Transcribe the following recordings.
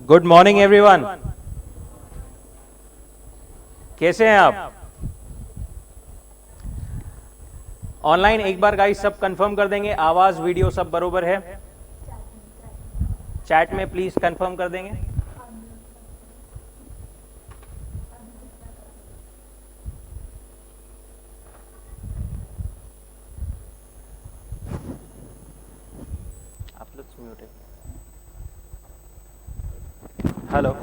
Good morning everyone. कैसे हैं आप? ऑनलाइन एक बार गाइस सब कंफर्म कर देंगे, आवाज वीडियो सब बरोबर है? चैट में प्लीज कंफर्म कर देंगे। आप लोग म्यूट है। हेलो,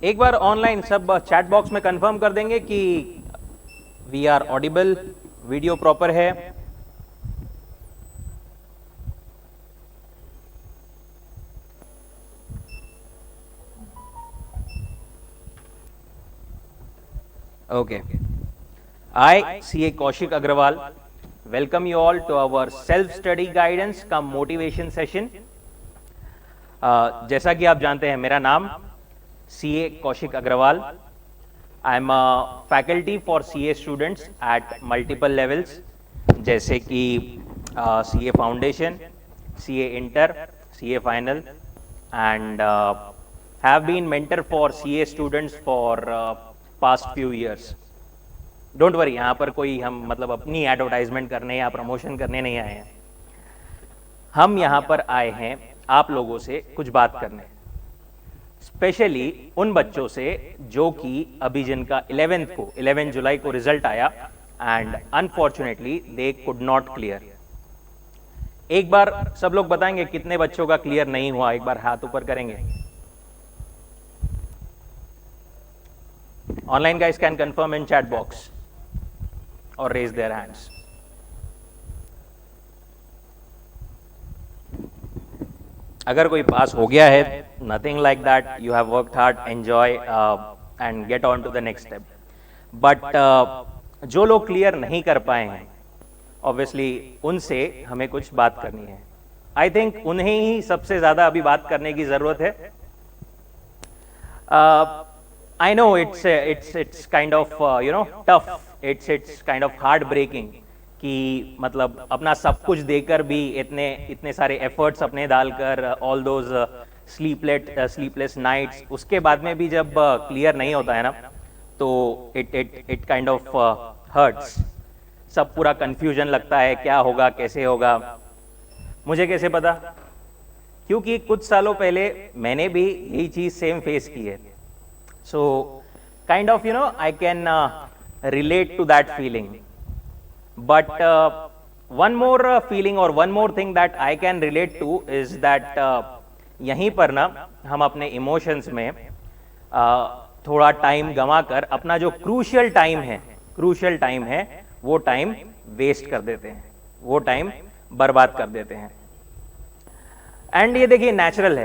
एक बार ऑनलाइन सब चैट बॉक्स में कंफर्म कर देंगे कि we are audible, video proper है। Okay, I CA Kaushik Agarwal welcome you all to our self study guidance का मोटिवेशन सेशन। जैसा कि आप जानते हैं, मेरा नाम CA Kaushik Agarwal. I am faculty for CA students at multiple levels, जैसे कि CA foundation, CA inter, CA final, and have been mentor for CA students for past few years. Don't worry, यहाँ पर कोई हम मतलब अपनी एडवर्टाइजमेंट करने या प्रमोशन करने नहीं आए हैं। हम यहाँ पर आए हैं आप लोगों से कुछ बात करने, स्पेशली उन बच्चों से जो कि अभी जिनका 11 जुलाई को रिजल्ट आया and unfortunately they could not clear. एक बार सब लोग बताएंगे कितने बच्चों का क्लियर नहीं हुआ, एक बार हाथ ऊपर करेंगे। Online guys can confirm in chat box और रेज देयर हैंड्स। अगर कोई पास हो गया है, nothing like that, you have worked hard, enjoy and get on to the next step. But जो लोग क्लियर नहीं कर पाए हैं, ऑब्वियसली उनसे हमें कुछ बात करनी है। आई थिंक उन्हें ही सबसे ज्यादा अभी बात करने की जरूरत है। I know it's kind of tough, it's kind of heart breaking कि मतलब अपना सब कुछ देकर भी इतने सारे एफर्ट्स अपने डालकर, ऑल दोज स्लीपलेस नाइट्स, उसके बाद में भी जब क्लियर नहीं होता है ना, तो इट काइंड ऑफ हर्ट्स। सब पूरा कंफ्यूजन लगता है, क्या होगा, कैसे होगा, मुझे कैसे पता? क्योंकि कुछ सालों पहले मैंने भी यही चीज सेम फेस की है। So kind of I can relate to that feeling, but one more feeling or one more thing that I can relate to is that यहीं पर ना हम अपने इमोशंस में थोड़ा टाइम गंवा कर अपना जो क्रूशियल टाइम है वो टाइम वेस्ट कर देते हैं, वो टाइम बर्बाद कर देते हैं। एंड ये देखिए नेचुरल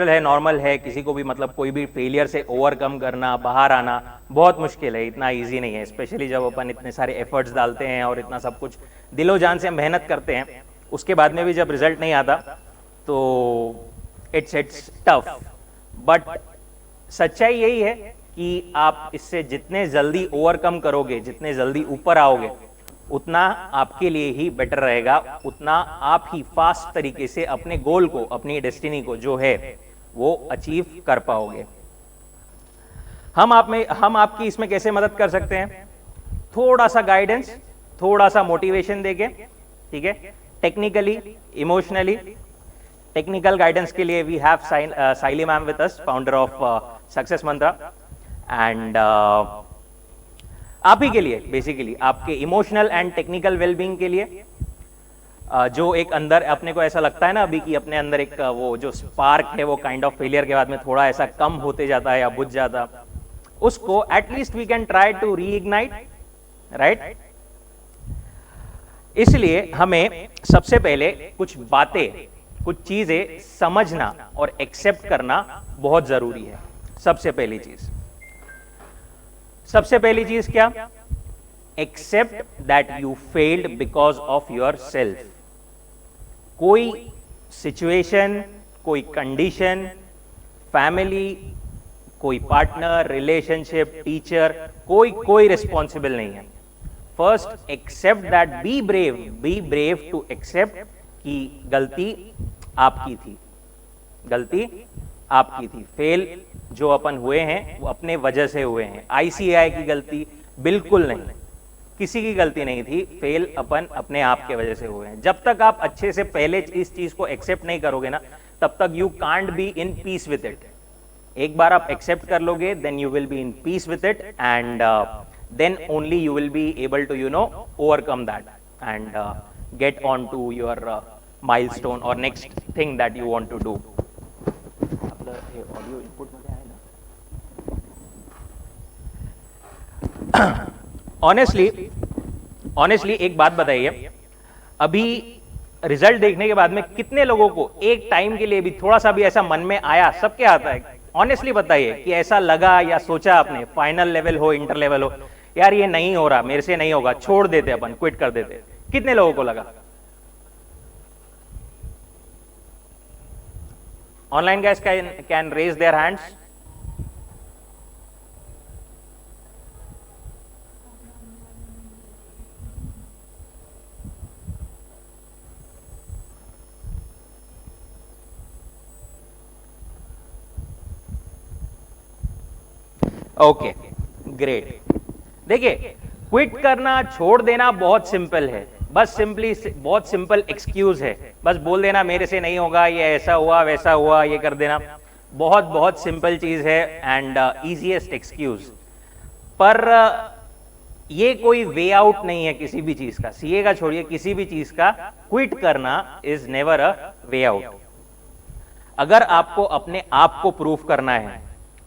है, नॉर्मल है। किसी को भी मतलब कोई भी फेलियर से ओवरकम करना, बाहर आना बहुत मुश्किल है, इतना इजी नहीं है। स्पेशली जब अपन इतने सारे एफर्ट्स डालते हैं और इतना सब कुछ दिलो जान से मेहनत करते हैं, उसके बाद में भी जब रिजल्ट नहीं आता तो इट्स टफ। बट सच्चाई यही है कि आप इससे जितने जल्दी ओवरकम करोगे, जितने जल्दी ऊपर आओगे, उतना आपके लिए ही बेटर रहेगा, उतना आप ही फास्ट तरीके से अपने गोल को, अपनी डेस्टिनी को जो है वो अचीव कर पाओगे। हम आपकी इसमें कैसे मदद कर सकते हैं? थोड़ा सा गाइडेंस, थोड़ा सा मोटिवेशन देके, ठीक है, टेक्निकली, इमोशनली। टेक्निकल गाइडेंस के लिए we have Saili ma'am with us, founder of Success Mantra, and आप ही के लिए बेसिकली आपके इमोशनल एंड टेक्निकल वेलबींग के लिए, जो एक अंदर अपने को ऐसा लगता है ना अभी कि अपने अंदर एक वो जो स्पार्क है वो काइंड ऑफ फेलियर के बाद में थोड़ा ऐसा कम होते जाता है या बुझ जाता, उसको at least we can try to reignite, right? इसलिए हमें सबसे पहले कुछ बातें, कुछ चीजें समझना और एक्सेप्ट करना बहुत जरूरी है। सबसे पहली चीज क्या? Accept that you failed because of your self. कोई सिचुएशन, कोई कंडीशन, फैमिली, कोई पार्टनर, रिलेशनशिप, टीचर, कोई रिस्पॉन्सिबल नहीं है। First accept that, be brave to accept कि गलती आपकी थी, गलती आपकी थी। फेल जो अपन हुए हैं वो अपने वजह से हुए हैं। आईसीएआई की गलती बिल्कुल नहीं, किसी की गलती नहीं थी। फेल अपन अपने आप के वजह से हुए हैं। जब तक आप अच्छे से पहले इस चीज को एक्सेप्ट नहीं करोगे ना, तब तक you can't be in peace with it. एक बार आप एक्सेप्ट कर लोगे, then you will be in peace with it, and then only you will be able to overcome that and get on to your milestone और next thing that you want to do. आपलं हे audio input मध्ये आहे ना? Honestly एक बात बताइए, अभी रिजल्ट देखने के बाद में कितने लोगों को एक टाइम के लिए भी थोड़ा सा भी ऐसा मन में आया? सबके आता है। ऑनेस्टली बताइए कि ऐसा लगा या सोचा आपने, फाइनल लेवल हो, इंटर लेवल हो, यार ये नहीं हो रहा, मेरे से नहीं होगा, छोड़ देते अपन, क्विट कर देते? कितने लोगों को लगा? Online guys can raise their hands. Okay great. देखिए, क्विट करना, छोड़ देना बहुत सिंपल है। बस सिंपली बहुत सिंपल एक्सक्यूज है। बस बोल देना मेरे से नहीं होगा, ये ऐसा हुआ वैसा हुआ, ये कर देना। बहुत बहुत सिंपल चीज है एंड इजीएस्ट एक्सक्यूज। पर ये कोई वे आउट नहीं है किसी भी चीज का। सीए का छोड़िए, किसी भी चीज का क्विट करना is never a way out. अगर आपको अपने आप को प्रूफ करना है,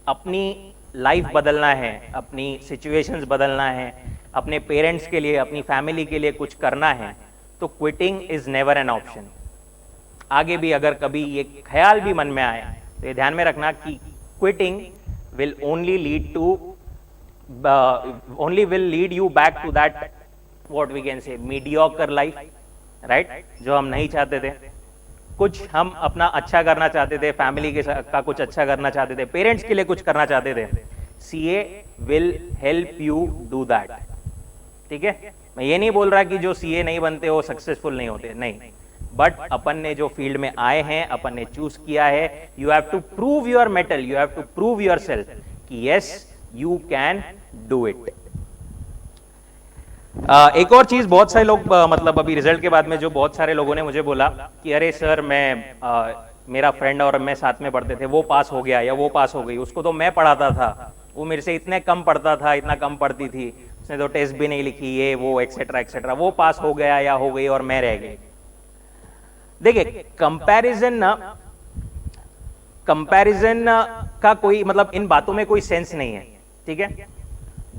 अपनी लाइफ बदलना है, अपनी सिचुएशंस बदलना है, अपने पेरेंट्स के लिए, अपनी फैमिली के लिए कुछ करना है, तो quitting is never an option. आगे भी अगर कभी ये ख्याल भी मन में आए तो ये ध्यान में रखना कि quitting will only lead you back to that what we can say mediocre life, right, जो हम नहीं चाहते थे। कुछ हम अपना अच्छा करना चाहते थे, फैमिली के का कुछ अच्छा करना चाहते थे, पेरेंट्स के लिए कुछ करना चाहते थे। CA will help you do that. ठीक है, मैं ये नहीं बोल रहा कि जो सीए नहीं बनते वो सक्सेसफुल नहीं होते, नहीं। बट अपन ने जो फील्ड में आए हैं, अपन ने चूज किया है, you have to prove your mettle, you have to prove yourself कि yes you can do it. एक और चीज, बहुत सारे लोग मतलब अभी रिजल्ट के बाद में जो बहुत सारे लोगों ने मुझे बोला कि अरे सर, मेरा फ्रेंड और मैं साथ में पढ़ते थे, वो पास हो गया या वो पास हो गई, उसको तो मैं पढ़ाता था, वो मेरे से इतने कम पढ़ता था, इतना कम पढ़ती थी, उसने तो टेस्ट भी नहीं लिखी, ये वो एक्सेट्रा एक्सेट्रा, वो पास हो गया या हो गई और मैं रह गई। देखिए, कंपैरिजन का कोई मतलब इन बातों में कोई सेंस नहीं है। ठीक है,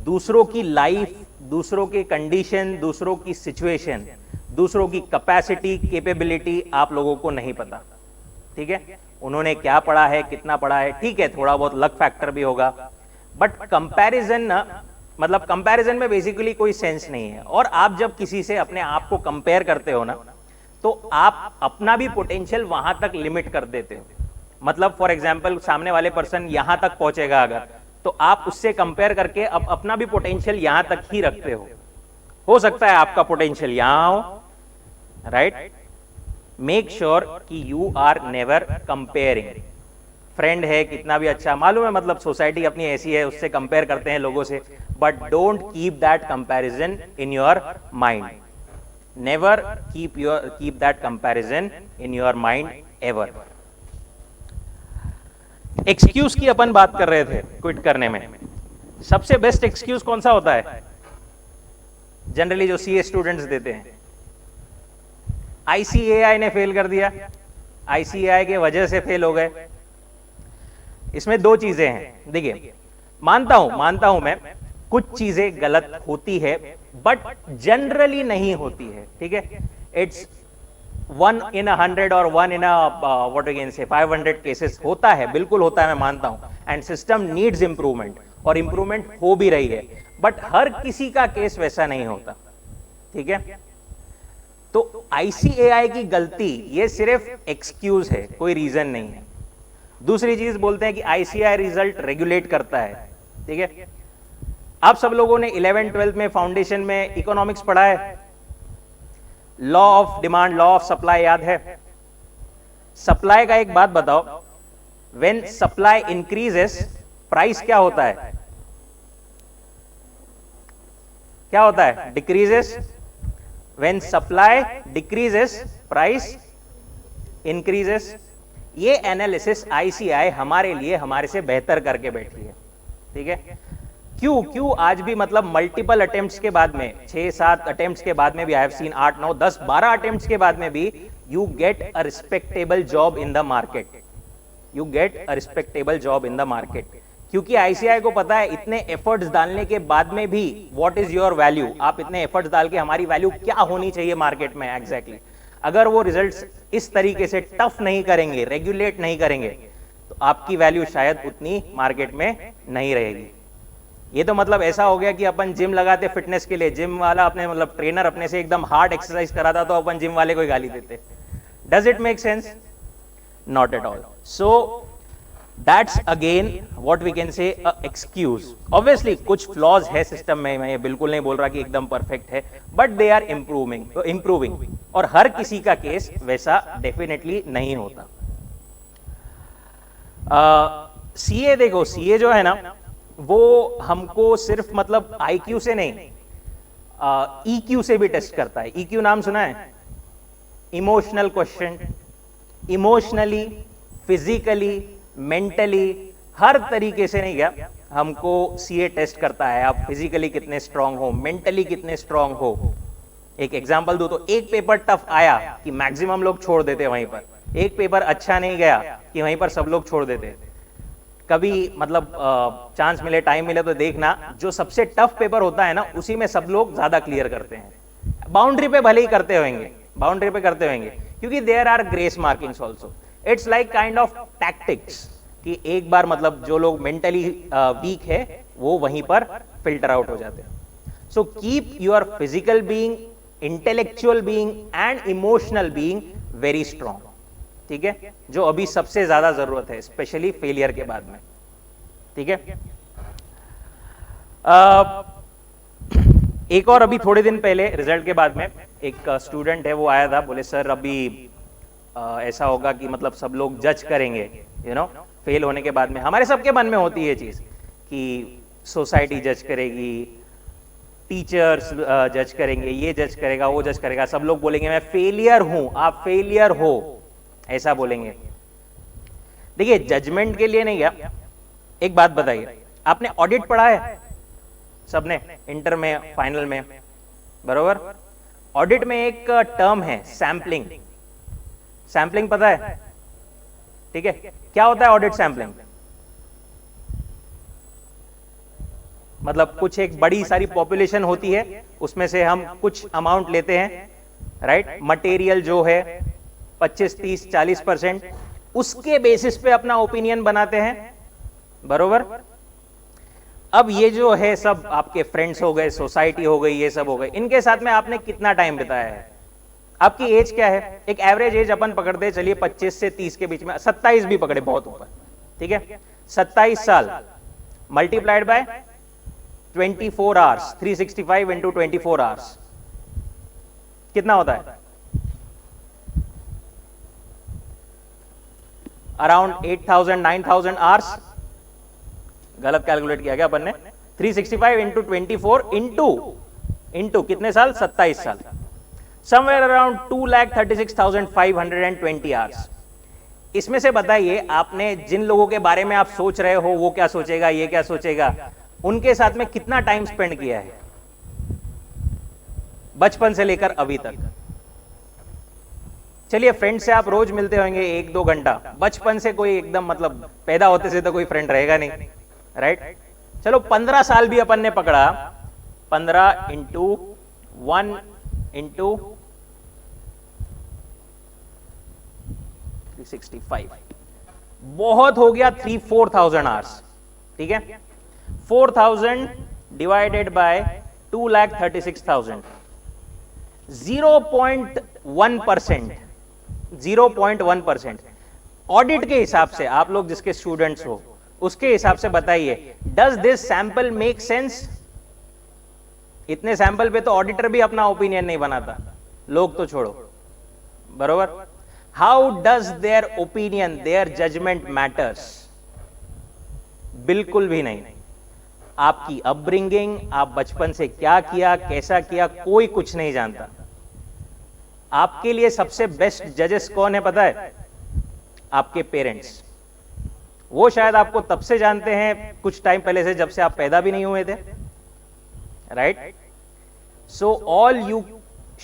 दूसरों की लाइफ, दूसरों के कंडीशन, दूसरों की सिचुएशन, दूसरों की कैपेसिटी, कैपेबिलिटी आप लोगों को नहीं पता। ठीक है, उन्होंने क्या पढ़ा है, कितना पढ़ा है, ठीक है, थोड़ा बहुत लक फैक्टर भी होगा, बट कंपैरिजन मतलब कंपैरिजन में बेसिकली कोई सेंस नहीं है। और आप जब किसी से अपने आप को कंपेयर करते हो ना, तो आप अपना भी पोटेंशियल वहां तक लिमिट कर देते हो। मतलब फॉर एग्जाम्पल, सामने वाले पर्सन यहां तक पहुंचेगा अगर, तो आप उससे कंपेयर करके अब अपना भी पोटेंशियल यहां तक ही रखते हो सकता है आपका पोटेंशियल यहां हो, राइट। मेक श्योर कि you are never comparing. Friend है कितना भी अच्छा, मालूम है, मतलब सोसाइटी अपनी ऐसी है, उससे कंपेयर करते हैं लोगों से, but don't keep that comparison in your mind. Never keep that comparison in your mind ever. Excuse की अपन बात कर रहे थे क्विट करने में। सबसे बेस्ट एक्सक्यूज कौन सा होता है जनरली जो सीए स्टूडेंट्स देते हैं? आईसीएआई ने फेल कर दिया, आईसीएआई के वजह से फेल हो गए। इसमें दो चीजें हैं। देखिए, मानता हूं मैं, कुछ चीजें गलत होती है, बट जनरली नहीं होती है। ठीक है, इट्स 1 in 100 और 1 in what we can say 500 cases होता है, बिल्कुल होता है, मैं मानता हूं। एंड सिस्टम नीड्स इंप्रूवमेंट, और इंप्रूवमेंट हो भी रही है, बट हर किसी का केस वैसा नहीं होता। ठीक है, तो आईसीएआई की गलती ये सिर्फ एक्सक्यूज है, कोई रीजन नहीं है। दूसरी चीज बोलते हैं कि आईसीएआई रिजल्ट रेगुलेट करता है। ठीक है, आप सब लोगों ने 11th 12th में फाउंडेशन में इकोनॉमिक्स पढ़ा है। Law of demand, law of supply याद है? सप्लाई का एक बात बताओ, व्हेन सप्लाई इंक्रीजेस प्राइस क्या होता है, क्या होता है, decreases. When supply decreases price increases. ये एनालिसिस आईसीआई हमारे लिए हमारे से बेहतर करके बैठी है, ठीक है। क्यों आज भी मतलब मल्टीपल अटेम्प्ट्स के बाद में, 6-7 अटेम्प्ट्स के बाद में भी, आई हैव सीन 8, 9, 10, 12 अटेम्प्ट्स के बाद में भी you get a respectable job in the market, you get a respectable job in the market. क्योंकि आईसीआई को पता है इतने एफर्ट्स डालने के बाद में भी व्हाट इज योर वैल्यू, आप इतने एफर्ट्स डाल के हमारी वैल्यू क्या होनी चाहिए मार्केट में एग्जैक्टली। अगर वो रिजल्ट्स इस तरीके से टफ नहीं करेंगे, रेगुलेट नहीं करेंगे, तो आपकी वैल्यू शायद उतनी मार्केट में नहीं रहेगी। ये तो मतलब ऐसा हो गया कि अपन जिम लगाते फिटनेस के लिए, जिम वाला अपने मतलब ट्रेनर अपने से एकदम हार्ड एक्सरसाइज कराता तो अपन जिम वाले को ही गाली देते। Does it make sense? Not at all. So that's again what we can say a excuse. Obviously कुछ फ्लॉज है सिस्टम में, मैं ये बिल्कुल नहीं बोल रहा कि एकदम परफेक्ट है, बट दे आर इंप्रूविंग और हर किसी का केस वैसा डेफिनेटली नहीं होता। सीए देखो, सीए जो है ना वो हमको सिर्फ मतलब आईक्यू से नहीं, ईक्यू से भी टेस्ट करता है। ईक्यू नाम सुना है? Emotional question, emotionally, physically, mentally, हर तरीके से नहीं गया हमको सीए टेस्ट करता है। आप फिजिकली कितने स्ट्रांग हो, मेंटली कितने स्ट्रांग हो। एक एग्जांपल दो तो एक पेपर टफ आया कि मैक्सिमम लोग छोड़ देते वहीं पर, एक पेपर अच्छा नहीं गया कि वहीं पर सब लोग छोड़ देते। कभी मतलब चांस मिले, टाइम मिले तो देखना, जो सबसे टफ पेपर होता है ना उसी में सब लोग ज्यादा क्लियर करते हैं। बाउंड्री पे भले ही करते होंगे, बाउंड्री पे करते होंगे, क्योंकि there are grace markings also. It's like kind of tactics कि एक बार मतलब जो लोग मेंटली वीक है वो वहीं पर फिल्टर आउट हो जाते हैं। So keep your physical being, intellectual being and emotional being very strong, ठीक है, जो अभी सबसे ज्यादा जरूरत है स्पेशली फेलियर के बाद में, ठीक है। एक और अभी थोड़े दिन पहले रिजल्ट के बाद में एक स्टूडेंट है, वो आया था, बोले सर अभी ऐसा होगा कि मतलब सब लोग जज करेंगे, यू नो, फेल होने के बाद में। हमारे सबके मन में होती है चीज कि सोसाइटी जज करेगी, टीचर्स जज करेंगे, ये जज करेगा, वो जज करेगा, सब लोग बोलेंगे मैं फेलियर हूं, आप फेलियर हो, ऐसा बोलेंगे। देखिए जजमेंट के लिए नहीं गया। एक बात बताइए, आपने ऑडिट पढ़ा है सबने, इंटर में, फाइनल में, बरोबर? ऑडिट में एक टर्म है सैंपलिंग। सैंपलिंग पता है? ठीक है, क्या होता है ऑडिट सैंपलिंग? मतलब कुछ एक बड़ी सारी पॉपुलेशन होती है, उसमें से हम कुछ अमाउंट लेते हैं, राइट? मटेरियल जो है 25, 30, 40%, उसके बेसिस पे अपना ओपिनियन बनाते हैं, बरोबर? अब ये जो है सब आपके फ्रेंड्स हो गए, सोसाइटी हो गई, ये सब हो गए, इनके साथ में आपने कितना टाइम बिताया है? आपकी एज क्या है? एक एवरेज एज अपन पकड़ते चलिए 25 से 30 के बीच में, 27 भी पकड़े बहुत ऊपर, ठीक है, 27 साल multiplied by 24 hours, 365 into 24 hours, कितना होता है? Around 8000 9000 hours. गलत कैलकुलेट किया गया अपन ने। 365 इंटू 24 इंटू कितने साल? 27 साल। Somewhere around 2,36,520 hours. इसमें से बताइए आपने जिन लोगों के बारे में आप सोच रहे हो वो क्या सोचेगा, ये क्या सोचेगा, उनके साथ में कितना टाइम स्पेंड किया है बचपन से लेकर अभी तक? चलिए फ्रेंड से आप रोज मिलते होंगे 1-2 घंटा, बचपन से कोई एकदम मतलब पैदा होते से तो कोई फ्रेंड रहेगा नहीं, राइट? चलो 15 साल भी अपन ने पकड़ा, 15 इंटू 1 इंटू 365, बहुत हो गया 3-4,000 आवर्स, ठीक है। 4,000 डिवाइडेड बाय 2,36,000, 0.1%, 0.1%। ऑडिट के हिसाब से आप लोग जिसके स्टूडेंट्स हो उसके हिसाब से बताइए, does this sample make sense? इतने सैंपल पे तो ऑडिटर भी अपना ओपिनियन नहीं बनाता, लोग तो छोड़ो, बरोबर? How does their opinion, their judgment matters? बिल्कुल भी नहीं। आपकी अपब्रिंगिंग, आप बचपन से क्या किया, कैसा किया, कोई कुछ नहीं जानता। आपके लिए सबसे बेस्ट जजेस कौन है पता है? आपके पेरेंट्स। वो शायद आपको तब से जानते हैं कुछ टाइम पहले से, जब से आप पैदा भी नहीं हुए थे, right? So all you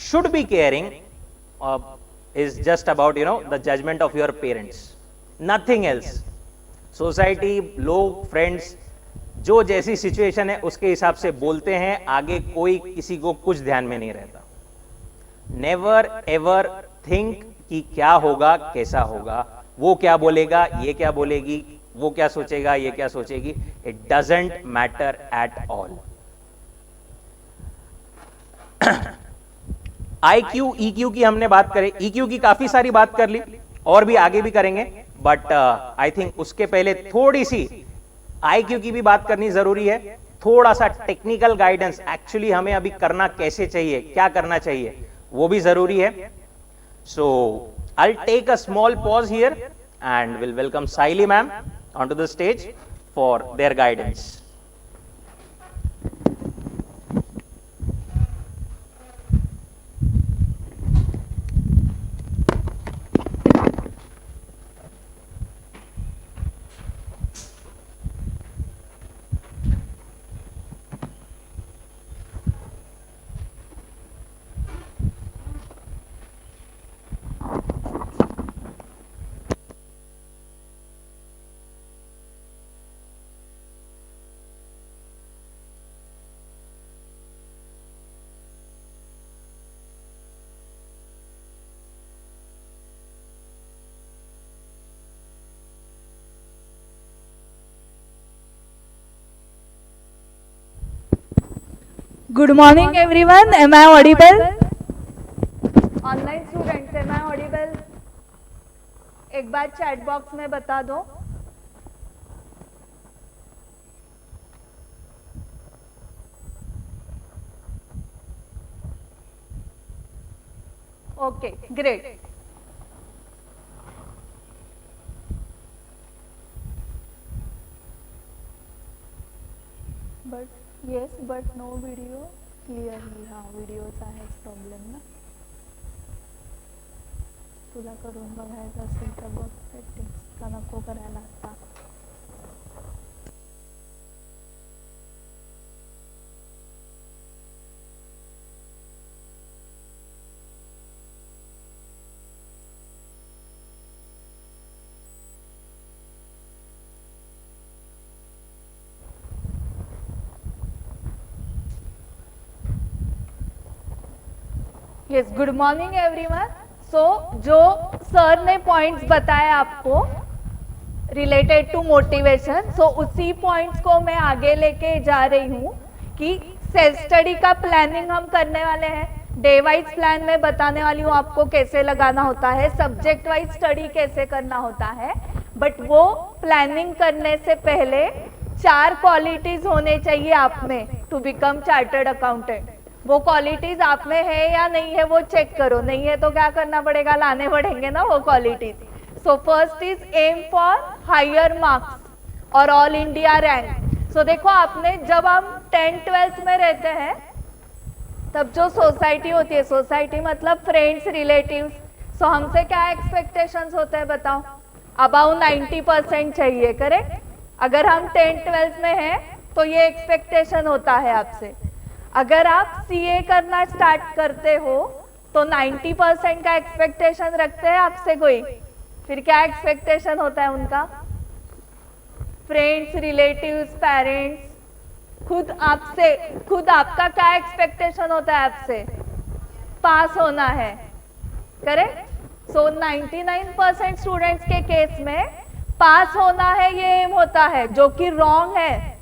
should B caring is just about the judgment of your parents, nothing else. Society, लोग, फ्रेंड्स, जो जैसी सिचुएशन है उसके हिसाब से बोलते हैं, आगे कोई किसी को कुछ ध्यान में नहीं रहता। नेवर एवर थिंक कि क्या होगा, कैसा होगा, वो क्या बोलेगा, ये क्या बोलेगी, वो क्या सोचेगा, ये क्या सोचेगी, it doesn't matter at all. IQ, EQ की हमने बात करें, EQ की काफी सारी बात कर ली और भी आगे भी करेंगे, बट आई थिंक उसके पहले थोड़ी सी IQ की भी बात करनी जरूरी है। थोड़ा सा टेक्निकल गाइडेंस, एक्चुअली हमें अभी करना कैसे चाहिए, क्या करना चाहिए, वो भी जरूरी है। So I will take a small pause here and will welcome Saili ma'am on to the stage for their guidance. Good morning everyone. Am I audible? Online students, am I audible? एक बार चैट बॉक्स में बता दो। Okay, great. But yes, but no video clearly. हा, व्हिडिओचा आहेच problem ना। तुला करून बघायचं असेल तर बघ सेटिंग्स, का नको करायला आता? Yes, good morning everyone. So जो सर ने पॉइंट्स बताए आपको रिलेटेड टू मोटिवेशन, सो उसी पॉइंट्स को मैं आगे लेके जा रही हूँ कि सेल्फ स्टडी का प्लानिंग हम करने वाले हैं। डे वाइज प्लान में बताने वाली हूँ आपको कैसे लगाना होता है, सब्जेक्ट वाइज स्टडी कैसे करना होता है। बट वो प्लानिंग करने से पहले 4 क्वालिटीज होने चाहिए आप में टू बिकम चार्टर्ड अकाउंटेंट। वो क्वालिटीज आप में है या नहीं है वो चेक करो, नहीं है तो क्या करना पड़ेगा, लाने पड़ेंगे ना वो qualities. So first is aim for higher marks और ऑल इंडिया रैंक। सो देखो आपने, जब हम 10th-12th में रहते हैं तब जो सोसाइटी होती है, सोसाइटी मतलब फ्रेंड्स, रिलेटिव्स, सो हमसे क्या एक्सपेक्टेशंस होते हैं बताओ? अबाउ 90% चाहिए, करेक्ट? अगर हम 10th-12th में हैं तो ये एक्सपेक्टेशन होता है आपसे। अगर आप सीए करना स्टार्ट करते हो तो 90% का एक्सपेक्टेशन रखते हैं आपसे कोई, फिर क्या एक्सपेक्टेशन होता है उनका? फ्रेंड्स, रिलेटिव्स, पेरेंट्स, खुद आपका क्या एक्सपेक्टेशन होता है आपसे? पास होना है, करेक्ट? सो 99% स्टूडेंट्स के केस में पास होना है ये एम होता है, जो कि रॉन्ग है।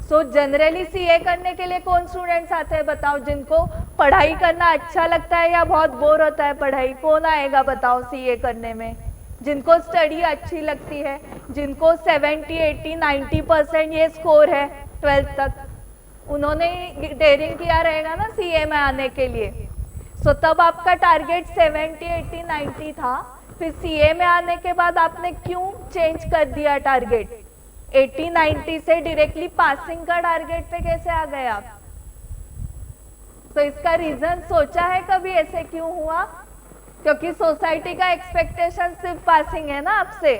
सो जनरली सीए करने के लिए कौन स्टूडेंट्स आते हैं बताओ? जिनको पढ़ाई करना अच्छा लगता है या बहुत बोर होता है पढ़ाई, कौन आएगा बताओ सीए करने में? जिनको स्टडी अच्छी लगती है, जिनको 70, 80, 90% ये स्कोर है 12th तक, उन्होंने डेयरिंग किया रहेगा ना सीए में आने के लिए। सो तब आपका टारगेट 70, 80, 90 था, फिर सीए में आने के बाद आपने क्यों चेंज कर दिया टारगेट? 80-90 से डायरेक्टली पासिंग का टारगेट पे कैसे आ गए आप? तो इसका रीजन सोचा है कभी ऐसे क्यों हुआ? क्योंकि सोसाइटी का एक्सपेक्टेशन सिर्फ पासिंग है ना आपसे।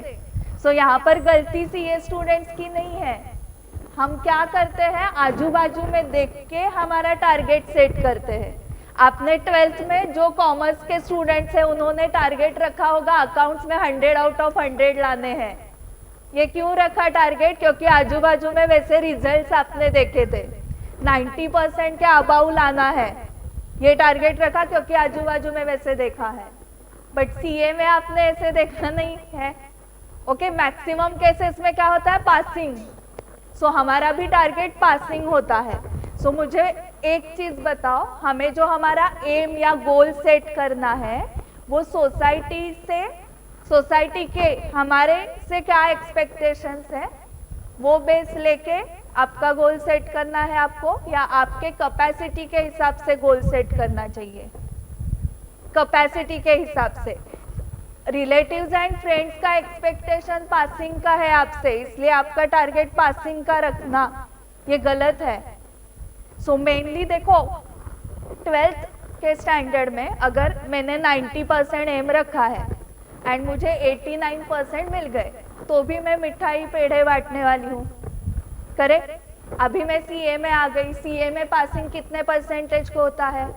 सो यहाँ पर गलती सीए स्टूडेंट्स की नहीं है। हम क्या करते हैं, आजू बाजू में देख के हमारा टारगेट सेट करते हैं। आपने 12th में जो कॉमर्स के स्टूडेंट्स हैं उन्होंने टारगेट रखा होगा अकाउंट्स में 100 आउट ऑफ 100 लाने हैं। ये क्यों रखा टारगेट? क्योंकि आजू बाजू में वैसे रिजल्ट्स आपने देखे थे, 90% के अबाउ लाना है, ये टारगेट रखा क्योंकि आजू बाजू में वैसे देखा है। बट सीए में आपने ऐसे देखा नहीं है। ओके, मैक्सिमम केसेस में क्या होता है, पासिंग। सो हमारा भी टारगेट पासिंग होता है। सो मुझे एक चीज बताओ, हमें जो हमारा एम या गोल सेट करना है वो सोसाइटी के हमारे से क्या एक्सपेक्टेशंस है वो बेस लेके आपका गोल सेट करना है आपको, या आपके कैपेसिटी के हिसाब से गोल सेट करना चाहिए? कैपेसिटी के हिसाब से। रिलेटिव्स एंड फ्रेंड्स का एक्सपेक्टेशन पासिंग का है आपसे, इसलिए आपका टारगेट पासिंग का रखना ये गलत है। सो मेनली देखो, 12th के स्टैंडर्ड में अगर मैंने 90% एम रखा है एंड मुझे 89% मिल गए तो भी मैं मिठाई पेड़े बांटने वाली हूँ, करेक्ट? अभी मैं सीए में आ गई, सीए में पासिंग कितने परसेंटेज को होता है?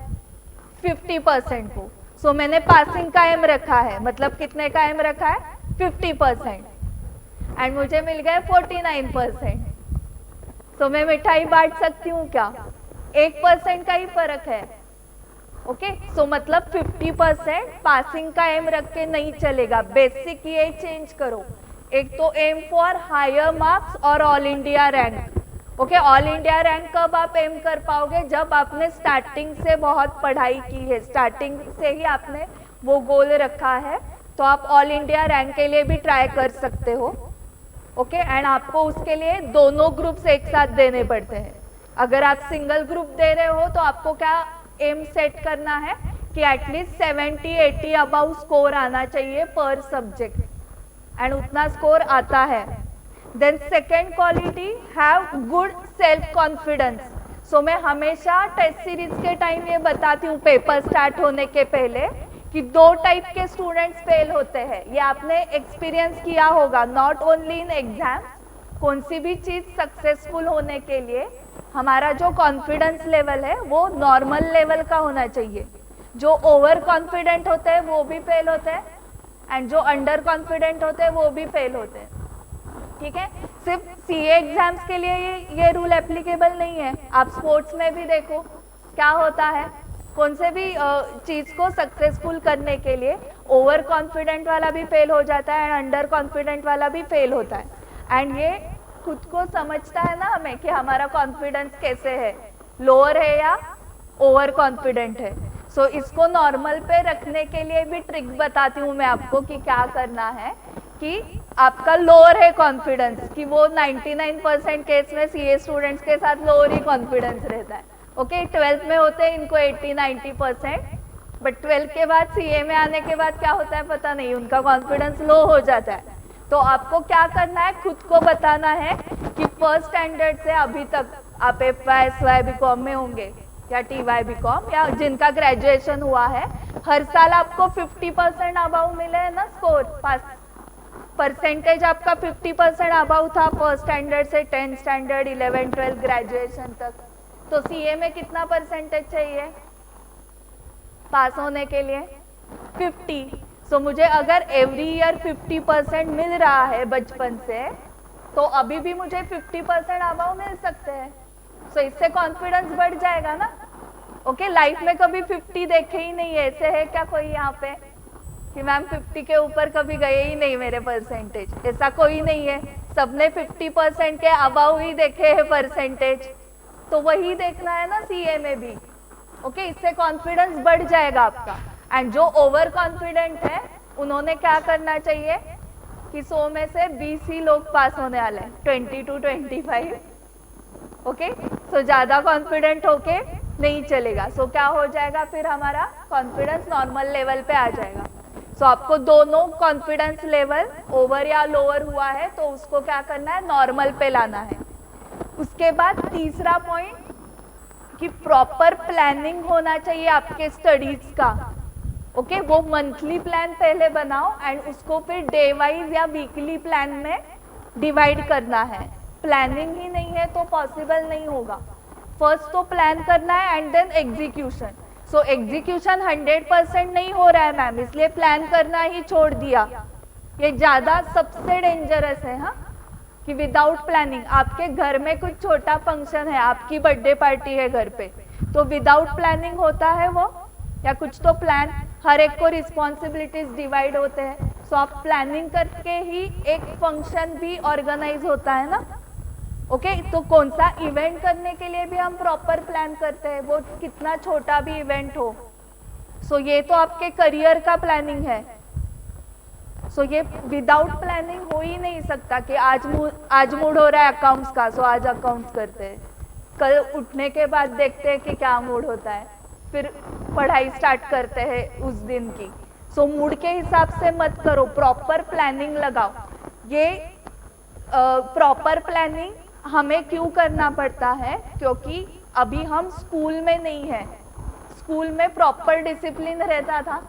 50% को। सो मैंने पासिंग का एम रखा है, मतलब कितने का एम रखा है? 50% एंड मुझे मिल गए 49%। सो मैं मिठाई बांट सकती हूँ क्या? 1% का ही फर्क है। ओके, सो मतलब 50% पासिंग का एम रख के नहीं चलेगा। बेसिक ये चेंज करो, एक तो एम फॉर हायर मार्क्स और all India rank. Okay, all India rank कब आप एम कर पाओगे? जब आपने स्टार्टिंग से बहुत पढ़ाई की है, स्टार्टिंग से ही आपने वो गोल रखा है, तो आप ऑल इंडिया रैंक के लिए भी ट्राई कर सकते हो। ओके, एंड आपको उसके लिए दोनों ग्रुप्स एक साथ देने पड़ते हैं। अगर आप सिंगल ग्रुप दे रहे हो तो आपको क्या एम सेट करना है कि एटलीस्ट 70-80 अबाउ स्कोर आना चाहिए पर सब्जेक्ट, एंड उतना स्कोर आता है। Then second quality, have good self confidence. So मैं हमेशा टेस्ट सीरीज के टाइम ये बताती हूँ, पेपर स्टार्ट होने के पहले, कि 2 टाइप के स्टूडेंट्स फेल होते हैं। ये आपने एक्सपीरियंस किया होगा, नॉट ओनली इन एग्जाम। कौन सी भी चीज सक्सेसफुल होने के लिए हमारा जो कॉन्फिडेंस लेवल है वो नॉर्मल लेवल का होना चाहिए। जो ओवर कॉन्फिडेंट होते हैं वो भी फेल होते हैं, एंड जो अंडर कॉन्फिडेंट होते हैं वो भी फेल होते हैं। ठीक है, सिर्फ सीए एग्जाम्स के लिए ये रूल एप्लीकेबल नहीं है। आप स्पोर्ट्स में भी देखो क्या होता है, कौन से भी चीज को सक्सेसफुल करने के लिए ओवर कॉन्फिडेंट वाला भी फेल हो जाता है एंड अंडर कॉन्फिडेंट वाला भी फेल होता है। एंड ये खुद को समझता है ना हमें कि हमारा कॉन्फिडेंस कैसे है, लोअर है या ओवर कॉन्फिडेंट है। सो इसको नॉर्मल पे रखने के लिए भी ट्रिक बताती हूँ मैं आपको कि क्या करना है, कि आपका लोअर है कॉन्फिडेंस, कि वो 99% केस में सीए स्टूडेंट्स के साथ लोअर ही कॉन्फिडेंस रहता है। ओके, 12th में होते हैं इनको 80-90%, बट 12th के बाद सीए में आने के बाद क्या होता है पता नहीं, उनका कॉन्फिडेंस लो हो जाता है। तो आपको क्या करना है, खुद को बताना है कि फर्स्ट स्टैंडर्ड से अभी तक आप FY SY BCom में होंगे या TY BCom या जिनका ग्रेजुएशन हुआ है, हर साल आपको 50% अबाउ मिले है ना स्कोर, पास परसेंटेज आपका 50% अबाउ था फर्स्ट स्टैंडर्ड से 10th standard 11th 12th graduation तक। तो सीए में कितना परसेंटेज चाहिए पास होने के लिए? 50। सो मुझे अगर एवरी ईयर 50% मिल रहा है बचपन से, तो अभी भी मुझे 50% अबाउ मिल सकते हैं। सो इससे कॉन्फिडेंस बढ़ जाएगा ना। ओके, लाइफ में कभी 50 देखे ही नहीं है, ऐसे है क्या कोई यहाँ पे कि मैम 50 के ऊपर कभी गए ही नहीं मेरे परसेंटेज? ऐसा कोई नहीं है, सबने 50% के अबाउ ही देखे हैं परसेंटेज। तो वही देखना है ना सीए में भी। ओके, इससे कॉन्फिडेंस बढ़ जाएगा आपका। एंड जो ओवर कॉन्फिडेंट है उन्होंने क्या करना चाहिए कि 100 में से 20 ही लोग पास होने वाले हैं, 20 to 25। ओके, सो ज्यादा कॉन्फिडेंट होके नहीं चलेगा। सो क्या हो जाएगा, फिर हमारा कॉन्फिडेंस नॉर्मल लेवल पे आ जाएगा। सो आपको दोनों कॉन्फिडेंस लेवल ओवर या लोअर हुआ है तो उसको क्या करना है, नॉर्मल पे लाना है। उसके बाद तीसरा पॉइंट कि प्रॉपर प्लानिंग होना चाहिए आपके स्टडीज का। ओके, वो मंथली प्लान पहले बनाओ एंड उसको फिर डे वाइज या वीकली प्लान में डिवाइड करना है। प्लानिंग ही नहीं है तो पॉसिबल नहीं होगा। फर्स्ट तो प्लान करना है and then execution. So execution 100% नहीं हो रहा है मैम, इसलिए प्लान करना ही छोड़ दिया। ये ज़्यादा सबसे डेंजरस है। हाँ, कि विदाउट प्लानिंग आपके घर में कुछ छोटा फंक्शन है, आपकी बर्थडे पार्टी है घर पे, तो विदाउट प्लानिंग होता है वो, या कुछ तो प्लान, हर एक को रिस्पॉन्सिबिलिटीज डिवाइड होते हैं। सो आप प्लानिंग करके ही एक फंक्शन भी ऑर्गेनाइज होता है ना। ओके, तो कौन सा इवेंट करने के लिए भी हम प्रॉपर प्लान करते हैं, वो कितना छोटा भी इवेंट हो। सो ये तो आपके करियर का प्लानिंग है। सो ये विदाउट प्लानिंग हो ही नहीं सकता कि आज मूड हो रहा है अकाउंट्स का, सो आज अकाउंट्स करते हैं, कल उठने के बाद देखते हैं कि क्या मूड होता है, फिर पढ़ाई स्टार्ट करते हैं उस दिन की। सो मूड के हिसाब से मत करो, प्रॉपर प्लानिंग लगाओ। ये प्रॉपर प्लानिंग हमें क्यों करना पड़ता है, क्योंकि अभी हम स्कूल में नहीं है। स्कूल में प्रॉपर डिसिप्लिन रहता था,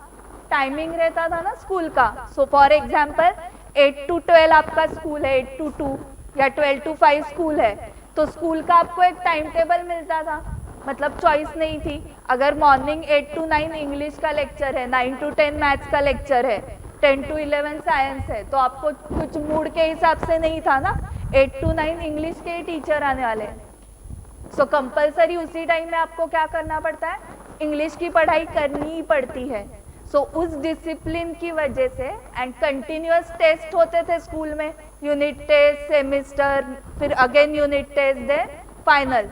टाइमिंग रहता था ना स्कूल का। सो फॉर एग्जाम्पल 8 to 12 आपका स्कूल है, 8 to 2 या 12 to 5 स्कूल है, तो स्कूल का आपको एक टाइम टेबल मिलता था, मतलब चॉइस नहीं थी। अगर मॉर्निंग 8 to 9 इंग्लिश का लेक्चर है, 9 to 10 मैथ्स का लेक्चर है, 10 to 11 साइंस है, तो आपको कुछ मूड के हिसाब से नहीं था ना, 8 to 9 इंग्लिश के टीचर आने वाले हैं। सो कंपलसरी उसी टाइम में आपको क्या करना पड़ता है, इंग्लिश की पढ़ाई करनी ही पड़ती है। सो उस डिसिप्लिन की वजह से एंड कंटिन्यूअस टेस्ट होते थे स्कूल में, यूनिट टेस्ट, सेमिस्टर, फिर again unit test, then final.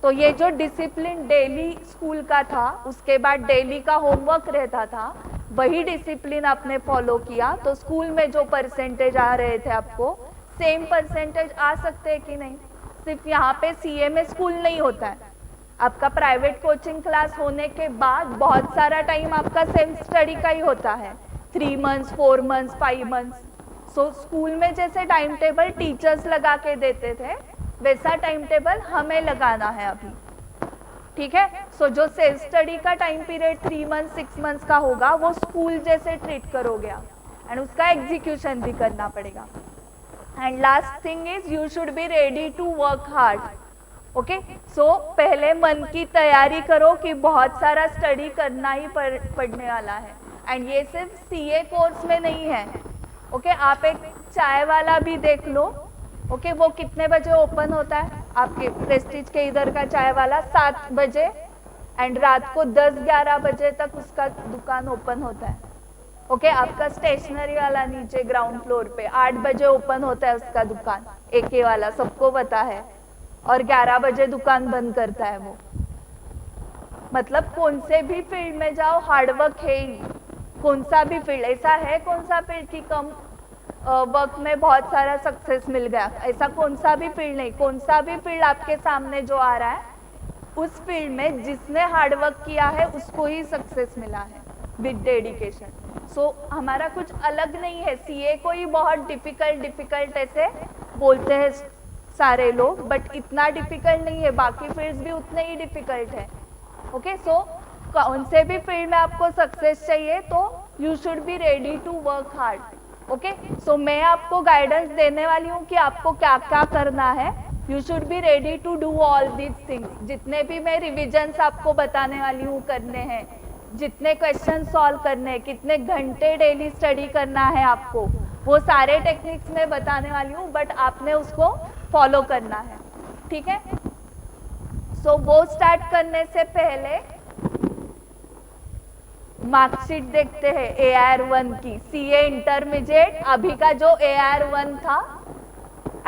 तो ये जो डिसिप्लिन डेली स्कूल का था, उसके बाद डेली का होमवर्क रहता था, वही डिसिप्लिन आपने फॉलो किया, तो स्कूल में जो परसेंटेज आ रहे थे आपको सेम परसेंटेज आ सकते हैं कि नहीं। सिर्फ यहाँ पे सीए में स्कूल नहीं होता है, आपका प्राइवेट कोचिंग क्लास होने के बाद बहुत सारा टाइम आपका सेल्फ स्टडी का ही होता है, 3 months, 4 months, 5 months। So school में जैसे टाइम टेबल टीचर्स लगा के देते थे, वैसा टाइम टेबल हमें लगाना है अभी, ठीक है। सो जो सेल्फ स्टडी का टाइम पीरियड 3 months, 6 months का होगा, वो स्कूल जैसे ट्रीट करोगे आप, एंड उसका एग्जीक्यूशन भी करना पड़ेगा। And last thing is you should be ready to work hard. Okay, so पहले मन की तैयारी करो कि बहुत सारा स्टडी करना ही पड़ने वाला है, एंड ये सिर्फ सीए कोर्स में नहीं है। ओके, आप एक चाय वाला भी देख लो। ओके, वो कितने बजे ओपन होता है, आपके प्रेस्टीज के इधर का चाय वाला 7 बजे, एंड रात को 10-11 बजे तक उसका दुकान ओपन होता है। ओके, आपका स्टेशनरी वाला नीचे ग्राउंड फ्लोर पे 8 बजे ओपन होता है उसका दुकान, एके वाला, सबको पता है, और 11 बजे दुकान बंद करता है वो। मतलब कौन से भी फील्ड में जाओ हार्डवर्क है ही। कौन सा भी फील्ड ऐसा है, कौन सा फील्ड की कम वर्क में बहुत सारा सक्सेस मिल गया, ऐसा कौन सा भी फील्ड नहीं। कौन सा भी फील्ड आपके सामने जो आ रहा है, उस फील्ड में जिसने हार्डवर्क किया है उसको ही सक्सेस मिला है विद डेडिकेशन। सो हमारा कुछ अलग नहीं है। सीए को ही बहुत डिफिकल्ट ऐसे बोलते हैं सारे लोग, बट इतना डिफिकल्ट नहीं है, बाकी फील्ड्स भी उतने ही डिफिकल्ट है। ओके, सो कौन से भी फील्ड में आपको सक्सेस चाहिए तो you should be ready to work hard. Okay, so मैं आपको गाइडेंस देने वाली हूँ कि आपको क्या क्या करना है। You should be ready to do all these things. जितने भी मैं रिविजन्स आपको बताने वाली हूँ करने हैं, जितने क्वेश्चन सॉल्व करने हैं, कितने घंटे डेली स्टडी करना है आपको, वो सारे टेक्निक्स मैं बताने वाली हूँ, बट आपने उसको फॉलो करना है, ठीक है। सो वो स्टार्ट करने से पहले मार्कशीट देखते हैं AR1 की, सीए इंटरमीडिएट। अभी का जो AR1 था,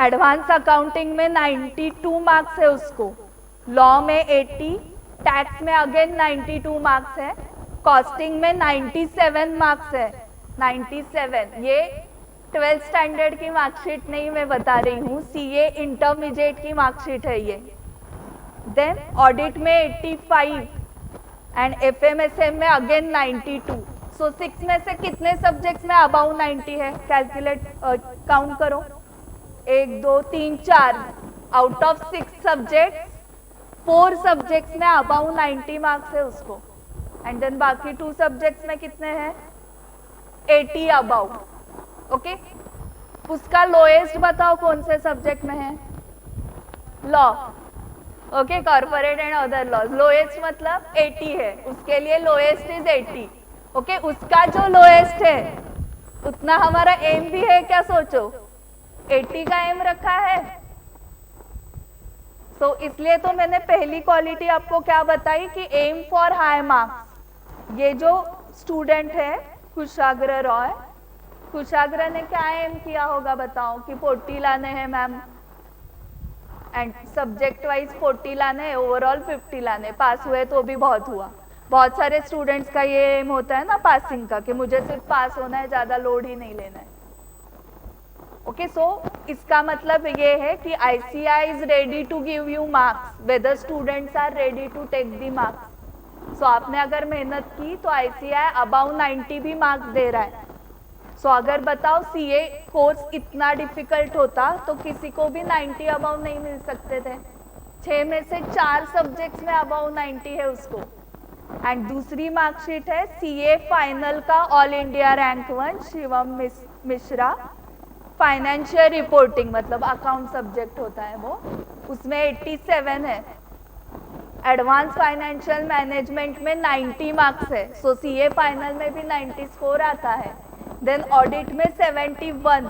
एडवांस अकाउंटिंग में 92 मार्क्स है उसको, लॉ में 80, टैक्स में अगेन 92 मार्क्स है, कॉस्टिंग में 97 मार्क्स है, 97। ये 12th स्टैंडर्ड की मार्कशीट नहीं मैं बता रही हूँ, सीए इंटरमीडिएट की मार्कशीट है ये। देन ऑडिट में 85 एंड FMSM में अगेन 92। सो 6 में से कितने सब्जेक्ट्स में अबाउ 90 है? कैलकुलेट काउंट करो, 1 2 3 4, आउट ऑफ 6 सब्जेक्ट्स 4 सब्जेक्ट्स में अबाउ 90 मार्क्स है उसको, एंड देन बाकी 2 सब्जेक्ट्स में कितने हैं? 80 अबाउ। ओके, उसका लोएस्ट बताओ कौन से सब्जेक्ट में है? Law. Okay, corporate and other laws. Lowest मतलब 80 है, उसके लिए लोएस्ट इज 80। ओके, उसका जो लोएस्ट है उतना हमारा एम भी है क्या? सोचो, 80 का एम रखा है। सो इसलिए तो मैंने पहली क्वालिटी आपको क्या बताई कि एम फॉर हाई मार्क्स। ये जो स्टूडेंट है कुशाग्र रॉय, कुशाग्र ने क्या एम किया होगा बताओ? कि 40 लाने हैं मैम, एंड सब्जेक्ट वाइज 40 लाने, ओवरऑल 50 लाने। पास हुए तो भी बहुत हुआ। बहुत सारे स्टूडेंट्स का ये एम होता है ना पासिंग का, कि मुझे सिर्फ पास होना है, ज़्यादा लोड ही नहीं लेना है। ओके, सो इसका मतलब ये है कि ICI is ready to give you marks whether students are ready to take the marks. So आपने अगर मेहनत की तो ICI अबाउ 90 भी मार्क्स दे रहा है। सो अगर बताओ CA कोर्स इतना डिफिकल्ट होता तो किसी को भी 90 अबाउ नहीं मिल सकते थे। 6 में से 4 सब्जेक्ट्स में अबाउ 90 है उसको। एंड दूसरी मार्कशीट है CA फाइनल का all India rank 1 Shivam Mishra, financial reporting मतलब अकाउंट सब्जेक्ट होता है वो, उसमें 87 है। एडवांस फाइनेंशियल मैनेजमेंट में 90 मार्क्स है। सो CA फाइनल में भी 90 स्कोर आता है। देन ऑडिट में 71,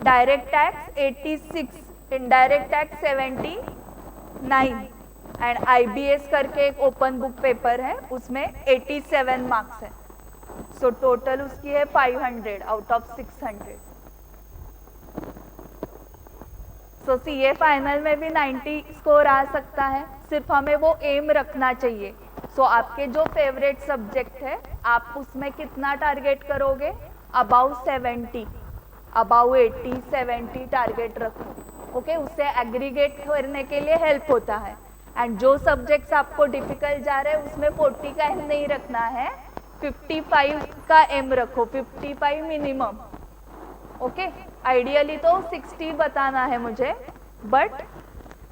direct tax 86, indirect tax 79, and IBS करके एक ओपन बुक पेपर है उसमें 87 मार्क्स है। सो टोटल उसकी है 500 out of 600। So CA final में भी 90 स्कोर आ सकता है, सिर्फ हमें वो एम रखना चाहिए। सो आपके जो फेवरेट सब्जेक्ट है आप उसमें कितना टारगेट करोगे? अबाउ 70, अबाउ 80, 70 टारगेट रखो। ओके, उससे एग्रीगेट करने के लिए हेल्प होता है। एंड जो सब्जेक्ट्स आपको डिफिकल्ट जा रहे हैं उसमें 40 का एम नहीं रखना है, 55 का एम रखो, 55 मिनिमम। ओके, आइडियली तो 60 बताना है मुझे, बट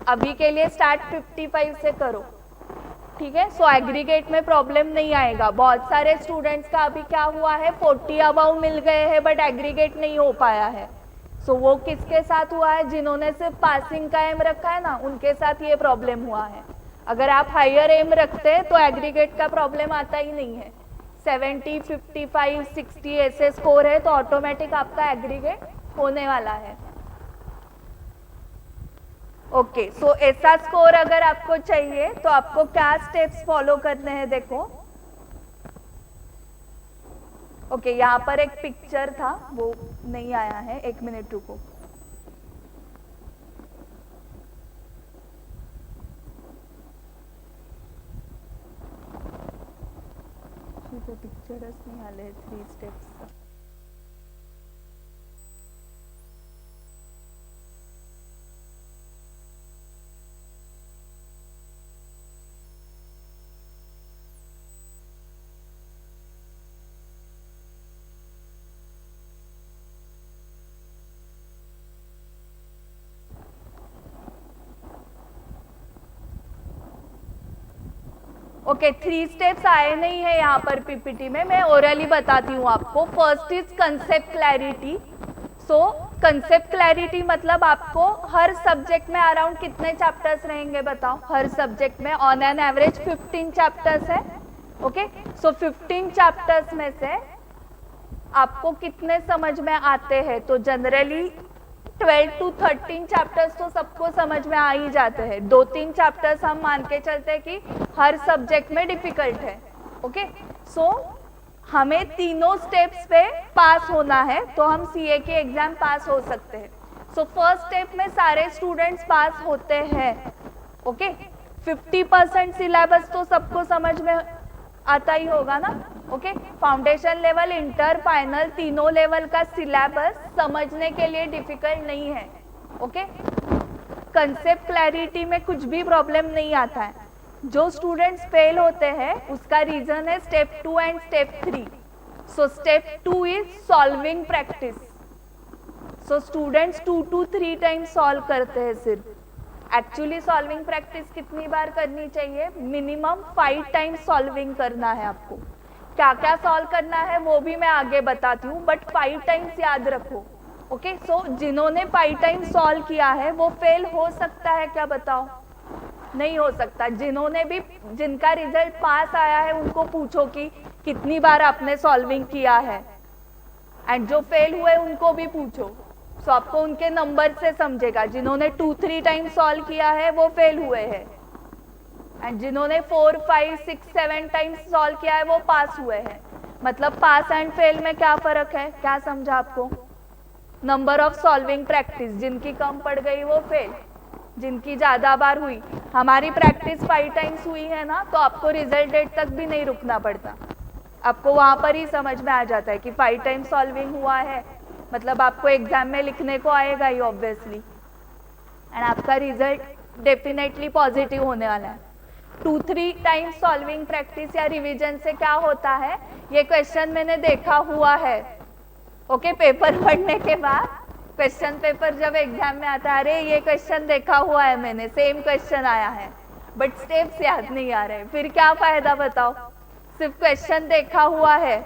अभी के लिए स्टार्ट 55 से करो, ठीक है। सो एग्रीगेट में प्रॉब्लम नहीं आएगा। बहुत सारे स्टूडेंट्स का अभी क्या हुआ है, 40 अबाउ मिल गए हैं बट एग्रीगेट नहीं हो पाया है। सो वो किसके साथ हुआ है? जिन्होंने सिर्फ पासिंग का एम रखा है ना, उनके साथ ये प्रॉब्लम हुआ है। अगर आप हायर एम रखते तो एग्रीगेट का प्रॉब्लम आता ही नहीं है। 70, 55, 60 ऐसे स्कोर है तो ऑटोमेटिक आपका एग्रीगेट होने वाला है। ओके, सो ऐसा स्कोर अगर आपको चाहिए तो आपको क्या स्टेप्स फॉलो करने हैं? देखो, ओके, यहाँ पर एक पिक्चर था वो नहीं आया है, 1 मिनट रुको। पिक्चरच नाही आले 3 स्टेप्स। ओके, 3 स्टेप्स आए नहीं है यहाँ पर पीपीटी में, मैं ओरली बताती हूँ आपको। First is concept clarity. So concept clarity मतलब आपको हर सब्जेक्ट में अराउंड कितने चैप्टर्स रहेंगे बताओ? हर सब्जेक्ट में ऑन एन एवरेज 15 चैप्टर्स है। ओके, सो 15 चैप्टर्स में से आपको कितने समझ में आते हैं? तो जनरली 12 to 13 चैप्टर्स तो सबको समझ में आ ही जाते हैं। 2-3 चैप्टर्स हम मान के चलते हैं कि हर सब्जेक्ट में डिफिकल्ट है। ओके, सो हमें तीनों स्टेप्स पे पास होना है तो हम CA की एग्जाम पास हो सकते हैं। सो फर्स्ट स्टेप में सारे स्टूडेंट्स पास होते हैं। ओके, 50% सिलेबस तो सबको समझ में आता ही होगा ना। Okay, foundation level, inter, final तीनों लेवल का सिलेबस समझने के लिए डिफिकल्ट नहीं है। ओके, कंसेप्ट क्लैरिटी में कुछ भी प्रॉब्लम नहीं आता है। जो स्टूडेंट्स फेल होते हैं उसका रीजन है step 2 and step 3। So step 2 is solving practice. So students 2 to 3 times solve करते हैं सिर्फ। एक्चुअली सॉल्विंग प्रैक्टिस कितनी बार करनी चाहिए? मिनिमम 5 टाइम्स सॉल्विंग करना है आपको। क्या क्या सॉल्व करना है वो भी मैं आगे बताती हूँ, बट 5 टाइम्स याद रखो। ओके, सो जिन्होंने 5 टाइम्स सॉल्व किया है वो फेल हो सकता है क्या? बताओ, नहीं हो सकता। जिनका रिजल्ट पास आया है उनको पूछो कि कितनी बार आपने सॉल्विंग किया है, एंड जो फेल हुए उनको भी पूछो। सो आपको उनके नंबर से समझेगा। जिन्होंने 2-3 टाइम्स सॉल्व किया है वो फेल हुए हैं, एंड जिन्होंने 4, 5, 6, 7 टाइम्स सॉल्व किया है वो पास हुए हैं। मतलब पास एंड फेल में क्या फर्क है? क्या समझा आपको? नंबर ऑफ सॉल्विंग प्रैक्टिस, जिनकी कम पड़ गई वो फेल, जिनकी ज्यादा बार हुई। हमारी प्रैक्टिस 5 टाइम्स हुई है ना, तो आपको रिजल्ट डेट तक भी नहीं रुकना पड़ता। आपको वहां पर ही समझ में आ जाता है कि 5 टाइम्स सॉल्विंग हुआ है, मतलब आपको एग्जाम में लिखने को आएगा ही ऑब्वियसली, एंड आपका रिजल्ट डेफिनेटली पॉजिटिव होने वाला है। 2-3 टाइम्स सॉल्विंग प्रैक्टिस या रिवीजन से क्या होता है, ये क्वेश्चन मैंने देखा हुआ है। ओके, पेपर पढ़ने के बाद क्वेश्चन पेपर जब एग्जाम में आता है, अरे ये क्वेश्चन देखा हुआ है मैंने, सेम क्वेश्चन आया है, बट स्टेप्स याद नहीं आ रहे। फिर क्या फायदा बताओ? सिर्फ क्वेश्चन देखा हुआ है,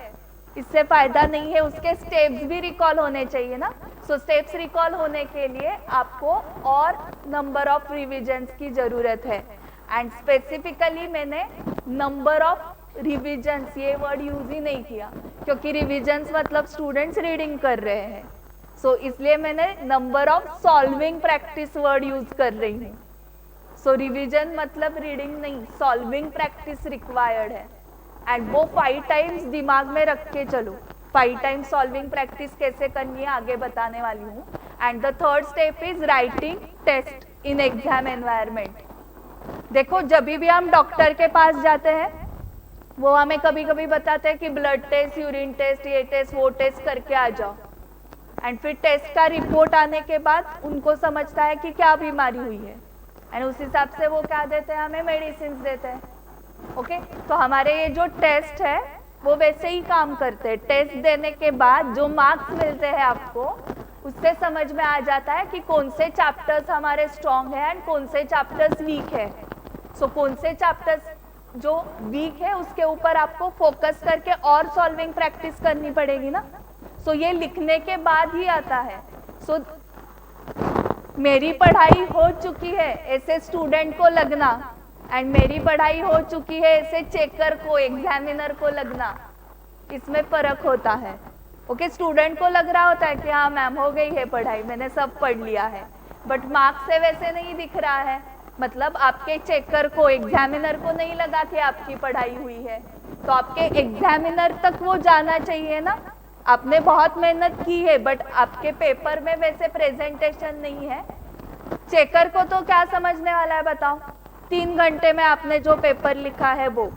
इससे फायदा नहीं है, उसके स्टेप्स भी रिकॉल होने चाहिए ना। सो स्टेप्स रिकॉल होने के लिए आपको और नंबर ऑफ रिविजन्स की जरूरत है, एंड स्पेसिफिकली मैंने नंबर ऑफ रिविजन्स ये वर्ड यूज ही नहीं किया, क्योंकि रिविजन्स मतलब स्टूडेंट्स रीडिंग कर रहे हैं। सो इसलिए मैंने number of solving practice word use कर रही हूँ। सो रिविजन मतलब रीडिंग नहीं, सॉल्विंग प्रैक्टिस रिक्वायर्ड है, एंड वो 5 टाइम्स दिमाग में रख के चलो। 5 टाइम्स सॉल्विंग प्रैक्टिस कैसे करनी है आगे बताने वाली हूँ। And the third step is writing test in exam environment. देखो, जब भी हम डॉक्टर के पास जाते हैं वो हमें कभी कभी बताते हैं कि ब्लड टेस्ट, यूरिन टेस्ट, ये टेस्ट, वो टेस्ट करके आ जाओ, एंड फिर टेस्ट का रिपोर्ट आने के बाद उनको समझता है कि क्या बीमारी हुई है, एंड उस हिसाब से वो क्या देते हैं, हमें मेडिसिन देते हैं। ओके, तो हमारे ये जो टेस्ट है वो वैसे ही काम करते हैं। टेस्ट देने के बाद जो मार्क्स मिलते हैं आपको, उससे समझ में आ जाता है कि कौन से चैप्टर्स हमारे स्ट्रॉन्ग है एंड कौन से चैप्टर्स वीक है। सो कौन से चैप्टर्स जो वीक है उसके ऊपर आपको फोकस करके और सॉल्विंग प्रैक्टिस करनी पड़ेगी ना। सो ये लिखने के बाद ही आता है। सो मेरी पढ़ाई हो चुकी है ऐसे स्टूडेंट को लगना, एंड मेरी पढ़ाई हो चुकी है ऐसे चेकर को, एग्जामिनर को लगना, इसमें फर्क होता है। ओके, स्टूडेंट को लग रहा होता है कि हाँ मैम हो गई है पढ़ाई, मैंने सब पढ़ लिया है, बट मार्क्स से वैसे नहीं दिख रहा है। मतलब आपके चेकर को, एग्जामिनर को नहीं लगा कि आपकी पढ़ाई हुई है, तो आपके एग्जामिनर तक वो जाना चाहिए ना। आपने बहुत मेहनत की है, बट आपके पेपर में वैसे प्रेजेंटेशन नहीं है। चेकर को तो क्या समझने वाला है बताओ? 3 घंटे में आपने जो पेपर लिखा है वो,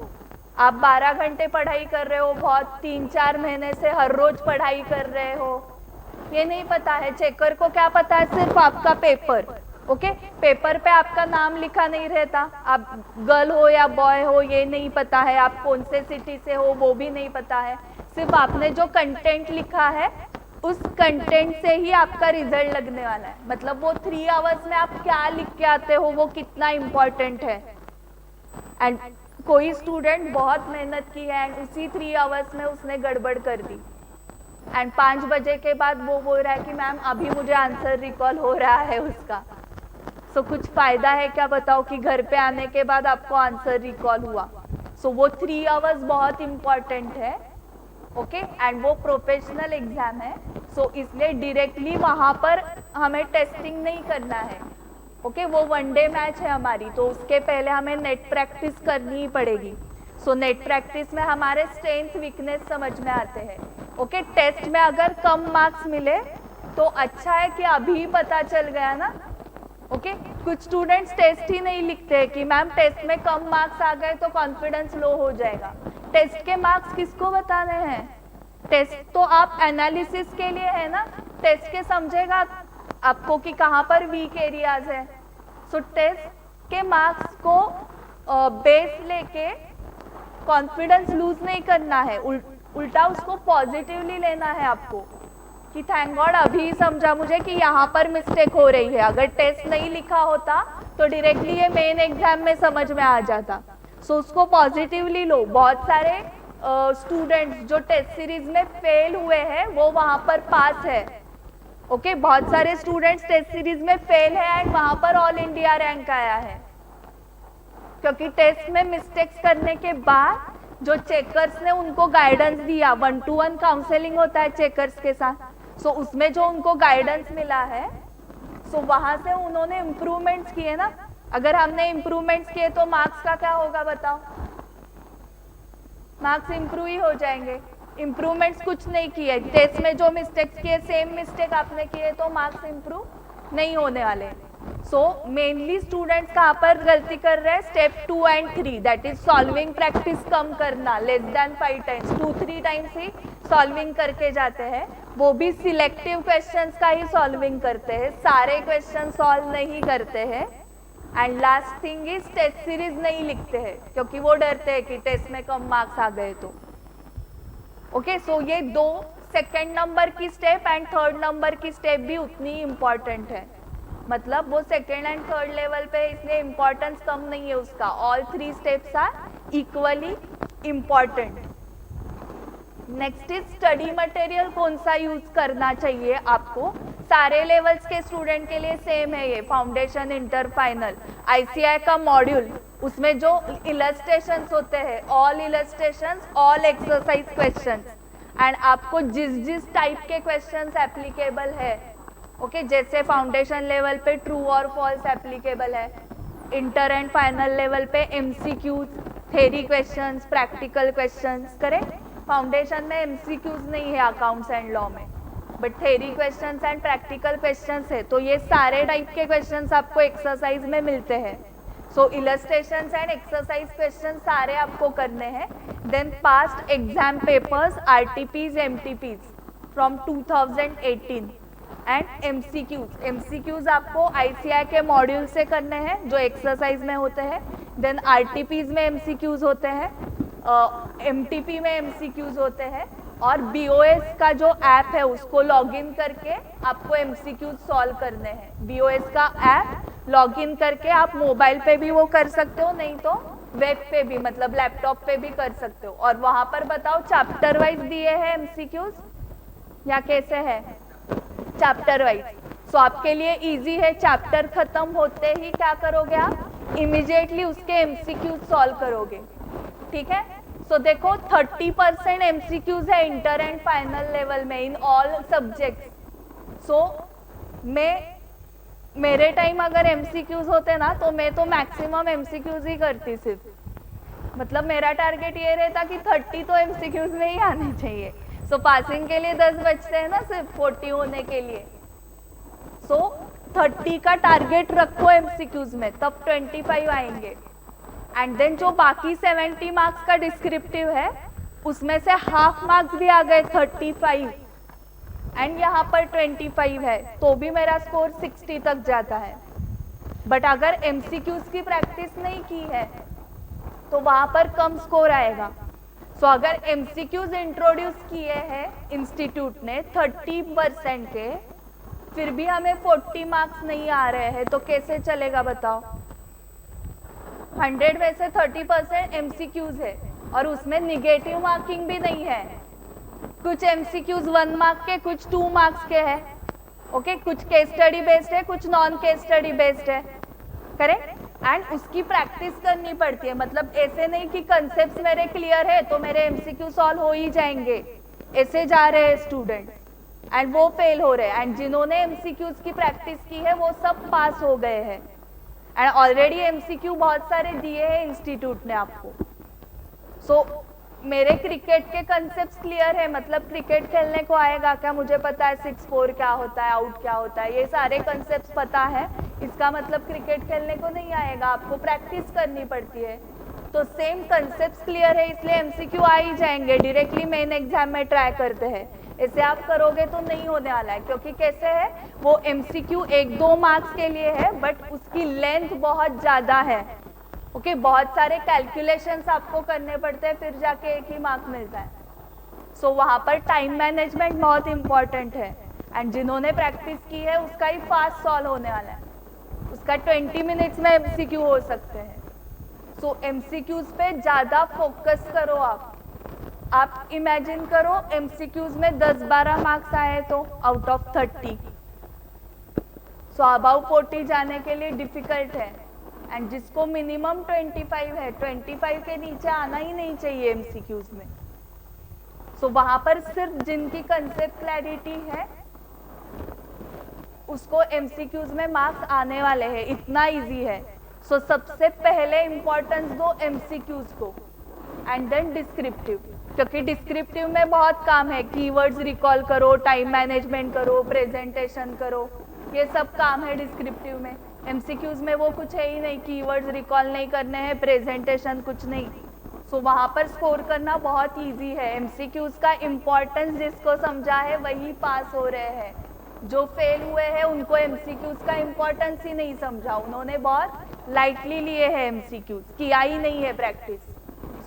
आप 12 घंटे पढ़ाई कर रहे हो, बहुत 3-4 महीने से हर रोज पढ़ाई कर रहे हो, ये नहीं पता है। चेकर को क्या पता है? सिर्फ आपका पेपर। ओके, पेपर पे आपका नाम लिखा नहीं रहता, आप गर्ल हो या बॉय हो ये नहीं पता है, आप कौन से सिटी से हो वो भी नहीं पता है। सिर्फ आपने जो कंटेंट लिखा है उस कंटेंट से ही आपका रिजल्ट लगने वाला है। मतलब वो 3 आवर्स में आप क्या लिख के आते हो वो कितना इम्पोर्टेंट है। एंड कोई स्टूडेंट बहुत मेहनत की है एंड उसी 3 आवर्स में उसने गड़बड़ कर दी, एंड 5 बजे के बाद वो बोल रहा है कि मैम अभी मुझे आंसर रिकॉल हो रहा है उसका। सो कुछ फायदा है क्या बताओ कि घर पे आने के बाद आपको आंसर रिकॉल हुआ? सो वो 3 आवर्स बहुत इंपॉर्टेंट है। ओके, एंड वो प्रोफेशनल एग्जाम है, सो इसलिए डायरेक्टली वहां पर हमें टेस्टिंग नहीं करना है। ओके, वो 1 डे मैच है हमारी, तो उसके पहले हमें नेट प्रैक्टिस करनी ही पड़ेगी। सो नेट प्रैक्टिस में हमारे स्ट्रेंथ वीकनेस समझ में आते हैं। ओके, टेस्ट में अगर कम मार्क्स मिले तो अच्छा है कि अभी पता चल गया ना। ओके, कुछ स्टूडेंट्स टेस्ट ही नहीं लिखते हैं कि मैम टेस्ट में कम मार्क्स आ गए तो कॉन्फिडेंस लो हो जाएगा। टेस्ट के मार्क्स किसको बताने हैं? टेस्ट तो आप एनालिसिस के लिए है ना, टेस्ट के समझेगा आपको कि कहाँ पर वीक एरियाज है। सो टेस्ट के मार्क्स को बेस लेके कॉन्फिडेंस लूज नहीं करना है, उल्टा उसको पॉजिटिवली लेना है आपको कि थैंक गॉड अभी समझा मुझे कि यहाँ पर मिस्टेक हो रही है। अगर टेस्ट नहीं लिखा होता तो डायरेक्टली ये मेन एग्जाम में समझ में आ जाता। सो उसको पॉजिटिवली लो। बहुत सारे स्टूडेंट्स जो टेस्ट सीरीज में फेल हुए हैं वो वहां पर पास है। ओके बहुत सारे स्टूडेंट्स टेस्ट सीरीज में फेल है एंड वहां पर ऑल इंडिया रैंक आया है, क्योंकि टेस्ट में मिस्टेक्स करने के बाद जो चेकर्स ने उनको गाइडेंस दिया, 1-to-1 काउंसलिंग होता है चेकर्स के साथ। सो उसमें जो उनको गाइडेंस मिला है, सो वहां से उन्होंने इम्प्रूवमेंट्स किए ना। अगर हमने इम्प्रूवमेंट्स किए तो मार्क्स का क्या होगा बताओ? मार्क्स इम्प्रूव ही हो जाएंगे। इम्प्रूवमेंट्स कुछ नहीं किए, टेस्ट में जो मिस्टेक्स किए सेम मिस्टेक आपने किए तो मार्क्स इम्प्रूव नहीं होने वाले। सो मेनली स्टूडेंट्स कहाँ पर गलती कर रहे हैं? Step 2 and 3, that is solving practice कम करना, लेस देन 5 टाइम्स, 2-3 टाइम्स ही सॉल्विंग करके जाते हैं। वो भी सिलेक्टिव क्वेश्चंस का ही सॉल्विंग करते हैं, सारे क्वेश्चन सॉल्व नहीं करते हैं। And last thing is test series नहीं लिखते हैं, क्योंकि वो डरते हैं कि टेस्ट में कम मार्क्स आ गए तो। ओके सो ये 2 सेकेंड नंबर की स्टेप एंड थर्ड नंबर की स्टेप भी उतनी इंपॉर्टेंट है। मतलब वो सेकेंड एंड थर्ड लेवल पे इसलिए इंपॉर्टेंस कम नहीं है उसका। All 3 steps are equally important. Next is study material कौन सा यूज करना चाहिए आपको। सारे लेवल्स के स्टूडेंट के लिए सेम है ये, फाउंडेशन, इंटर, फाइनल। आईसीआई का मॉड्यूल, उसमें जो इलस्ट्रेशंस होते हैं, all illustrations, all exercise questions, and आपको जिस जिस टाइप के क्वेश्चंस एप्लीकेबल है, ओके जैसे फाउंडेशन लेवल पे ट्रू और फॉल्स एप्लीकेबल है, इंटर एंड फाइनल लेवल पे MCQs, theory questions, practical questions. Correct, foundation में एमसीक्यूज नहीं है अकाउंट्स एंड लॉ में, but theory questions and practical questions है। तो ये सारे टाइप के क्वेश्चंस आपको एक्सरसाइज में मिलते हैं। So illustrations and exercise question सारे आपको करने हैं। Then past exam papers, RTPs, MTPs from 2018 and MCQs आपको आईसीआई के मॉड्यूल से करने हैं जो एक्सरसाइज में होते हैं। देन आरटीपीज में एमसीक्यूज होते हैं, एमटीपी में एमसीक्यूज होते हैं, और बीओएस का जो ऐप है उसको लॉगिन करके आपको एमसीक्यूज सॉल्व करने हैं। बीओएस का ऐप लॉगिन करके आप मोबाइल पे भी वो कर सकते हो, नहीं तो वेब पे भी, मतलब लैपटॉप पे भी कर सकते हो। और वहां पर बताओ चैप्टर वाइज दिए हैं एमसीक्यूज या कैसे है? Chapter wise. सो आपके लिए इजी है, चैप्टर खत्म होते ही क्या करोगे आप? इमीडिएटली उसके एमसीक्यूज सॉल्व करोगे। ठीक है, सो देखो 30% एमसीक्यूज है इंटर एंड फाइनल लेवल में इन ऑल सब्जेक्ट्स। सो मेरे टाइम अगर एमसीक्यूज होते ना तो मैं तो मैक्सिमम एमसीक्यूज ही करती सिर्फ। मतलब मेरा टारगेट ये रहता कि 30 तो एमसीक्यूज में ही आने चाहिए। सो पासिंग के लिए 10 बचते हैं ना सिर्फ 40 होने के लिए। सो 30 का टारगेट रखो एमसीक्यूज में, तब 25 आएंगे। एंड देन जो बाकी 70 मार्क्स का डिस्क्रिप्टिव है उसमें से हाफ मार्क्स भी आ गए 35 एंड यहाँ पर 25 है, तो भी मेरा स्कोर 60 तक जाता है। बट अगर एमसीक्यूज की प्रैक्टिस नहीं की है तो वहां पर कम स्कोर आएगा। सो अगर एमसीक्यूज इंट्रोड्यूस किए हैं इंस्टीट्यूट ने 30% के, फिर भी हमें 40 मार्क्स नहीं आ रहे हैं तो कैसे चलेगा बताओ? 100 में से 30% एमसीक्यूज है और उसमें निगेटिव मार्किंग भी नहीं है। कुछ एमसीक्यूज 1 मार्क के, कुछ 2 मार्क्स के है। ओके, कुछ केस स्टडी बेस्ड है, कुछ नॉन केस स्टडी बेस्ड है। करेक्ट, एंड उसकी प्रैक्टिस करनी पड़ती है। मतलब ऐसे नहीं कि कंसेप्ट मेरे क्लियर है तो मेरे एमसीक्यू सॉल्व हो ही जाएंगे, ऐसे जा रहे हैं स्टूडेंट एंड वो फेल हो रहे हैं। एंड जिन्होंने एमसीक्यूज की प्रैक्टिस की है वो सब पास हो गए हैं एंड ऑलरेडी एमसीक्यू बहुत सारे दिए हैं इंस्टीट्यूट ने आपको। सो मेरे क्रिकेट के कंसेप्ट क्लियर है, मतलब क्रिकेट खेलने को आएगा क्या, मुझे पता है 6-4 क्या होता है, आउट क्या होता है, ये सारे कंसेप्ट पता है। इसका मतलब क्रिकेट खेलने को नहीं आएगा, आपको प्रैक्टिस करनी पड़ती है। तो सेम कंसेप्ट क्लियर है इसलिए एमसीक्यू आ ही जाएंगे, डायरेक्टली मेन एग्जाम में ट्राई करते हैं। ऐसे आप करोगे तो नहीं होने वाला है, क्योंकि कैसे है वो एमसीक्यू 1-2 मार्क्स के लिए है बट उसकी लेंथ बहुत ज्यादा है। ओके, बहुत सारे कैलकुलेशंस आपको करने पड़ते हैं फिर जाके 1 ही मार्क मिलता है। सो वहाँ पर टाइम मैनेजमेंट बहुत इंपॉर्टेंट है, एंड जिन्होंने प्रैक्टिस की है उसका ही फास्ट सॉल्व होने वाला है, उसका 20 मिनट्स में एमसीक्यू हो सकते हैं। सो एमसीक्यूज पे ज़्यादा फोकस करो आप इमेजिन करो एमसीक्यूज में 10-12 मार्क्स आए तो आउट ऑफ 30, सो अबाउ 40 जाने के लिए डिफिकल्ट है, एंड जिसको मिनिमम 25 है, 25 के नीचे आना ही नहीं चाहिए एमसीक्यूज में। सो वहाँ पर सिर्फ जिनकी कंसेप्ट क्लैरिटी है उसको एमसीक्यूज में मार्क्स आने वाले हैं, इतना इजी है। सो सबसे पहले इम्पोर्टेंस दो एमसीक्यूज को, एंड देन डिस्क्रिप्टिव, क्योंकि डिस्क्रिप्टिव में बहुत काम है, कीवर्ड्स रिकॉल करो, टाइम मैनेजमेंट करो, प्रेजेंटेशन करो, ये सब काम है डिस्क्रिप्टिव में। एमसीक्यूज में वो कुछ है ही नहीं, कीवर्ड्स रिकॉल नहीं करने हैं, प्रेजेंटेशन कुछ नहीं। सो वहाँ पर स्कोर करना बहुत इजी है। एमसीक्यूज का इम्पोर्टेंस जिसको समझा है वही पास हो रहे हैं, जो फेल हुए हैं उनको एमसीक्यूज का इम्पोर्टेंस ही नहीं समझा, उन्होंने बहुत लाइटली लिए हैं एमसीक्यूज, किया ही नहीं है practice.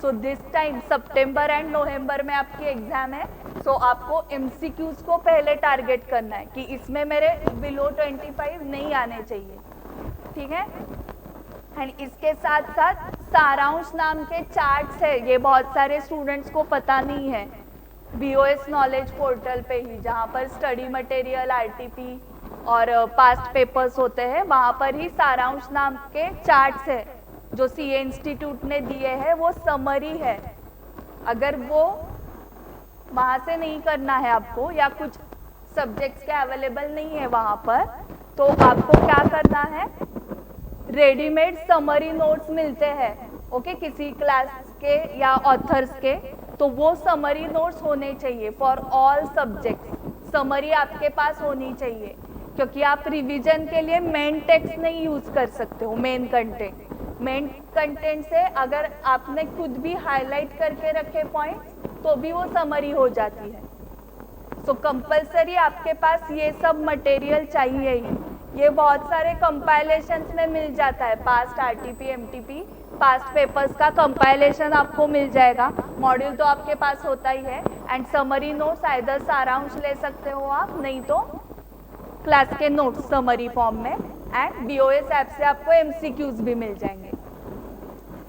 So this time September and November में आपकी एग्जाम है, सो आपको एमसीक्यूज को पहले टारगेट करना है कि इसमें मेरे बिलो 25 नहीं आने चाहिए, ठीक है। एंड इसके साथ साथ सारांश नाम के चार्ट्स है, ये बहुत सारे स्टूडेंट्स को पता नहीं है, बीओएस नॉलेज पोर्टल पे ही, जहाँ पर स्टडी मटेरियल, आरटीपी और पास्ट पेपर्स होते हैं, वहाँ पर ही सारांश नाम के चार्ट्स है जो सीए इंस्टीट्यूट ने दिए हैं, वो समरी है। अगर वो वहाँ से नहीं करना है आपको, या कुछ सब्जेक्ट्स के अवेलेबल नहीं है वहाँ पर, तो आपको क्या करना है, रेडीमेड समरी नोट्स मिलते हैं, ओके, किसी क्लास के या ऑथर्स के, तो वो समरी नोट्स होने चाहिए फॉर ऑल सब्जेक्ट्स। समरी आपके पास होनी चाहिए, क्योंकि आप रिवीजन के लिए मेन टेक्स्ट नहीं यूज कर सकते हो, मेन कंटेंट से अगर आपने खुद भी हाईलाइट करके रखे पॉइंट्स तो भी वो समरी हो जाती है। सो कंपलसरी आपके पास ये सब मटेरियल चाहिए ही। ये बहुत सारे कंपाइलेशंस में मिल जाता है, past RTP, MTP, past papers का कंपाइलेशन आपको मिल जाएगा, मॉड्यूल तो आपके पास होता ही है, एंड समरी नोट्स आइदर सारांश ले सकते हो आप, नहीं तो क्लास के नोट्स समरी फॉर्म में, एंड बीओएस ऐप से आपको एमसीक्यूज भी मिल जाएंगे।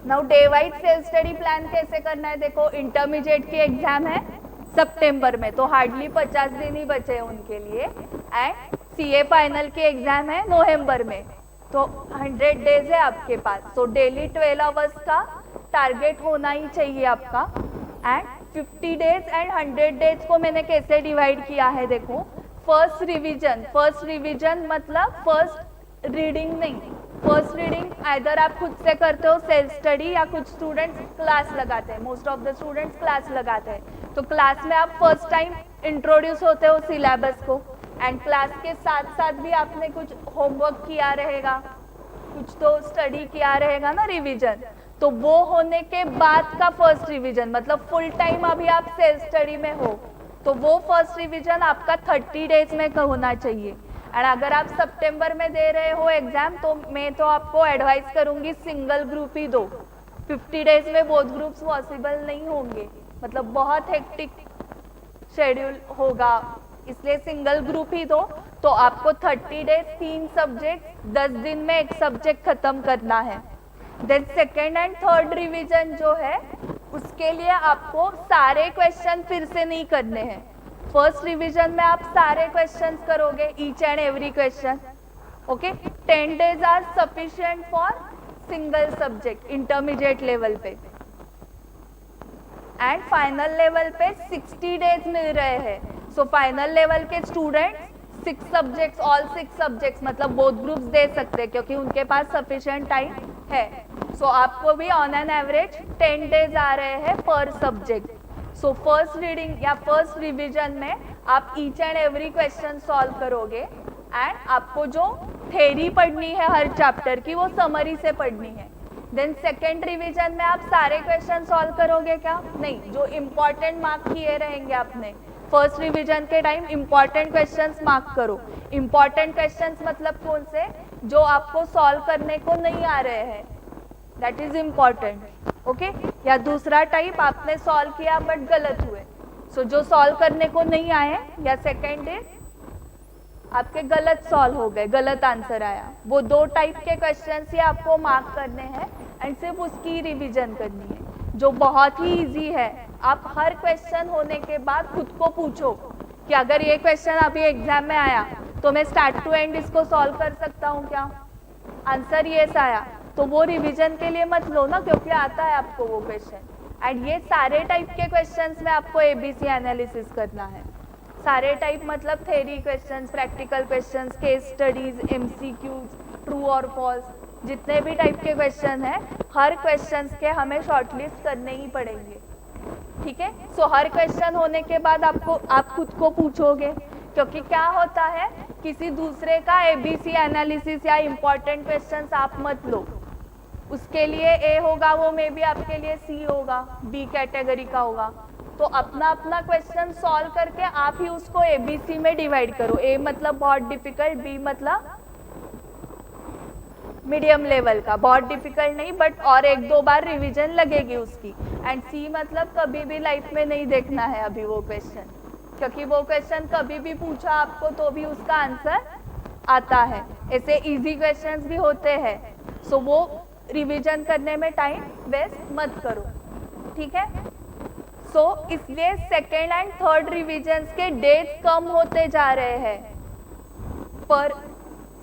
Now day wise self study plan कैसे करना है, देखो इंटरमीडिएट की एग्जाम है सितंबर में, तो हार्डली 50 दिन ही बचे हैं उनके लिए, एंड सीए फाइनल की एग्जाम है नवंबर में, तो 100 डेज है आपके पास। सो डेली 12 आवर्स का टारगेट होना ही चाहिए आपका, एंड 50 डेज एंड 100 डेज को मैंने कैसे डिवाइड किया है, देखो फर्स्ट रिवीजन मतलब फर्स्ट रीडिंग नहीं, फर्स्ट रीडिंग आइदर आप खुद से करते हो सेल्फ स्टडी, या कुछ स्टूडेंट्स क्लास लगाते हैं, most of the students class लगाते हैं, तो क्लास में आप फर्स्ट टाइम इंट्रोड्यूस होते हो सिलेबस को, एंड क्लास के साथ साथ भी आपने कुछ होमवर्क किया रहेगा, कुछ तो स्टडी किया रहेगा ना, रिवीजन, तो वो होने के बाद का फर्स्ट रिवीजन, मतलब फुल टाइम अभी आप सेल्फ स्टडी में हो, तो वो फर्स्ट रिवीजन आपका 30 डेज में होना चाहिए। एंड अगर आप सितंबर में दे रहे हो एग्जाम, तो मैं तो आपको एडवाइस करूंगी सिंगल ग्रुप ही दो, 50 डेज में बोथ ग्रुप्स पॉसिबल नहीं होंगे, मतलब बहुत हेक्टिक शेड्यूल होगा, इसलिए सिंगल ग्रुप ही दो। तो आपको 30 डेज 3 सब्जेक्ट 10 दिन में एक सब्जेक्ट खत्म करना है। Then second and third revision जो है उसके लिए आपको सारे क्वेश्चन फिर से नहीं करने हैं। फर्स्ट रिवीजन में आप सारे क्वेश्चन करोगे, each and every question, okay. 10 days are sufficient for single subject intermediate level पे, एंड फाइनल लेवल पे 60 डेज मिल रहे हैं। सो फाइनल लेवल के स्टूडेंट्स 6 सब्जेक्ट्स, ऑल 6 सब्जेक्ट्स मतलब बोथ ग्रुप्स दे सकते हैं, क्योंकि उनके पास सफिशिएंट टाइम है। सो आपको भी ऑन एन एवरेज 10 डेज आ रहे हैं पर सब्जेक्ट। सो फर्स्ट रीडिंग या फर्स्ट रिवीजन में आप each and every question solve करोगे, एंड आपको जो थ्योरी पढ़नी है हर चैप्टर की वो समरी से पढ़नी है। देन सेकेंड रिवीजन में आप सारे क्वेश्चन सॉल्व करोगे क्या? नहीं, जो इम्पोर्टेंट मार्क किए रहेंगे आपने फर्स्ट रिवीजन के टाइम इम्पॉर्टेंट क्वेश्चंस मार्क करो। इम्पॉर्टेंट क्वेश्चंस मतलब कौन से? जो आपको सॉल्व करने को नहीं आ रहे हैं, दैट इज इम्पॉर्टेंट, ओके। या दूसरा टाइप आपने सॉल्व किया बट गलत हुए, सो जो सॉल्व करने को नहीं आए या सेकेंड इज आपके गलत सॉल्व हो गए, गलत आंसर आया, वो 2 टाइप के क्वेश्चंस ही आपको मार्क करने हैं एंड सिर्फ उसकी रिवीजन करनी है, जो बहुत ही इजी है। आप हर क्वेश्चन होने के बाद खुद को पूछो कि अगर ये क्वेश्चन अभी एग्जाम में आया तो मैं स्टार्ट टू एंड इसको सॉल्व कर सकता हूँ क्या? आंसर यस आया तो वो रिवीजन के लिए मत लो ना, क्योंकि आता है आपको वो क्वेश्चन। एंड ये सारे टाइप के क्वेश्चंस में आपको एबीसी एनालिसिस करना है। सारे टाइप मतलब theory questions, practical questions, case studies, MCQs, true और फॉल्स, जितने भी टाइप के क्वेश्चन हैं हर क्वेश्चंस के हमें शॉर्टलिस्ट करने ही पड़ेंगे, ठीक है। सो हर क्वेश्चन होने के बाद आप खुद को पूछोगे, क्योंकि क्या होता है किसी दूसरे का एबीसी एनालिसिस या इम्पोर्टेंट क्वेश्चंस आप मत लो, उसके लिए ए होगा, वो मे बी आपके लिए सी होगा, बी कैटेगरी का होगा। तो अपना अपना क्वेश्चन सॉल्व करके आप ही उसको एबीसी में डिवाइड करो। ए मतलब बहुत डिफिकल्ट, बी मतलब मीडियम लेवल का, बहुत डिफिकल्ट नहीं बट और 1-2 बार रिवीजन लगेगी उसकी। एंड सी मतलब कभी भी लाइफ में नहीं देखना है अभी वो क्वेश्चन, क्योंकि वो क्वेश्चन कभी भी पूछा आपको तो भी उसका आंसर आता है। ऐसे इजी क्वेश्चंस भी होते हैं, सो वो रिवीजन करने में टाइम वेस्ट मत करो, ठीक है। सो इसलिए सेकेंड एंड थर्ड रिविजन्स के डेट कम होते जा रहे हैं पर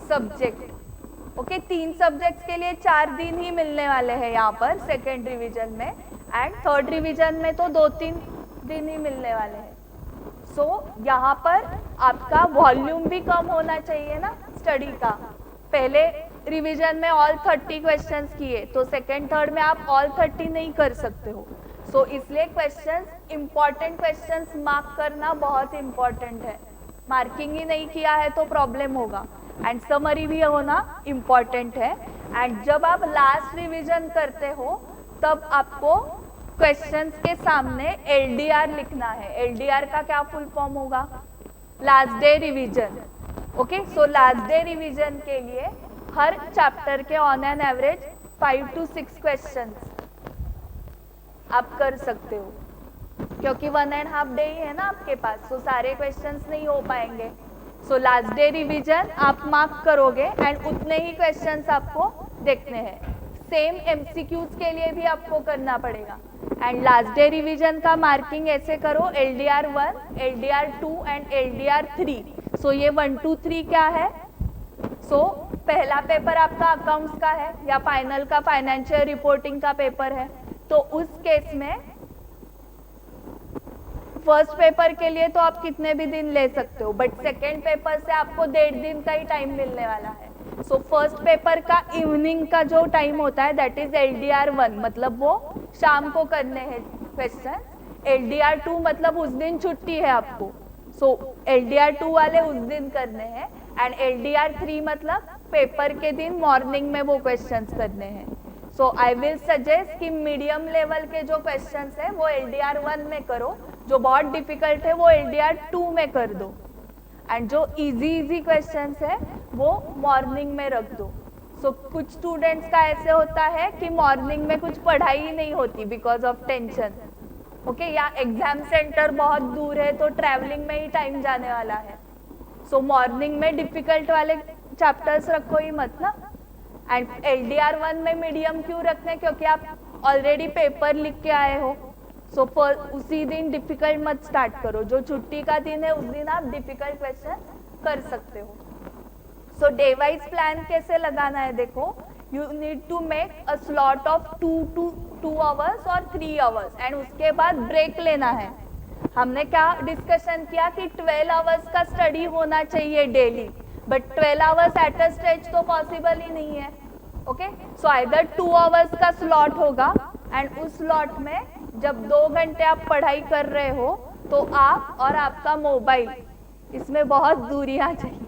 सब्जेक्ट। ओके, 3 सब्जेक्ट्स के लिए 4 दिन ही मिलने वाले हैं यहाँ पर सेकेंड रिवीजन में, एंड थर्ड रिवीजन में तो 2-3 दिन ही मिलने वाले हैं। सो यहाँ पर आपका वॉल्यूम भी कम होना चाहिए ना स्टडी का। पहले रिवीजन में ऑल 30 क्वेश्चंस किए तो सेकेंड थर्ड में आप ऑल 30 नहीं कर सकते हो। सो इसलिए क्वेश्चंस, इंपॉर्टेंट क्वेश्चंस मार्क करना बहुत इंपॉर्टेंट है। मार्किंग ही नहीं किया है तो प्रॉब्लम होगा। एंड समरी भी होना इम्पॉर्टेंट है। एंड जब आप लास्ट रिवीजन करते हो तब आपको क्वेश्चंस के सामने LDR लिखना है। LDR का क्या फुल फॉर्म होगा? Last day revision. Okay, so last day revision के लिए हर चैप्टर के on an average 5 to 6 questions आप कर सकते हो, क्योंकि 1.5 डे ही है ना आपके पास, तो सारे क्वेश्चंस नहीं हो पाएंगे। सो लास्ट डे रिवीजन आप मार्क करोगे एंड उतने ही क्वेश्चंस आपको देखने हैं। सेम MCQs के लिए भी आपको करना पड़ेगा। एंड लास्ट डे रिवीजन का मार्किंग ऐसे करो, LDR 1, LDR 2 एंड LDR 3। सो ये 1, 2, 3 क्या है? सो पहला पेपर आपका अकाउंट्स का है या फाइनल का फाइनेंशियल रिपोर्टिंग का पेपर है, तो उस केस में फर्स्ट पेपर के लिए तो आप कितने भी दिन ले सकते हो, बट सेकेंड पेपर से आपको 1.5 दिन का ही टाइम मिलने वाला है। सो फर्स्ट पेपर का इवनिंग का जो टाइम होता है दैट इज LDR 1, मतलब वो शाम को करने हैं क्वेश्चन। LDR 2 मतलब उस दिन छुट्टी है आपको, सो LDR 2 वाले उस दिन करने हैं। एंड LDR 3 मतलब पेपर के दिन मॉर्निंग में वो क्वेश्चंस करने हैं। सो आई विल सजेस्ट कि मीडियम लेवल के जो क्वेश्चंस है वो LDR 1 में करो, जो बहुत डिफिकल्ट है वो LDR 2 में कर दो, एंड जो इजी क्वेश्चंस है वो मॉर्निंग में रख दो। सो कुछ स्टूडेंट्स का ऐसे होता है कि मॉर्निंग में कुछ पढ़ाई ही नहीं होती बिकॉज ऑफ टेंशन, ओके, या एग्जाम सेंटर बहुत दूर है तो ट्रैवलिंग में ही टाइम जाने वाला है। सो मॉर्निंग में डिफिकल्ट वाले चैप्टर्स रखो ही मत ना। एंड LDR 1 में मीडियम क्यों रखने, क्योंकि आप ऑलरेडी पेपर लिख के आए हो। सो उसी दिन डिफिकल्ट मत स्टार्ट करो, जो छुट्टी का दिन है उस दिन आप डिफिकल्ट क्वेश्चन कर सकते हो। सो डे वाइज प्लान कैसे लगाना है, देखो, you need to make a slot of 2 hours और 3 आवर्स, एंड उसके बाद ब्रेक लेना है। हमने क्या डिस्कशन किया कि 12 आवर्स का स्टडी होना चाहिए daily, but 12 hours at a stretch तो पॉसिबल ही नहीं है। ओके, सो आइदर 2 आवर्स का स्लॉट होगा, एंड उस स्लॉट में जब 2 घंटे आप पढ़ाई कर रहे हो तो आप और आपका मोबाइल, इसमें बहुत दूरियां चाहिए।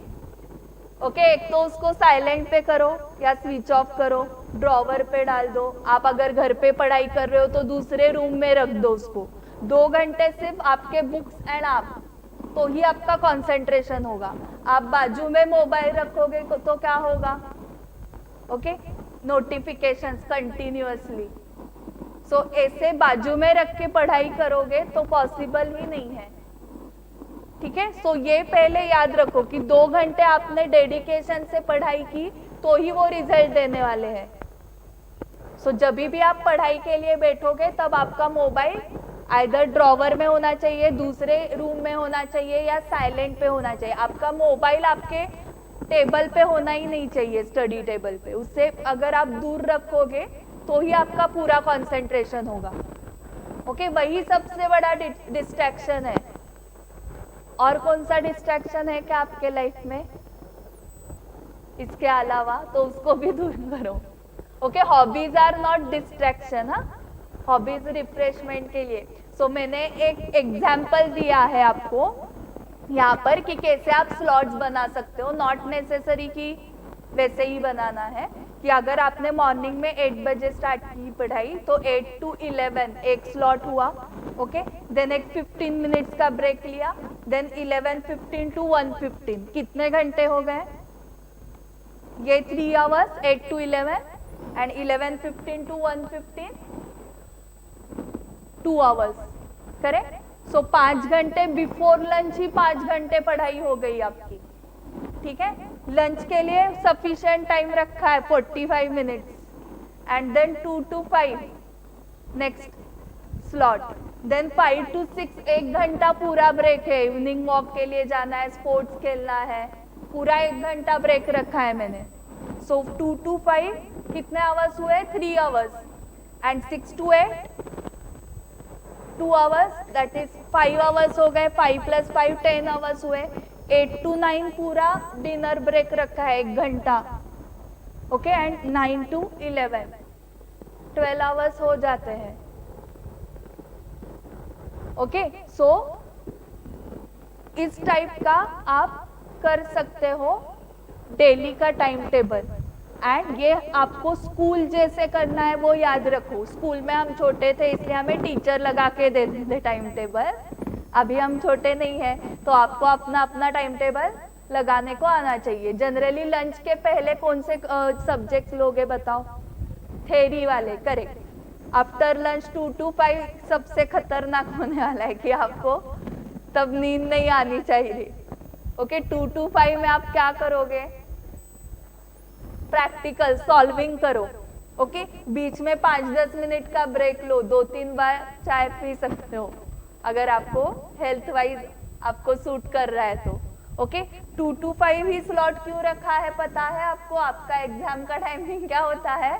ओके, एक तो उसको साइलेंट पे करो या स्विच ऑफ करो, ड्रॉवर पे डाल दो। आप अगर घर पे पढ़ाई कर रहे हो तो दूसरे रूम में रख दो उसको। 2 घंटे सिर्फ आपके बुक्स एंड आप, तो ही आपका कंसंट्रेशन होगा। आप बाजू में मोबाइल रखोगे तो क्या होगा? Okay, notifications continuously. सो ऐसे बाजू में रख के पढ़ाई करोगे तो पॉसिबल ही नहीं है, ठीक है। सो ये पहले याद रखो कि 2 घंटे आपने डेडिकेशन से पढ़ाई की तो ही वो रिजल्ट देने वाले हैं। सो जब भी आप पढ़ाई के लिए बैठोगे तब आपका मोबाइल आइदर ड्रॉवर में होना चाहिए, दूसरे रूम में होना चाहिए, या साइलेंट पे होना चाहिए। आपका मोबाइल आपके टेबल पे होना ही नहीं चाहिए, स्टडी टेबल पे। उससे अगर आप दूर रखोगे तो ही आपका पूरा कंसंट्रेशन होगा। ओके, वही सबसे बड़ा डिस्ट्रैक्शन है। और कौन सा डिस्ट्रैक्शन है क्या आपके लाइफ में इसके अलावा, तो उसको भी दूर करो। Okay, hobbies are not distraction, हाँ, हॉबीज रिफ्रेशमेंट के लिए। सो मैंने एक एग्जाम्पल दिया है आपको यहाँ पर कि कैसे आप स्लॉट्स बना सकते हो। नॉट नेसेसरी कि वैसे ही बनाना है कि अगर आपने मॉर्निंग में 8 बजे स्टार्ट की पढ़ाई तो 8 to 11 एक स्लॉट हुआ, ओके। देन एक 15 मिनट्स का ब्रेक लिया, देन 11:15 to 1:15, कितने घंटे हो गए ये? 3 hours, 8 to 11 and 11:15 to 1:15, 2 hours, correct. So 5 घंटे बिफोर लंच ही 5 घंटे पढ़ाई हो गई आपकी, ठीक है। लंच के लिए सफिशिएंट टाइम रखा है 45 minutes and then 2 to 5 next slot, then 5 to 6 1 घंटा पूरा ब्रेक है। इवनिंग वॉक के लिए जाना है, स्पोर्ट्स खेलना है, पूरा 1 घंटा ब्रेक रखा है मैंने। सो 2 to 5 कितने आवर्स हुए? 3 hours and 6 to 8 2 hours, that is 5 hours हो गए। 5 + 5 10 आवर्स हुए। 8 to 9 पूरा डिनर ब्रेक रखा है 1 घंटा, ओके। एंड 9 to 11 12 आवर्स हो जाते हैं, ओके। सो इस टाइप का आप कर सकते हो डेली का टाइम टेबल। एंड ये आपको स्कूल जैसे करना है वो याद रखो। स्कूल में हम छोटे थे इसलिए हमें टीचर लगा के देते थे टाइम टेबल, अभी हम छोटे नहीं हैं तो आपको अपना अपना टाइम टेबल लगाने को आना चाहिए। जनरली लंच के पहले कौन से सब्जेक्ट्स लोगे बताओ? थ्योरी वाले, करेक्ट। आफ्टर लंच 2 to 5 सबसे खतरनाक होने वाला है कि आपको तब नींद नहीं आनी चाहिए, ओके। 2 to 5 में आप क्या करोगे? प्रैक्टिकल सॉल्विंग करो, ओके। बीच में 5-10 मिनट का ब्रेक लो, 2-3 बार चाय पी सकते हो अगर आपको हेल्थ वाइज आपको सूट कर रहा है तो, ओके। 2 to 5 ही स्लॉट क्यों रखा है पता है आपको? आपका एग्जाम का टाइमिंग क्या होता है?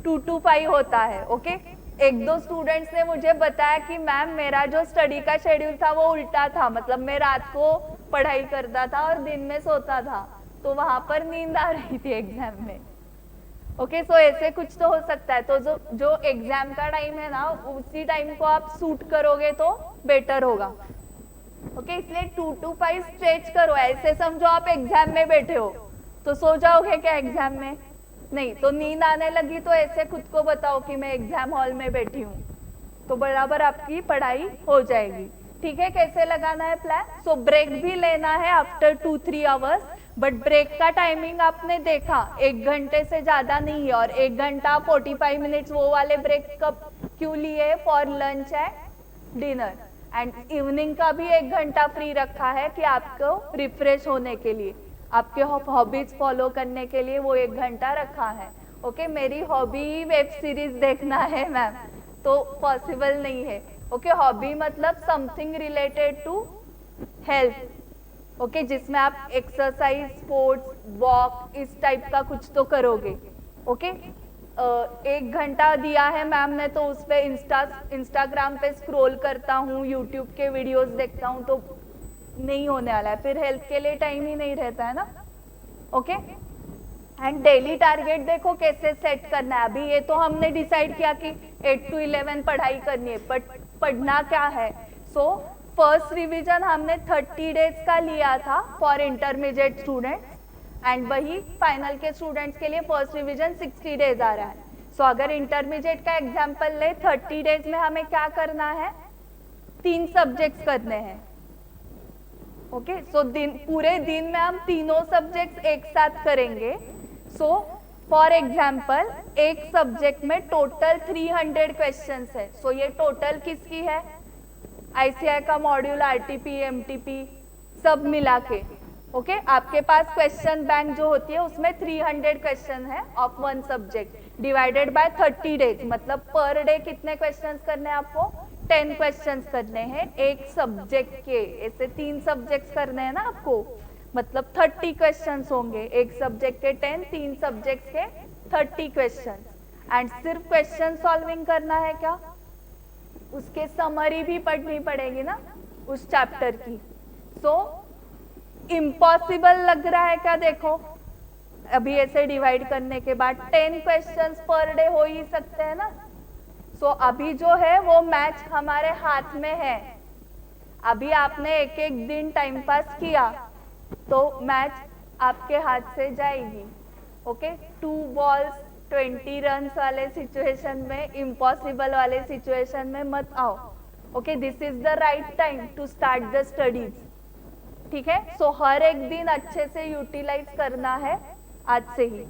2 to 5 होता है, ओके। 1-2 स्टूडेंट्स ने मुझे बताया कि मैम मेरा जो स्टडी का शेड्यूल था वो उल्टा था, मतलब मैं रात को पढ़ाई करता था और दिन में सोता था, तो वहां पर नींद आ रही थी एग्जाम में, ओके। सो ऐसे कुछ तो हो सकता है। तो जो एग्जाम का टाइम है ना उसी टाइम को आप सूट करोगे तो बेटर होगा, ओके। इसलिए 2 to 5 स्ट्रेच करो। ऐसे समझो आप एग्जाम में बैठे हो तो सो जाओगे क्या एग्जाम में? नहीं। तो नींद आने लगी तो ऐसे खुद को बताओ कि मैं एग्जाम हॉल में बैठी हूँ, तो बराबर आपकी पढ़ाई हो जाएगी, ठीक है। कैसे लगाना है प्लान? सो ब्रेक भी लेना है आफ्टर 2-3 आवर्स, बट ब्रेक का टाइमिंग आपने देखा 1 घंटे से ज्यादा नहीं है। और 1 घंटा 45 मिनट्स वो वाले ब्रेक कब क्यों लिए? For lunch and dinner. And evening का भी 1 घंटा फ्री रखा है कि आपको रिफ्रेश होने के लिए, आपके हॉबीज फॉलो करने के लिए वो 1 घंटा रखा है, ओके। मेरी हॉबी वेब सीरीज देखना है मैम, तो पॉसिबल नहीं है, ओके। हॉबी मतलब something related to health, okay, जिसमें आप एक्सरसाइज, स्पोर्ट्स, वॉक, इस टाइप का कुछ तो करोगे, ओके। 1 घंटा दिया है मैम ने तो उस पे इंस्टाग्राम पे स्क्रॉल करता हूँ, यूट्यूब के वीडियोस देखता हूँ, तो नहीं होने वाला है, फिर हेल्थ के लिए टाइम ही नहीं रहता है ना, ओके। एंड डेली टारगेट देखो कैसे सेट करना है। अभी ये तो हमने डिसाइड किया कि 8 to 11 पढ़ाई करनी है, बट पढ़ना क्या है? सो फर्स्ट रिवीजन हमने 30 डेज का लिया था फॉर इंटरमीडिएट स्टूडेंट्स, एंड वही फाइनल के स्टूडेंट्स के लिए फर्स्ट रिवीजन 60 डेज आ रहा है। सो अगर इंटरमीडिएट का एग्जाम्पल ले, 30 डेज में हमें क्या करना है? 3 सब्जेक्ट्स करने हैं, ओके। सो पूरे दिन में हम तीनों सब्जेक्ट्स एक साथ करेंगे। सो फॉर एग्जाम्पल एक सब्जेक्ट में टोटल 300 क्वेश्चंस है, सो ये टोटल किसकी है, आईसीआई का मॉड्यूल, आरटीपी, एमटीपी सब मिला के। ओके, आपके पास क्वेश्चन बैंक जो होती है उसमें 300 क्वेश्चन है of one subject divided by 30 days, मतलब पर डे कितने क्वेश्चंस करने हैं आपको, 10 क्वेश्चंस करने हैं एक सब्जेक्ट के। ऐसे 3 सब्जेक्ट्स करने हैं ना आपको, मतलब 30 क्वेश्चंस होंगे, एक सब्जेक्ट के 10, 3 सब्जेक्ट्स के 30 क्वेश्चंस। एंड सिर्फ क्वेश्चन सॉल्विंग करना है क्या, उसके समरी भी पढ़नी पड़ेगी ना उस चैप्टर की। सो इम्पॉसिबल लग रहा है क्या, देखो अभी ऐसे डिवाइड करने के बाद 10 क्वेश्चंस पर डे हो ही सकते हैं ना। सो अभी जो है वो मैच हमारे हाथ में है, अभी आपने एक एक दिन टाइम पास किया तो मैच आपके हाथ से जाएगी। ओके, 2 बॉल्स 20 रन्स वाले सिचुएशन में, इम्पॉसिबल वाले सिचुएशन में मत आओ। Okay, this is the right time to start the studies. ठीक है, सो हर एक दिन अच्छे से यूटिलाइज करना है आज से ही।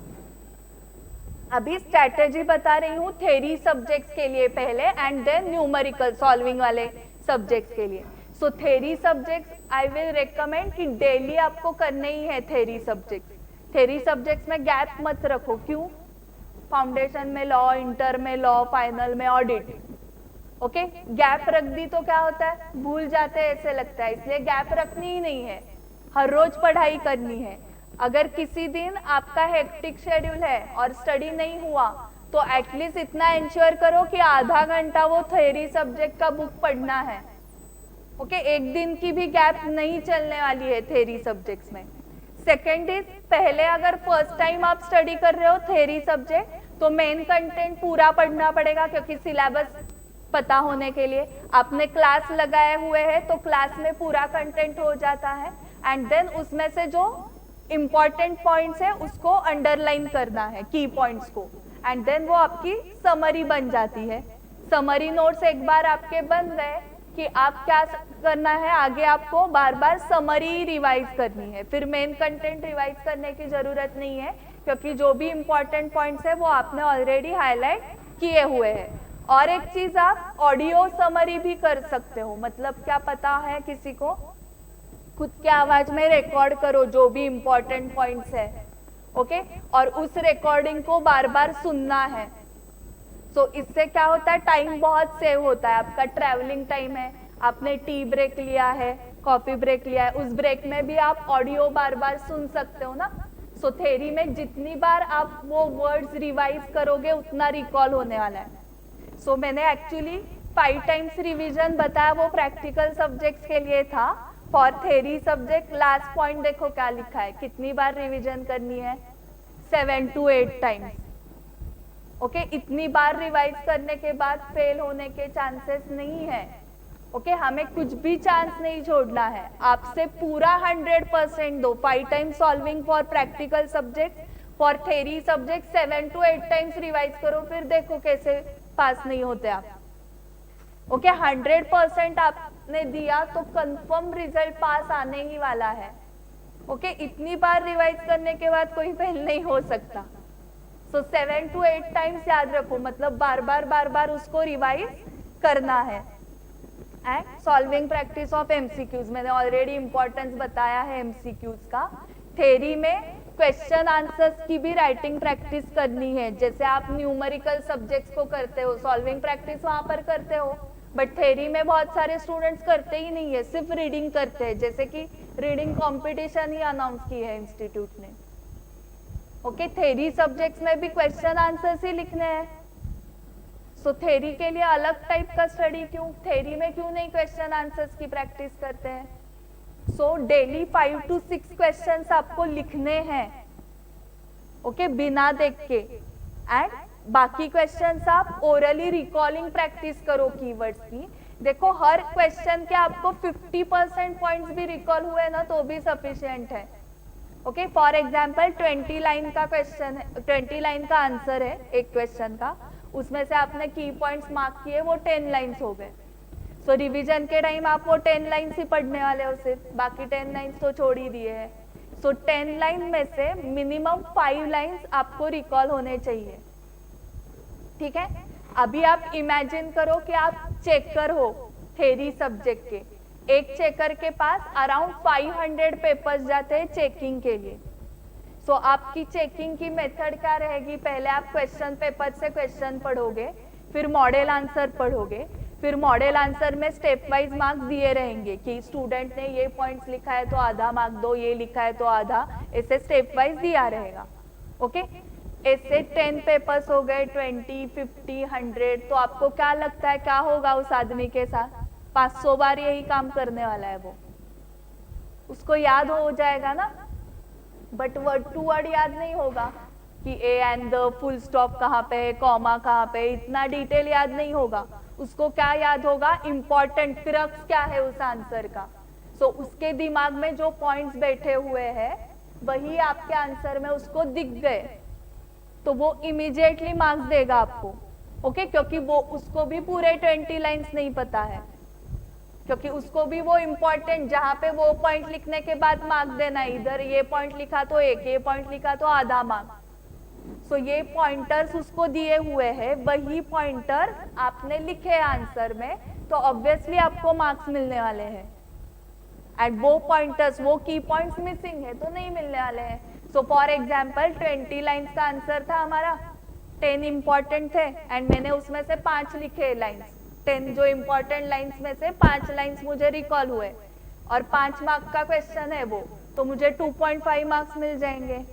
अभी स्ट्रैटेजी बता रही हूँ थ्योरी सब्जेक्ट्स के लिए पहले, एंड देन न्यूमेरिकल सॉल्विंग वाले सब्जेक्ट्स के लिए। सो theory subjects I will recommend कि डेली आपको करने ही है थ्योरी सब्जेक्ट्स। थ्योरी सब्जेक्ट्स में गैप मत रखो, क्यों, फाउंडेशन में लॉ, इंटर में लॉ, फाइनल में ऑडिट। ओके, गैप रख दी तो क्या होता है, भूल जाते हैं ऐसे लगता है, इसलिए गैप रखनी ही नहीं है, हर रोज पढ़ाई करनी है। अगर किसी दिन आपका हेक्टिक शेड्यूल है और स्टडी नहीं हुआ तो एटलीस्ट इतना इंश्योर करो कि आधा घंटा वो थ्योरी सब्जेक्ट का बुक पढ़ना है। ओके, एक दिन की भी गैप नहीं चलने वाली है थ्योरी सब्जेक्ट्स में। सेकेंड इज, पहले अगर फर्स्ट टाइम आप स्टडी कर रहे हो थ्योरी सब्जेक्ट तो मेन कंटेंट पूरा पढ़ना पड़ेगा, क्योंकि सिलेबस पता होने के लिए आपने क्लास लगाए हुए हैं तो क्लास में पूरा कंटेंट हो जाता है। एंड देन उसमें से जो इंपॉर्टेंट पॉइंट्स है उसको अंडरलाइन करना है, की पॉइंट्स को, एंड देन वो आपकी समरी बन जाती है। समरी नोट्स एक बार आपके बन गए कि आप क्या करना है, आगे आपको बार बार समरी रिवाइज करनी है, फिर मेन कंटेंट रिवाइज करने की जरूरत नहीं है, क्योंकि जो भी इंपॉर्टेंट पॉइंट्स है वो आपने ऑलरेडी हाईलाइट किए हुए हैं। और एक चीज, आप ऑडियो समरी भी कर सकते हो, मतलब क्या पता है किसी को, खुद के आवाज में रिकॉर्ड करो जो भी इंपॉर्टेंट पॉइंट्स है। ओके, और उस रिकॉर्डिंग को बार बार सुनना है। सो इससे क्या होता है, टाइम बहुत सेव होता है, आपका ट्रैवलिंग टाइम है, आपने टी ब्रेक लिया है, कॉफी ब्रेक लिया है, उस ब्रेक में भी आप ऑडियो बार बार सुन सकते हो ना। सो थ्योरी में जितनी बार आप वो वर्ड्स रिवाइज करोगे उतना रिकॉल होने वाला है। सो मैंने एक्चुअली 5 टाइम्स रिवीजन बताया, वो प्रैक्टिकल सब्जेक्ट्स के लिए था। For theory subject last point देखो क्या लिखा है, कितनी बार रिवीजन करनी है, 7 to 8 टाइम्स। ओके, इतनी बार रिवाइज करने के बाद फेल होने के चांसेस नहीं है। ओके, हमें कुछ भी चांस नहीं छोड़ना है, आपसे पूरा 100% दो। 5 times solving for practical subject, for theory subject 7 to 8 times revise करो, फिर देखो कैसे पास नहीं होते आप। ओके, 100% आपने दिया तो कंफर्म रिजल्ट पास आने ही वाला है। ओके, इतनी बार रिवाइज करने के बाद कोई फेल नहीं हो सकता। सो 7 to 8 टाइम्स याद रखो, मतलब बार बार उसको रिवाइज करना है। And solving practice of MCQs, मैंने ऑलरेडी इंपॉर्टेंस बताया है एमसीक्यूज का। थ्योरी में क्वेश्चन आंसर्स की भी राइटिंग प्रैक्टिस करनी है, जैसे आप न्यूमेरिकल सब्जेक्ट्स को करते हो, सॉल्विंग प्रैक्टिस वहां पर करते हो, बट थ्योरी में बहुत सारे स्टूडेंट्स करते ही नहीं है, सिर्फ रीडिंग करते हैं, जैसे कि रीडिंग कंपटीशन ही अनाउंस की है इंस्टीट्यूट ने। ओके, थ्योरी सब्जेक्ट्स में भी क्वेश्चन आंसर्स ही लिखने हैं। सो थ्योरी के लिए अलग टाइप का स्टडी क्यों, थ्योरी में क्यों नहीं क्वेश्चन आंसर्स की प्रैक्टिस करते हैं। सो डेली 5 to 6 क्वेश्चंस आपको लिखने हैं। ओके, बिना देख के। एंड बाकी क्वेश्चंस आप ओरली रिकॉलिंग प्रैक्टिस करो कीवर्ड्स की। देखो, हर क्वेश्चन के आपको 50% पॉइंट्स भी रिकॉल हुए ना तो भी सफिशिएंट है। ओके, फॉर एग्जाम्पल 20 लाइन का क्वेश्चन है, 20 लाइन का आंसर है एक क्वेश्चन का, उसमें से आपने की पॉइंट्स मार्क किए, वो 10 लाइन्स हो गए। सो रिवीजन के टाइम आप वो 10 लाइन्स ही पढ़ने वाले हो, सिर्फ बाकी 10 लाइन्स तो छोड़ ही दिए हैं। सो 10 लाइन में से मिनिमम 5 लाइंस आपको रिकॉल होने चाहिए, ठीक है। अभी आप इमेजिन करो कि आप चेकर हो थेरी सब्जेक्ट के, एक चेकर के पास अराउंड 500 पेपर्स जाते हैं चेकिंग के लिए। सो आपकी चेकिंग की मेथड क्या रहेगी, पहले आप क्वेश्चन पेपर से क्वेश्चन पढ़ोगे, फिर मॉडल आंसर पढ़ोगे, फिर मॉडल आंसर में स्टेप वाइज मार्क्स दिए रहेंगे कि स्टूडेंट ने ये पॉइंट्स लिखा है तो आधा मार्क दो, ये लिखा है तो आधा, ऐसे स्टेप वाइज दिया रहेगा, ओके। ऐसे 10 पेपर्स हो गए, 20, 50, 100, तो आपको क्या लगता है क्या होगा उस आदमी के साथ? 500 बार यही काम करने वाला है वो, उसको याद हो जाएगा ना, बट वर्ड टू वर्ड याद नहीं होगा कि A and the full stop कहाँ पे है, कॉमा कहाँ पे, इतना डिटेल याद नहीं होगा। उसको क्या याद होगा, इंपॉर्टेंट क्रक्स क्या है उस आंसर का। सो उसके दिमाग में जो पॉइंट्स बैठे हुए हैं वही आपके आंसर में उसको दिख गए, तो वो इमीडिएटली मार्क्स देगा आपको, ओके, क्योंकि वो उसको भी पूरे 20 लाइंस नहीं पता है, क्योंकि उसको भी वो इम्पोर्टेंट जहां पे वो पॉइंट लिखने के बाद मार्क देना है, इधर ये पॉइंट लिखा तो एक, ये पॉइंट लिखा तो आधा मार्क। सो ये पॉइंटर्स उसको दिए हुए हैं, वही पॉइंटर आपने लिखे आंसर में, तो ऑब्वियसली आपको मार्क्स मिलने वाले हैं। एंड वो पॉइंटर्स, वो की पॉइंट्स मिसिंग है तो नहीं मिलने वाले हैं। सो फॉर एग्जाम्पल 20 लाइन्स का आंसर था हमारा, 10 इंपॉर्टेंट थे एंड मैंने उसमें से 5 लिखे लाइन्स, 10 जो इंपॉर्टेंट लाइन्स में से 5 लाइन्स मुझे रिकॉल हुए और 5 मार्क का क्वेश्चन है वो, तो मुझे 2.5 मार्क्स मिल जाएंगे।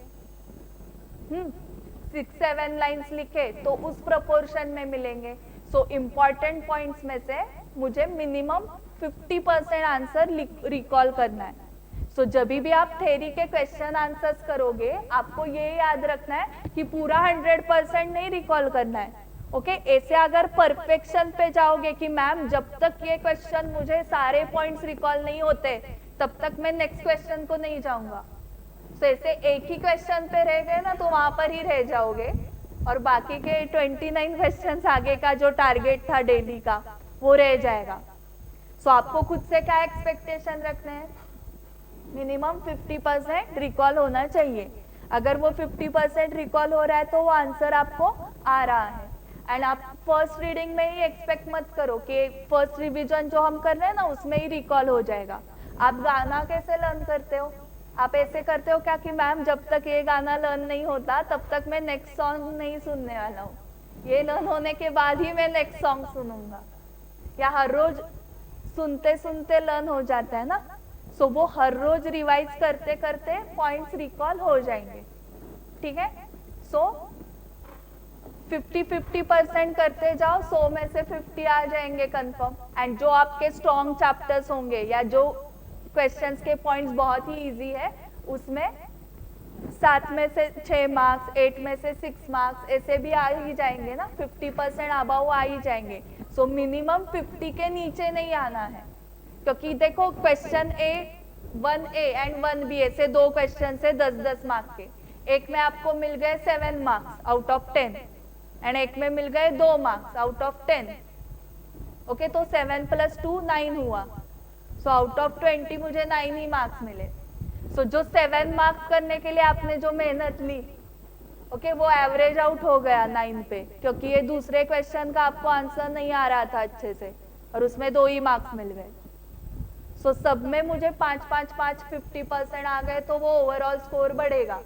6-7 लाइन्स लिखे तो उस प्रोपोर्शन में मिलेंगे। सो इम्पॉर्टेंट पॉइंट्स में से मुझे मिनिमम 50% आंसर रिकॉल करना है। सो जब भी आप थ्योरी के क्वेश्चन आंसर्स करोगे आपको ये याद रखना है कि पूरा 100% नहीं रिकॉल करना है, ओके। ऐसे अगर परफेक्शन पे जाओगे कि मैम जब तक ये क्वेश्चन मुझे सारे पॉइंट्स रिकॉल नहीं होते तब तक मैं नेक्स्ट क्वेश्चन को नहीं जाऊंगा, तो ऐसे एक ही क्वेश्चन पे रह गए ना तो वहां पर ही रह जाओगे और बाकी के 29 क्वेश्चंस आगे का जो टारगेट था डेली का वो रह जाएगा। सो आपको खुद से क्या एक्सपेक्टेशन रखने हैं, मिनिमम 50% रिकॉल होना चाहिए। अगर वो 50% रिकॉल हो रहा है तो वो आंसर आपको आ रहा है। एंड आप फर्स्ट रीडिंग में ही एक्सपेक्ट मत करो कि फर्स्ट रिवीजन जो हम कर रहे हैं ना उसमें ही रिकॉल हो जाएगा। आप गाना कैसे लर्न करते हो, आप ऐसे करते हो क्या कि मैम जब तक ये गाना लर्न नहीं होता तब तक मैं नेक्स्ट सॉन्ग नहीं सुनने वाला हूँ, ये लर्न होने के बाद ही मैं नेक्स्ट सॉन्ग सुनूंगा, या हर रोज सुनते सुनते लर्न हो जाता है ना। सो वो हर रोज रिवाइज करते करते पॉइंट्स रिकॉल हो जाएंगे, ठीक है। सो 50% करते जाओ, 100 में से 50 आ जाएंगे कंफर्म। एंड जो आपके स्ट्रॉन्ग चैप्टर्स होंगे या जो क्वेश्चंस के पॉइंट्स बहुत ही इजी है उसमें 7 में से 6 मार्क्स, 8 में से 6 मार्क्स ऐसे भी आ ही जाएंगे ना, 50% अबाव आ ही जाएंगे। सो मिनिमम 50 के नीचे नहीं आना है, क्योंकि देखो question A 1A and 1B ऐसे 2 क्वेश्चन से 10-10 मार्क्स के, एक में आपको मिल गए 7 मार्क्स आउट ऑफ 10 एंड एक में मिल गए 2 मार्क्स आउट ऑफ 10, ओके। तो 7 + 2 9 हुआ, सो आउट ऑफ 20 मुझे 9 ही मार्क्स मिले। सो जो 7 मार्क्स करने के लिए आपने जो मेहनत ली, ओके, वो एवरेज आउट हो गया 9 पे, क्योंकि ये दूसरे क्वेश्चन का आपको आंसर नहीं आ रहा था अच्छे से और उसमें 2 ही मार्क्स मिल गए। सो सब में मुझे 5-5-5 50% आ गए तो वो ओवरऑल स्कोर बढ़ेगा।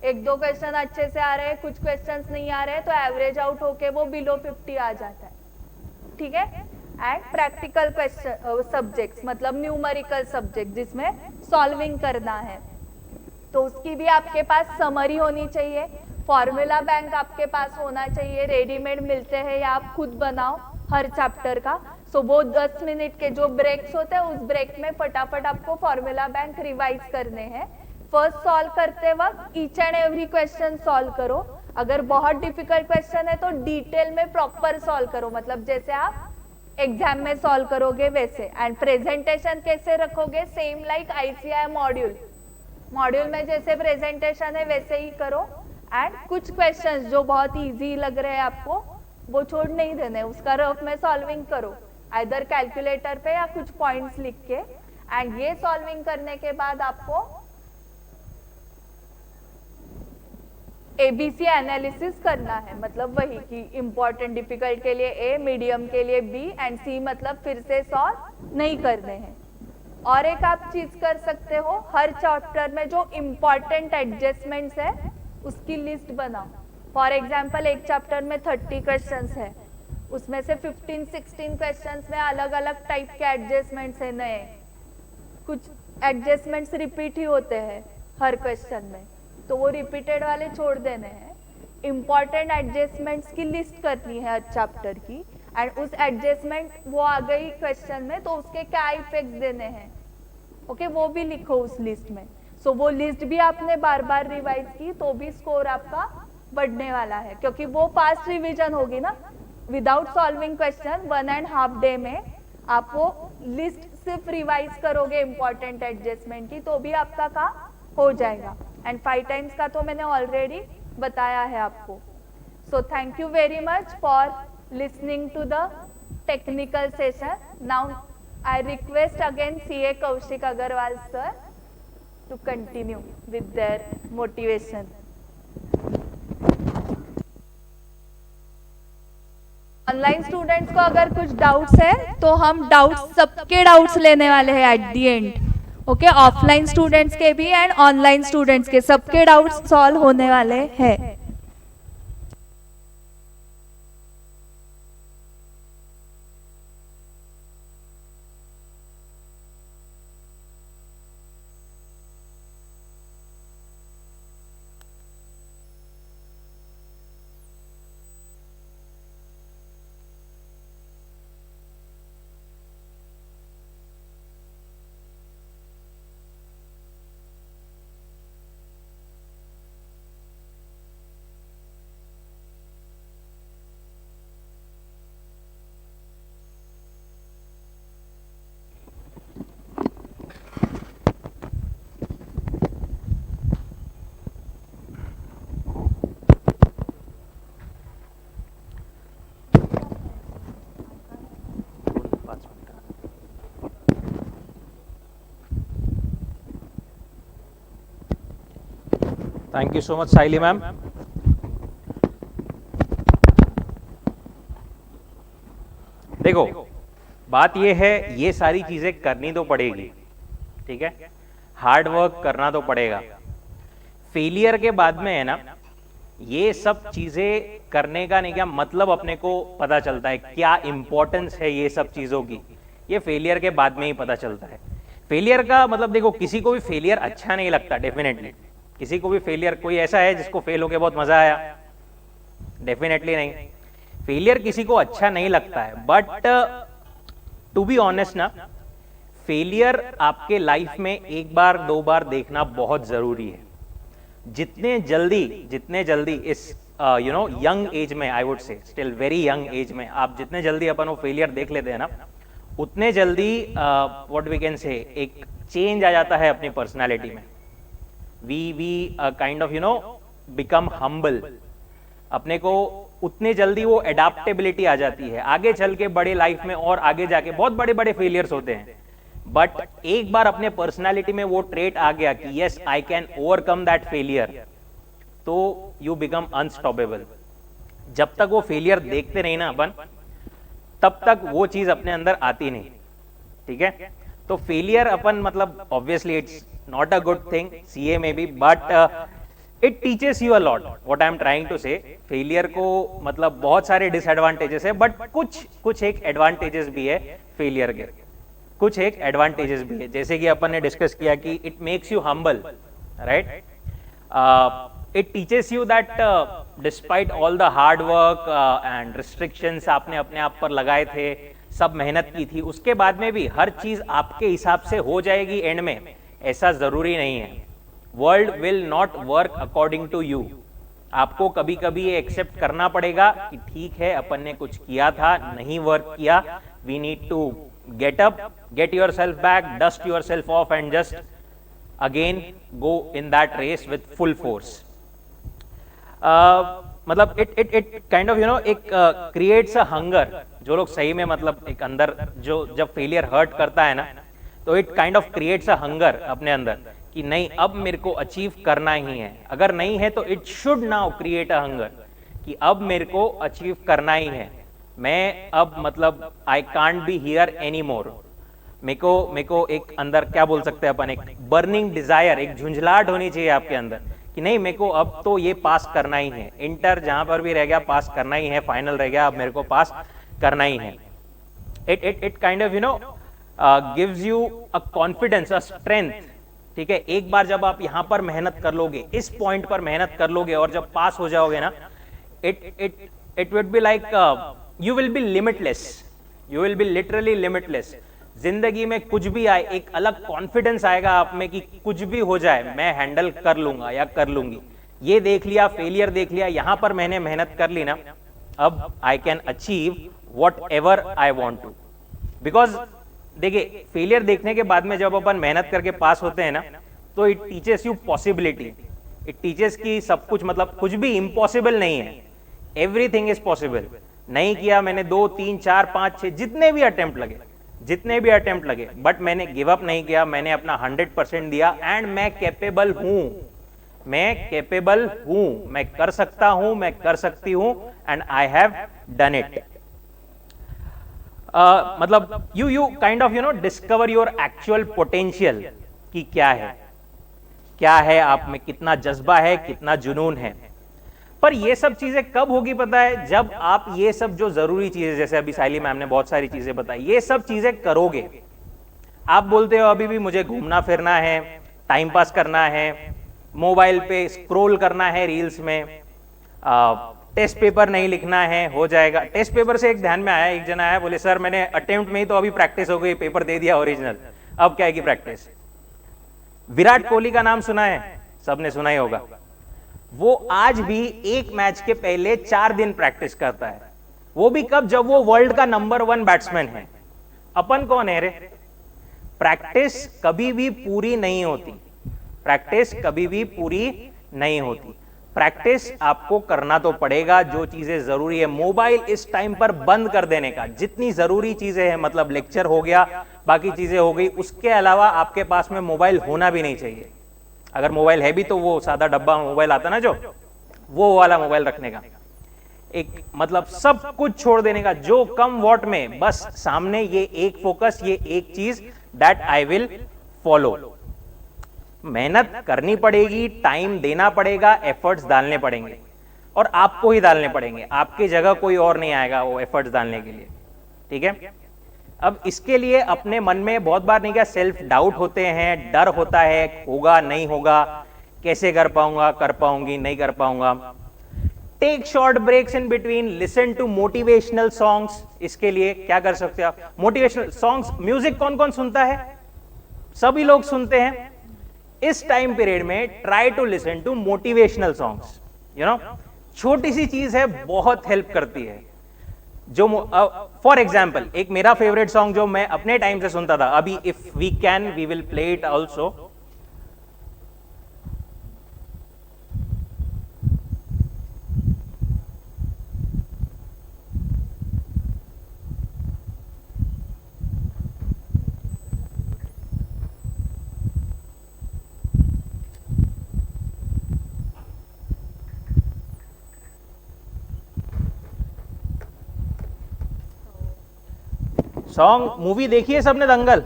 1-2 क्वेश्चन अच्छे से आ रहे हैं, कुछ क्वेश्चंस नहीं आ रहे तो एवरेज आउट होके वो बिलो 50 आ जाता है, ठीक है। एंड प्रैक्टिकल क्वेश्चन सब्जेक्ट्स मतलब न्यूमेरिकल सब्जेक्ट जिसमें सॉल्विंग करना है, तो उसकी भी आपके पास समरी होनी चाहिए, फॉर्मूला बैंक आपके पास होना चाहिए, रेडीमेड मिलते हैं या आप खुद बनाओ हर चैप्टर का। सो वो 10 मिनट के जो ब्रेक्स होते हैं उस ब्रेक में फटाफट आपको फॉर्मूला बैंक रिवाइज करने हैं। फर्स्ट सॉल्व करते वक्त each and every question solve करो, अगर बहुत डिफिकल्ट क्वेश्चन है तो डिटेल में प्रॉपर सॉल्व करो, मतलब जैसे आप एग्जाम में सॉल्व करोगे वैसे। एंड प्रेजेंटेशन कैसे रखोगे, सेम लाइक ICI मॉड्यूल में जैसे प्रेजेंटेशन है वैसे ही करो। एंड कुछ क्वेश्चंस जो बहुत इजी लग रहे हैं आपको वो छोड़ नहीं देने, उसका रफ में सॉल्विंग करो आइदर कैलकुलेटर पे या कुछ पॉइंट्स लिख के। एंड ये सॉल्विंग करने के बाद आपको ABC एनालिसिस करना है, मतलब वही कि इम्पोर्टेंट डिफिकल्ट के लिए A, मीडियम के लिए B एंड C, मतलब फिर से सॉल्व नहीं करने हैं। और एक आप चीज कर सकते हो, हर चैप्टर में जो इम्पोर्टेंट एडजस्टमेंट्स है उसकी लिस्ट बनाओ। फॉर एग्जाम्पल एक चैप्टर में 30 क्वेश्चंस है, उसमें से 15-16 क्वेश्चंस में अलग अलग टाइप के एडजस्टमेंट्स है नए, कुछ एडजस्टमेंट्स रिपीट ही होते हैं हर क्वेश्चन में, तो वो रिपीटेड वाले छोड़ देने हैं। इम्पॉर्टेंट एडजस्टमेंट्स की लिस्ट करनी है हर चैप्टर की, एंड उस एडजस्टमेंट वो आ गई क्वेश्चन में तो उसके क्या इफेक्ट्स देने हैं, ओके, वो भी लिखो उस लिस्ट में। सो वो लिस्ट भी आपने बार बार रिवाइज की तो भी स्कोर आपका बढ़ने वाला है, क्योंकि वो पास्ट रिवीजन होगी ना। विदाउट सॉल्विंग क्वेश्चन 1.5 डे में आप वो लिस्ट सिर्फ रिवाइज करोगे इम्पॉर्टेंट एडजस्टमेंट की, तो भी आपका काम हो जाएगा। एंड 5 टाइम्स का तो मैंने ऑलरेडी बताया है आपको। So thank you very much for listening to the technical session. Now I request again CA Kaushik Agarwal sir to continue with their motivation. Online students को अगर कुछ डाउट्स है तो हम डाउट्स, सबके डाउट्स लेने वाले हैं at the and, okay. Offline students के भी एंड ऑनलाइन स्टूडेंट्स के, सबके डाउट्स सॉल्व होने वाले हैं। Thank you so much Saili ma'am. देखो बात ये है, ये सारी चीजें करनी तो पड़ेगी, ठीक है, हार्ड वर्क करना तो पड़ेगा। फेलियर के बाद में है ना, ये सब चीजें करने का नहीं क्या मतलब अपने को पता चलता है, क्या इंपॉर्टेंस है ये सब चीजों की, ये फेलियर के बाद में ही पता चलता है। फेलियर का मतलब देखो, किसी को भी फेलियर अच्छा नहीं लगता, डेफिनेटली किसी को भी फेलियर, कोई ऐसा है जिसको फेल होके बहुत मजा आया? डेफिनेटली नहीं। फेलियर किसी को अच्छा नहीं लगता है, बट टू बी ऑनेस्ट ना, फेलियर आपके लाइफ में एक बार 2 बार देखना बहुत जरूरी है। जितने जल्दी इस यंग एज में, I would say still very young age में, आप जितने जल्दी अपन वो फेलियर देख लेते हैं ना, उतने जल्दी व्हाट वी कैन से एक चेंज आ जाता है अपनी पर्सनालिटी में। We kind of become humble, अपने को उतने जल्दी वो एडाप्टेबिलिटी आ जाती है। आगे चल के बड़े लाइफ में और आगे जाके बहुत बड़े बड़े फेलियर्स होते हैं, बट एक बार अपने पर्सनालिटी में वो ट्रेट आ गया कि yes I can overcome that failure, तो यू बिकम अनस्टॉपेबल। जब तक वो फेलियर देखते नहीं ना अपन, तब तक वो चीज अपने अंदर आती नहीं, ठीक है। तो फेलियर अपन मतलब obviously it's not a good thing, CA में भी, but it teaches you a lot. What I am trying to say, failure को मतलब बहुत सारे डिसएडवांटेजेस है, बट कुछ एक एडवांटेजेस भी है फेलियर के, कुछ एक एडवांटेजेस भी है। जैसे कि अपन ने डिस्कस किया कि it makes you humble, right. It teaches you that despite all the hard work and restrictions आपने अपने आप पर लगाए थे, सब मेहनत की थी, उसके बाद में भी हर चीज आपके हिसाब से हो जाएगी एंड में, ऐसा जरूरी नहीं है। World will not work according to you. आपको कभी कभी ये एक्सेप्ट करना पड़ेगा कि ठीक है अपन ने कुछ किया था, नहीं वर्क किया, we need to get up, get yourself back, dust yourself off and just again go in that race with full force. मतलब इट काइंड ऑफ एक क्रिएट्स अ हंगर। जो लोग सही में मतलब एक अंदर जो जब फेलियर हर्ट करता है ना, तो it kind of creates a hunger अपने अंदर कि नहीं अब मेरे को अचीव करना ही है, अगर नहीं है तो it should now create a hunger कि अब मेरे को अचीव करना ही है, मैं अब मतलब I can't be here any more. मेरे को एक अंदर क्या बोल सकते हैं अपन, एक बर्निंग डिजायर, एक झुंझलाहट होनी चाहिए आपके अंदर कि नहीं मेरे को अब तो ये पास करना ही है, इंटर जहां पर भी रह गया पास करना ही है, फाइनल रह गया अब मेरे को पास करना ही है। It kind of gives you a confidence, a strength. ठीक है, एक बार जब आप यहां पर मेहनत कर लोगे, इस पॉइंट पर मेहनत कर लोगे और जब पास हो जाओगे ना, it would be like you will be limitless, you will B literally limitless. जिंदगी में कुछ भी आए एक अलग कॉन्फिडेंस आएगा आप में कि कुछ भी हो जाए मैं हैंडल कर लूंगा या कर लूंगी। ये देख लिया, फेलियर देख लिया, यहां पर मैंने मेहनत कर ली ना, अब I can achieve whatever I want to. Because देखिए फेलियर देखने के बाद में जब अपन मेहनत करके पास होते हैं ना, तो it teaches you possibility, it teaches की सब कुछ मतलब कुछ भी इम्पॉसिबल नहीं है, एवरीथिंग इज पॉसिबल। नहीं किया मैंने 2 3 4 5 6 जितने भी अटेम्प्ट लगे, बट मैंने गिव अप नहीं किया, मैंने अपना 100% दिया एंड मैं कैपेबल हूं, मैं कर सकता हूं, मैं कर सकती हूं and I have done it. मतलब you kind of discover your actual potential कि क्या है आप में, कितना जज्बा है, कितना जुनून है। पर ये सब चीजें कब होगी पता है, जब आप ये सब जो जरूरी चीजें, जैसे अभी साइली मैम ने बहुत सारी चीजें बताई, ये सब चीजें करोगे। आप बोलते हो अभी भी मुझे घूमना फिरना है, टाइम पास करना है, मोबाइल पे स्क्रॉल करना है रील्स में, टेस्ट पेपर नहीं लिखना है, हो जाएगा। टेस्ट पेपर से एक ध्यान में आया, एक जना आया बोले सर मैंने अटेम्प्ट में ही तो अभी प्रैक्टिस हो गई, पेपर दे दिया ओरिजिनल, अब क्या है कि प्रैक्टिस। विराट कोहली का नाम सुना है, सबने सुना ही होगा। वो आज भी एक मैच के पहले 4 दिन प्रैक्टिस करता है, वो भी कब, जब वो वर्ल्ड का नंबर 1 बैट्समैन है। अपन कौन है रे? प्रैक्टिस कभी भी पूरी नहीं होती, प्रैक्टिस कभी भी पूरी नहीं होती। प्रैक्टिस आपको करना तो पड़ेगा, जो चीजें जरूरी है। मोबाइल इस टाइम पर बंद कर देने का, जितनी जरूरी चीजें हैं, मतलब लेक्चर हो गया, बाकी चीजें हो गई, उसके अलावा आपके पास में मोबाइल होना भी नहीं चाहिए। अगर मोबाइल है भी तो वो सादा डब्बा मोबाइल आता ना, जो वो वाला मोबाइल रखने का, एक मतलब सब कुछ छोड़ देने का, जो कम वॉट में, बस सामने ये एक फोकस, ये एक चीज, दैट आई विल फॉलो। मेहनत करनी पड़ेगी, टाइम देना पड़ेगा, एफर्ट्स डालने पड़ेंगे, और आपको ही डालने पड़ेंगे, आपकी जगह कोई और नहीं आएगा वो एफर्ट्स डालने के लिए। ठीक है, अब इसके लिए अपने मन में बहुत बार नहीं क्या सेल्फ डाउट होते हैं, डर होता है, होगा नहीं होगा, कैसे कर पाऊंगा, कर पाऊंगी नहीं कर पाऊंगा। Take short breaks in between, listen to motivational songs. इसके लिए क्या कर सकते हो आप? मोटिवेशनल सॉन्ग्स, म्यूजिक कौन कौन सुनता है? सभी लोग सुनते हैं। इस टाइम पीरियड में try to listen to motivational songs, छोटी सी चीज है, बहुत हेल्प करती है। जो फॉर एग्जाम्पल एक मेरा फेवरेट सॉन्ग जो मैं अपने टाइम से सुनता था, अभी if we can we will play it also. Song, movie देखी है सबने दंगल?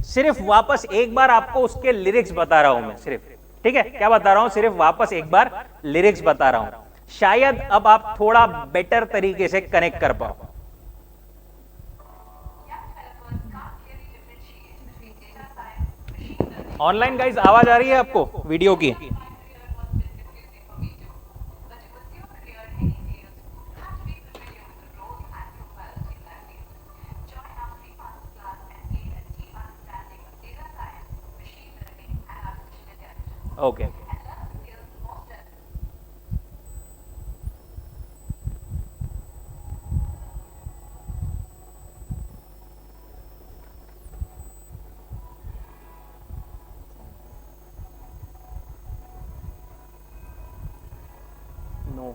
सिर्फ वापस एक बार आपको उसके लिरिक्स बता रहा हूं मैं, सिर्फ, ठीक है, क्या बता रहा हूं, सिर्फ वापस एक बार लिरिक्स बता रहा हूं, शायद अब आप थोड़ा बेटर तरीके से कनेक्ट कर पाओ। ऑनलाइन गाइस आवाज आ रही है आपको वीडियो की? ओके, नो,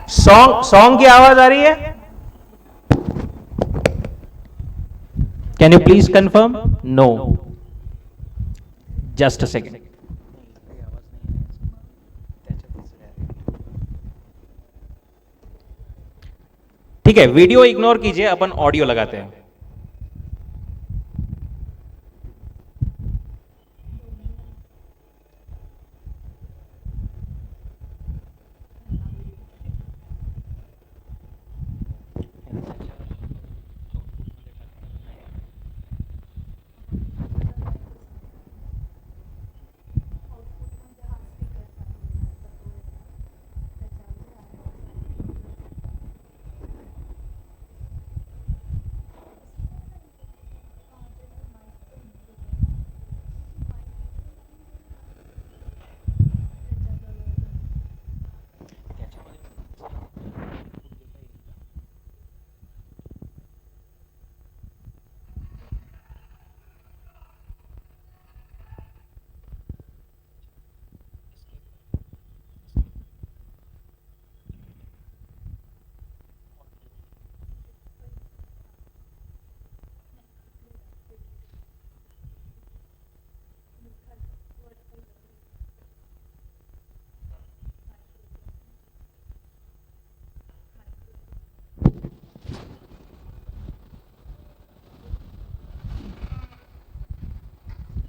सॉन्ग की आवाज आ रही है? Can you please confirm? No, just a second. ठीक है, वीडियो इग्नोर कीजिए, अपन ऑडियो लगाते हैं.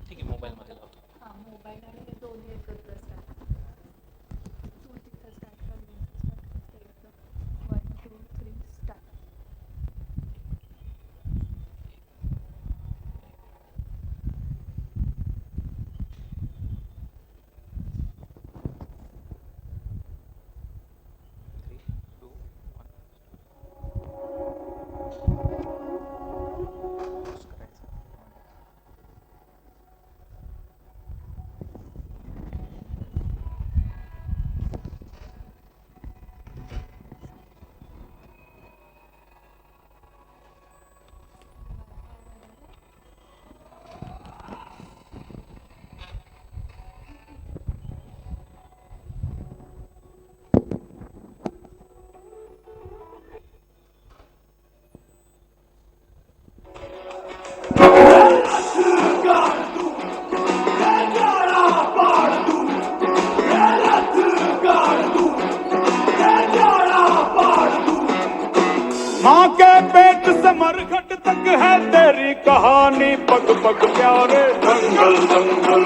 ठीक आहे, मोबाईल मध्ये लावतो. हाँ मोबाईल आणि हे दोन्ही एकत्र start. तू तिथं start कर, मी इथं start करते. 1 2 3 start. माँ के पेट से मरघट तक है तेरी कहानी, पग पग प्यारे. दंगल दंगल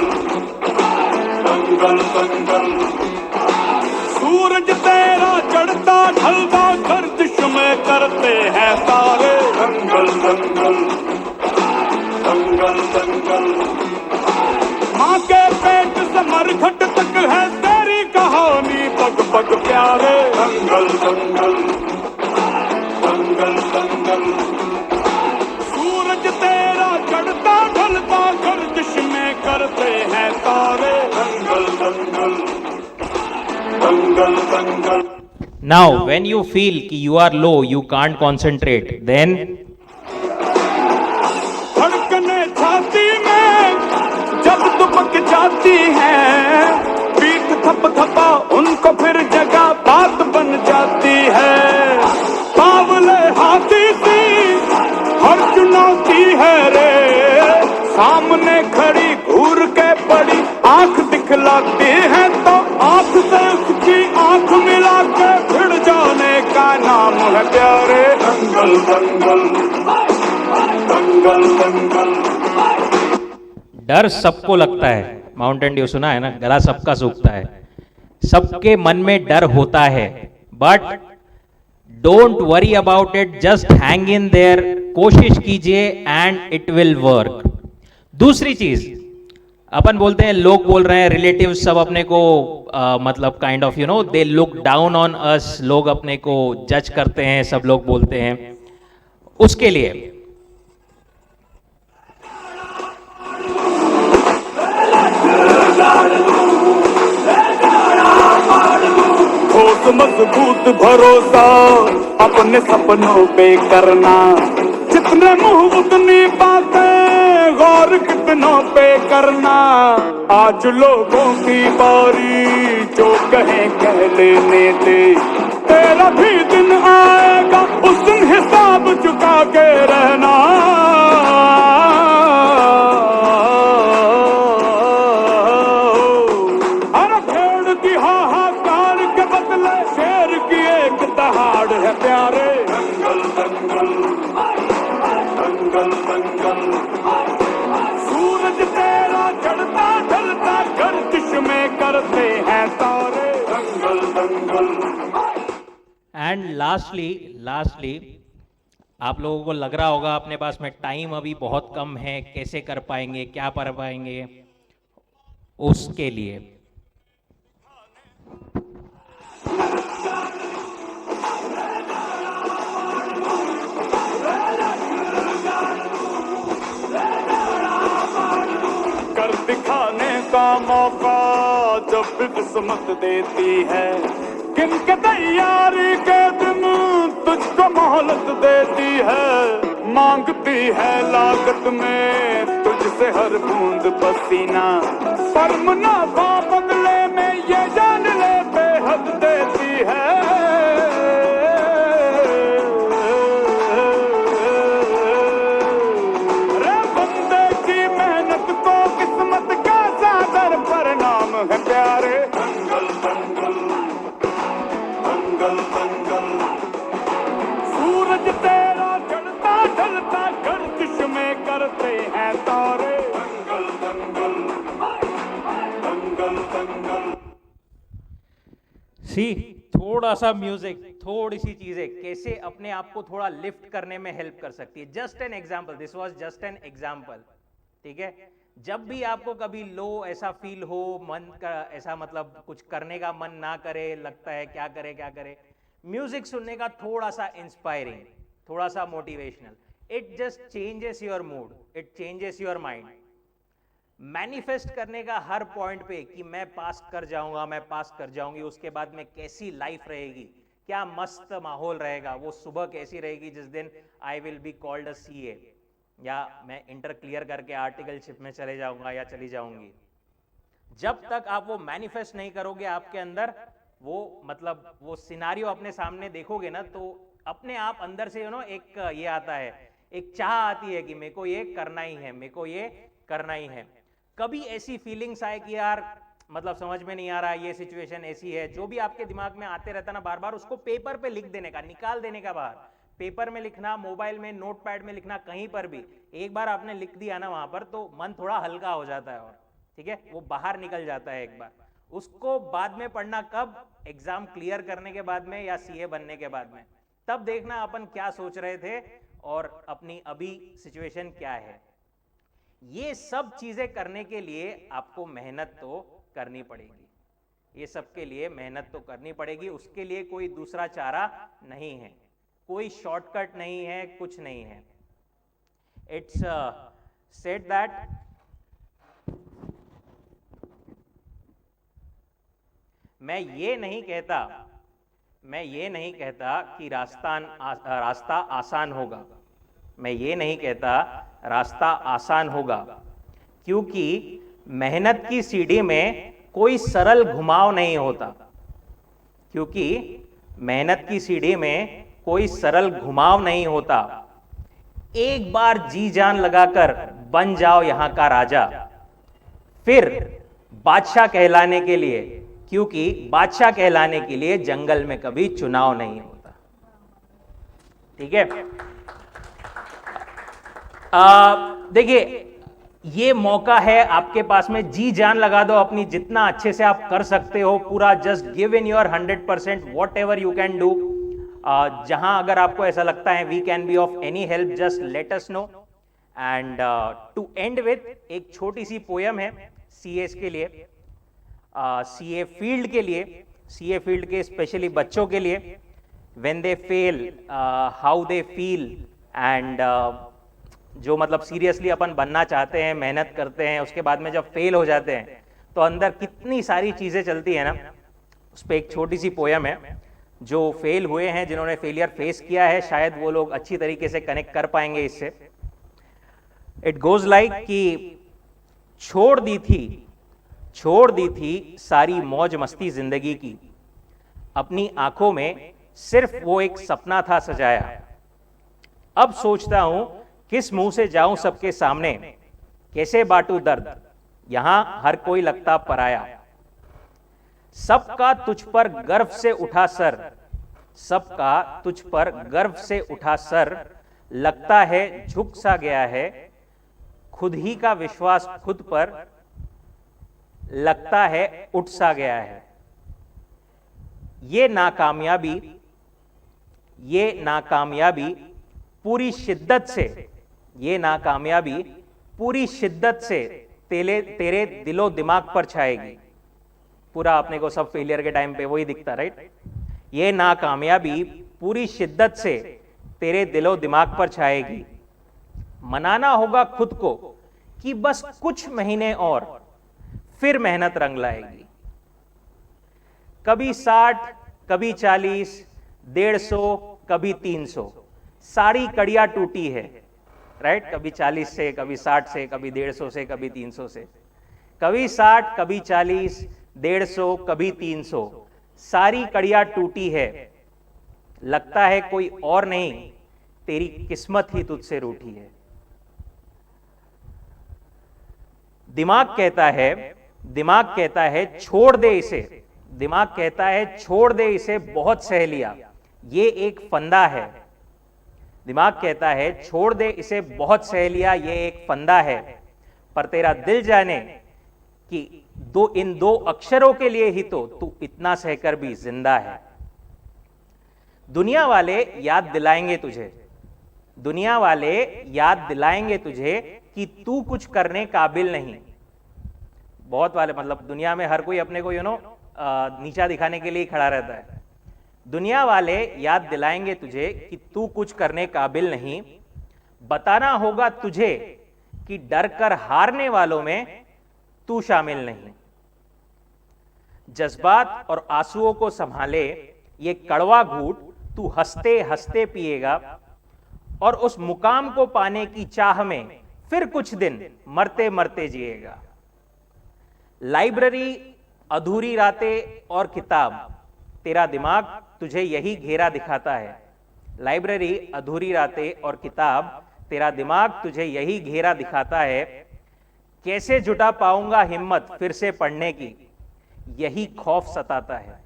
दंगल दंगल. सूरज तेरा चढ़ता ढलता गर्दिश में करते हैं तारे. दंगल दंगल दंगल दंगल. माँ के पेट से मरघट तक है तेरी कहानी, पग पग प्यारे. दंगल दंगल दंगल दंगल. सूरज तेरा चढ़ता ढलता गर्दिश में करते हैं तारे. दंगल दंगल दंगल दंगल. Now when you feel कि you are low, you can't concentrate, then धड़कने छाती में जब दुबक जाती है, पीठ थप थपा उनको फिर जगह बात बन जाती है. बावले हाथी सी हर चुनौती है रे, सामने खड़ी घूर के पड़ी आंख दिखलाती है, तो आंख से उसकी आंख मिला के भिड़ जाने का नाम है प्यारे. दंगल दंगल दंगल दंगल. डर सबको लगता है. माउंटेन ड्यू सुना है ना, गला सबका सूखता है. सबके मन में डर होता है, but don't worry about it, just hang in their. कोशिश कीजिए एंड इट विल वर्क. दूसरी चीज, अपन बोलते हैं, लोग बोल रहे हैं, रिलेटिव सब अपने को मतलब kind of you know they look down on us, लोग अपने को जज करते हैं, सब लोग बोलते हैं. उसके लिए ठोस मजबूत भरोसा अपने सपनों पे करना, जितने मुंह उतनी बातें, गौर कितनों पे करना. आज लोगों की बारी, जो कहें कह लेने दे, तेरा भी दिन आएगा, उस दिन हिसाब चुका के रहना। हर भेड़ की हाहाकार के बदले शेर की एक दहाड़ है प्यारे। दंगल दंगल दंगल दंगल, सूरज तेरा चढ़ता ढलता गर्दिश में करते हैं तारे। दंगल दंगल। एंड लास्टली आप लोगों को लग रहा होगा अपने पास में टाइम अभी बहुत कम है, कैसे कर पाएंगे, क्या कर पाएंगे, उसके लिए कर दिखाने का मौका जब भी किस्मत देती है, किनके तैयारी के दिन तुझको मोहलत देती है। मांगती है लागत में तुझसे हर बूंद पसीना, पर मुनाफा बदले में ये जान ले बेहद देती है। रे बंदे की मेहनत को किस्मत का सागर परिणाम है प्यारे। दंगल दंगल दंगल दंगल, सूरज तेरा चढ़ता ढलता गर्दिश में करते हैं तारे। दंगल दंगल दंगल दंगल। सी थोड़ा सा म्यूजिक, थोड़ी सी चीजें कैसे अपने आप को थोड़ा लिफ्ट करने में हेल्प कर सकती है। Just an example, this was just an example, ठीक है। जब भी आपको कभी लो ऐसा फील हो, मन का ऐसा मतलब कुछ करने का मन ना करे, लगता है क्या करे, म्यूजिक सुनने का थोड़ा सा इंस्पायरिंग, थोड़ा सा motivational, it just changes your mood, it changes your mind. Manifest करने का हर पॉइंट पे कि मैं पास कर जाऊंगा, मैं पास कर जाऊंगी, उसके बाद में कैसी लाइफ रहेगी, क्या मस्त माहौल रहेगा, वो सुबह कैसी रहेगी जिस दिन I will be called a CA, या मैं इंटर क्लियर करके आर्टिकलशिप में चले जाऊंगा या चली जाऊंगी। जब तक आप वो मैनिफेस्ट नहीं करोगे आपके अंदर, वो मतलब वो सिनारियो अपने सामने देखोगे ना, तो अपने आप अंदर से एक ये आता है, एक चाह आती है कि मेरे को ये करना ही है, मेरे को ये करना ही है। कभी ऐसी फीलिंग्स आए कि यार मतलब समझ में नहीं आ रहा, ये सिचुएशन ऐसी है, जो भी आपके दिमाग में आते रहता ना बार बार, उसको पेपर पे लिख देने का, निकाल देने का बाहर। पेपर में लिखना, मोबाइल में, नोटपैड में लिखना, कहीं पर भी एक बार आपने लिख दिया ना वहां पर, तो मन थोड़ा हल्का हो जाता है, और ठीक है वो बाहर निकल जाता है एक बार। उसको बाद में पढ़ना कब, एग्जाम क्लियर करने के बाद में या सीए बनने के बाद में, तब देखना अपन क्या सोच रहे थे और अपनी अभी सिचुएशन क्या है। ये सब चीजें करने के लिए आपको मेहनत तो करनी पड़ेगी, ये सब के लिए मेहनत तो करनी पड़ेगी, उसके लिए कोई दूसरा चारा नहीं है, कोई शॉर्टकट नहीं है, कुछ नहीं है। इट्स सेड दैट मैं ये नहीं कहता कि रास्ता आसान होगा, मैं ये नहीं कहता रास्ता आसान होगा, क्योंकि मेहनत की सीढ़ी में कोई सरल घुमाव नहीं होता, क्योंकि मेहनत की सीढ़ी में कोई सरल घुमाव नहीं होता। एक बार जी जान लगाकर बन जाओ यहां का राजा, फिर बादशाह कहलाने के लिए, क्योंकि बादशाह कहलाने के लिए जंगल में कभी चुनाव नहीं होता, ठीक है। देखिए ये मौका है आपके पास में, जी जान लगा दो अपनी, जितना अच्छे से आप कर सकते हो पूरा, just give in your 100%, whatever you can do. जहां अगर आपको ऐसा लगता है we can be of any help, just let us know. And to end with एक छोटी सी पोयम है सीएस के लिए, सीए फील्ड के लिए, सीए फील्ड के स्पेशली बच्चों के लिए। When they fail how they feel, and जो मतलब सीरियसली अपन बनना चाहते हैं, मेहनत करते हैं, उसके बाद में जब फेल हो जाते हैं तो अंदर कितनी सारी चीजें चलती है ना। उस पर एक छोटी सी पोयम है, जो फेल हुए हैं, जिन्होंने फेलियर फेस किया है, शायद वो लोग अच्छी तरीके से कनेक्ट कर पाएंगे इससे। इट गोज लाइक कि छोड़ दी थी सारी मौज मस्ती जिंदगी की, अपनी आंखों में सिर्फ वो एक सपना था सजाया। अब सोचता हूं किस मुंह से जाऊं सबके सामने, कैसे बांटूं दर्द, यहां हर कोई लगता पराया। सबका तुझ पर गर्व से उठा सर, सबका तुझ पर गर्व से उठा सर, लगता है झुक सा गया है, खुद ही का विश्वास खुद पर लगता है उठ सा गया है। ये नाकामयाबी पूरी शिद्दत से, ये नाकामयाबी पूरी शिद्दत से तेरे दिलो दिमाग पर छाएगी। पूरा अपने को सब फेलियर के टाइम पे वही दिखता, राइट। ये नाकामयाबी पूरी शिद्दत से तेरे दिलो दिमाग पर छाएगी। मनाना होगा खुद को कि बस कुछ महीने और, फिर मेहनत रंग लाएगी। कभी 60, कभी 40, 150, कभी 300, सारी कड़ियां टूटी है, राइट। कभी 40 से, कभी 60 से, कभी 150 से, कभी 300 से, कभी 60, कभी 40, 150, कभी 300, सारी कड़ियां टूटी है। लगता है कोई और नहीं, तेरी किस्मत ही तुझसे रूठी है। दिमाग कहता है छोड़ दे इसे, दिमाग कहता है छोड़ दे इसे, बहुत सह लिया, ये एक फंदा है। दिमाग कहता है छोड़ दे इसे, बहुत सह लिया, ये एक फंदा है। पर तेरा दिल जाने कि इन दो अक्षरों के लिए ही तो तू इतना सहकर भी जिंदा है। दुनिया वाले याद दिलाएंगे तुझे, दुनिया वाले याद दिलाएंगे तुझे कि तू कुछ करने काबिल नहीं। बहुत वाले, मतलब दुनिया में हर कोई अपने को नीचा दिखाने के लिए खड़ा रहता है। दुनिया वाले याद दिलाएंगे तुझे कि तू कुछ करने काबिल नहीं। बताना होगा तुझे कि डर कर हारने वालों में तू शामिल नहीं। जज्बात और आंसुओं को संभाले ये कड़वा घूंट तू हंसते हंसते पिएगा, और उस मुकाम को पाने की चाह में फिर कुछ दिन मरते मरते जिएगा। लाइब्रेरी, अधूरी रातें और किताब, तेरा दिमाग तुझे यही घेरा दिखाता है। लाइब्रेरी, अधूरी रातें और किताब, तेरा दिमाग तुझे यही घेरा दिखाता है। कैसे जुटा पाऊंगा हिम्मत फिर से पढ़ने की, यही खौफ सताता है।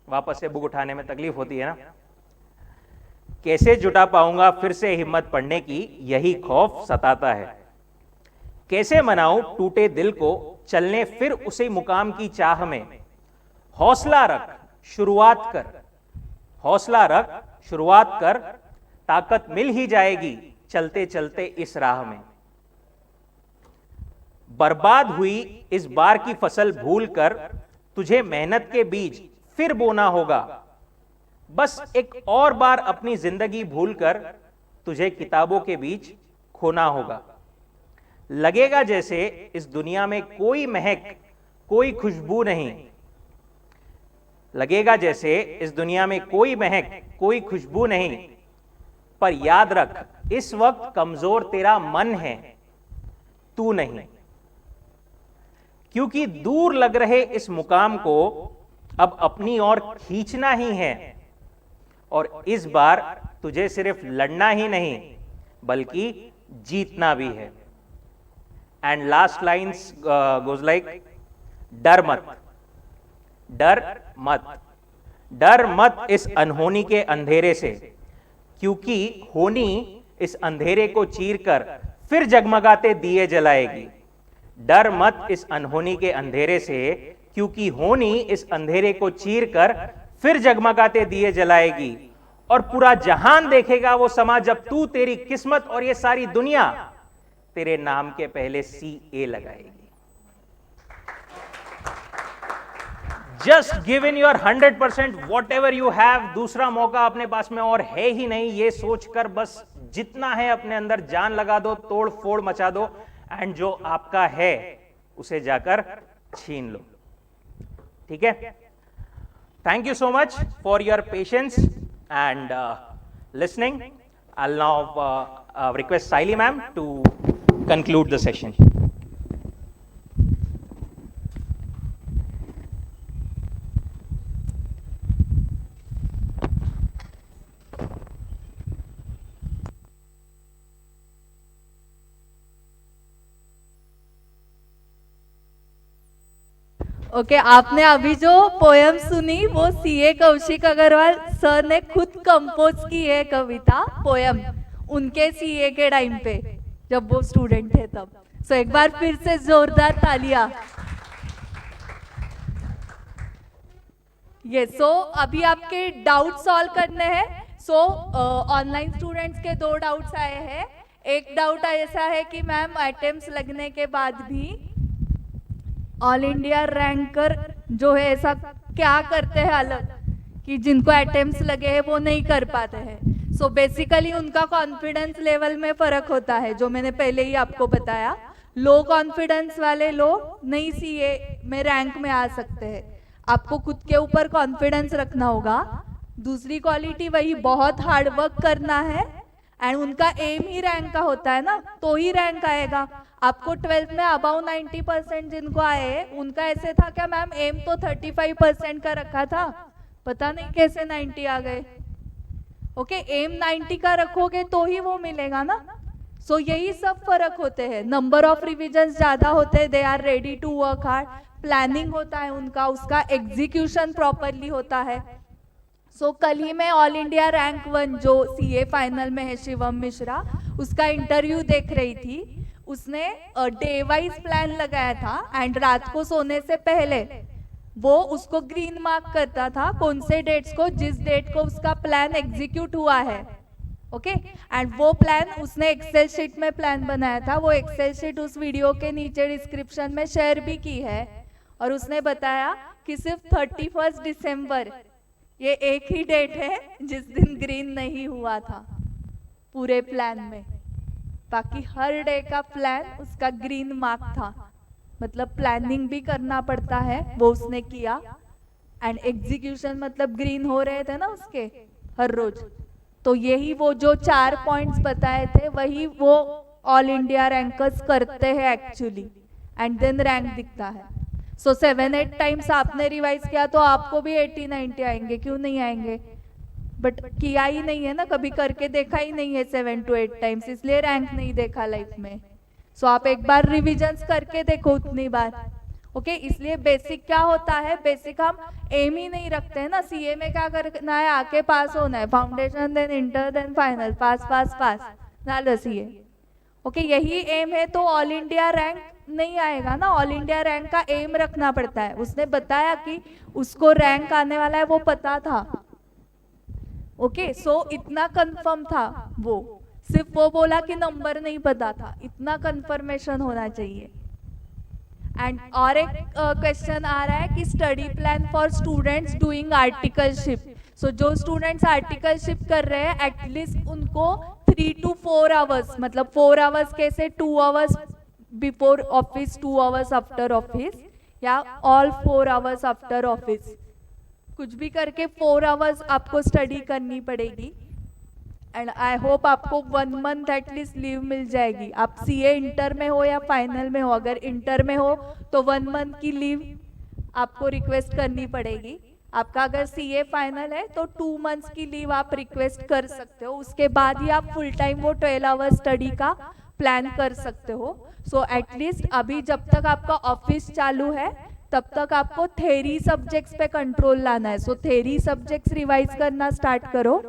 वापस से बुक उठाने में तकलीफ होती है ना। कैसे जुटा पाऊंगा फिर से हिम्मत पढ़ने की, यही खौफ सताता है। कैसे मनाऊं टूटे दिल को चलने फिर उसी मुकाम की चाह में। हौसला रख, शुरुआत कर, हौसला रख, शुरुआत कर, ताकत मिल ही जाएगी चलते चलते इस राह में। बर्बाद हुई इस बार की फसल भूलकर तुझे मेहनत के बीज फिर बोना होगा। बस एक और बार अपनी जिंदगी भूलकर तुझे किताबों के बीच खोना होगा। लगेगा जैसे इस दुनिया में कोई महक, कोई खुशबू नहीं। लगेगा जैसे इस दुनिया में कोई महक, कोई खुशबू नहीं। पर याद रख, इस वक्त कमजोर तेरा मन है, तू नहीं। क्योंकि दूर लग रहे इस मुकाम को अब अपनी ओर खींचना ही है। और इस बार तुझे सिर्फ लड़ना ही नहीं बल्कि जीतना भी है। And last lines goes like, डर मत, डर मत, डर मत इस अनहोनी के अंधेरे से, क्योंकि होनी इस अंधेरे को चीरकर फिर जगमगाते दिए जलाएगी। डर मत इस अनहोनी के अंधेरे से, क्योंकि होनी इस अंधेरे को चीरकर फिर जगमगाते दिए जलाएगी। और पूरा जहान देखेगा वो समा जब तू, तेरी किस्मत और ये सारी दुनिया तेरे नाम के पहले CA लगाएगी। Just give in your 100%, whatever you have. दूसरा मौका अपने पास में और है ही नहीं, ये सोचकर बस जितना है अपने अंदर जान लगा दो, तोड़ फोड़ मचा दो, एंड जो आपका है उसे जाकर छीन लो। ठीक है। Thank you so much for your patience and listening. I'll now request Saili ma'am to conclude the session. Okay आपने अभी जो पोयम सुनी वो सीए कौशिक अग्रवाल सर ने खुद कंपोज की है कविता पोयम उनके सीए के टाइम पे जब वो स्टूडेंट थे तब। सो एक बार फिर से जोरदार तालियां। ये सो अभी आपके डाउट सॉल्व करने हैं। सो ऑनलाइन स्टूडेंट्स के 2 डाउट्स आए हैं। एक डाउट ऐसा है कि मैम अटेम्प्ट्स लगने के बाद भी ऑल इंडिया रैंकर जो है ऐसा क्या करते हैं अलग कि जिनको अटेम्प्ट्स लगे हैं वो नहीं कर पाते हैं। सो बेसिकली उनका कॉन्फिडेंस लेवल में फर्क होता है जो मैंने पहले ही आपको बताया। लो कॉन्फिडेंस वाले लोग नहीं सीए में रैंक में आ सकते हैं। आपको खुद के ऊपर कॉन्फिडेंस रखना होगा। दूसरी क्वालिटी वही बहुत हार्ड वर्क करना है एंड उनका एम ही रैंक का होता है ना तो ही रैंक आएगा। आपको 12th में अबाउ 90% जिनको आए उनका ऐसे था क्या मैम एम तो 35% का रखा था पता नहीं कैसे 90 आ गए। ओके एम 90 का रखोगे तो ही वो मिलेगा ना। सो यही सब फर्क होते हैं। नंबर ऑफ रिविजन ज्यादा होते हैं, they are ready to work hard, planning होता है उनका, उसका एग्जीक्यूशन प्रॉपरली होता है। सो कल ही मैं ऑल इंडिया रैंक 1 जो सीए फाइनल में है शिवम मिश्रा उसका इंटरव्यू देख रही थी। उसने डे वाइज प्लान लगाया था एंड रात को सोने से पहले वो उसको ग्रीन मार्क करता था कौन से डेट्स को जिस डेट को उसका प्लान एग्जीक्यूट हुआ है। ओके एंड वो प्लान उसने एक्सेल शीट में प्लान बनाया था। वो एक्सेल शीट उस वीडियो के नीचे डिस्क्रिप्शन में शेयर भी की है और उसने बताया कि सिर्फ 31 दिसंबर ये एक ही डेट है जिस दिन ग्रीन नहीं हुआ था पूरे प्लान में। बाकी हर डे का प्लान उसका ग्रीन मार्क था। मतलब प्लानिंग भी करना पड़ता है वो उसने किया एंड एग्जीक्यूशन मतलब ग्रीन हो रहे थे ना उसके हर रोज। तो यही वो जो 4 पॉइंट्स बताए थे वही वो ऑल इंडिया रैंकर्स करते हैं एक्चुअली एंड देन रैंक दिखता है। सो 7-8 टाइम्स आपने रिवाइज किया तो आपको भी 80-90 आएंगे, क्यों नहीं आएंगे। बट किया ही नहीं है ना, कभी करके देखा ही नहीं है 7 to 8 टाइम्स, इसलिए रैंक नहीं देखा लाइफ में। सो आप एक बार रिविजन्स करके देखो उतनी बार। ओके इसलिए बेसिक क्या होता है, बेसिक हम एम ही नहीं रखते हैं ना। सीए में क्या करना है, आके पास होना है, foundation then inter then final, pass pass pass ना सीए। ओके यही एम है तो ऑल इंडिया रैंक नहीं आएगा ना। ऑल इंडिया रैंक का एम रखना पड़ता है। उसने बताया कि उसको रैंक आने वाला है वो पता था। ओके सो इतना कंफर्म था वो, सिर्फ वो बोला कि नंबर नहीं पता था, इतना कंफर्मेशन होना चाहिए। एंड और एक क्वेश्चन आ रहा है कि study plan for students doing articleship. So जो स्टूडेंट्स आर्टिकलशिप कर रहे हैं एटलीस्ट उनको 3 to 4 आवर्स, मतलब 4 आवर्स कैसे, 2 hours before office, 2 hours after office या ऑल 4 आवर्स आफ्टर ऑफिस, कुछ भी करके 4 आवर्स आपको स्टडी करनी पड़ेगी। एंड आई होप आपको 1 मंथ एटलीस्ट लीव मिल जाएगी। आप सीए इंटर में हो या फाइनल में हो, अगर इंटर में हो तो 1 मंथ की लीव आपको रिक्वेस्ट करनी पड़ेगी। आपका अगर सीए फाइनल है तो 2 मंथ्स की लीव आप रिक्वेस्ट कर सकते हो। उसके बाद ही आप फुल टाइम वो 12 आवर्स स्टडी का प्लान कर सकते हो। सो एटलीस्ट अभी जब तक आपका ऑफिस चालू है तब तक आपको थ्योरी सब्जेक्ट्स पे कंट्रोल लाना है। सो थ्योरी सब्जेक्ट्स रिवाइज करना स्टार्ट करो।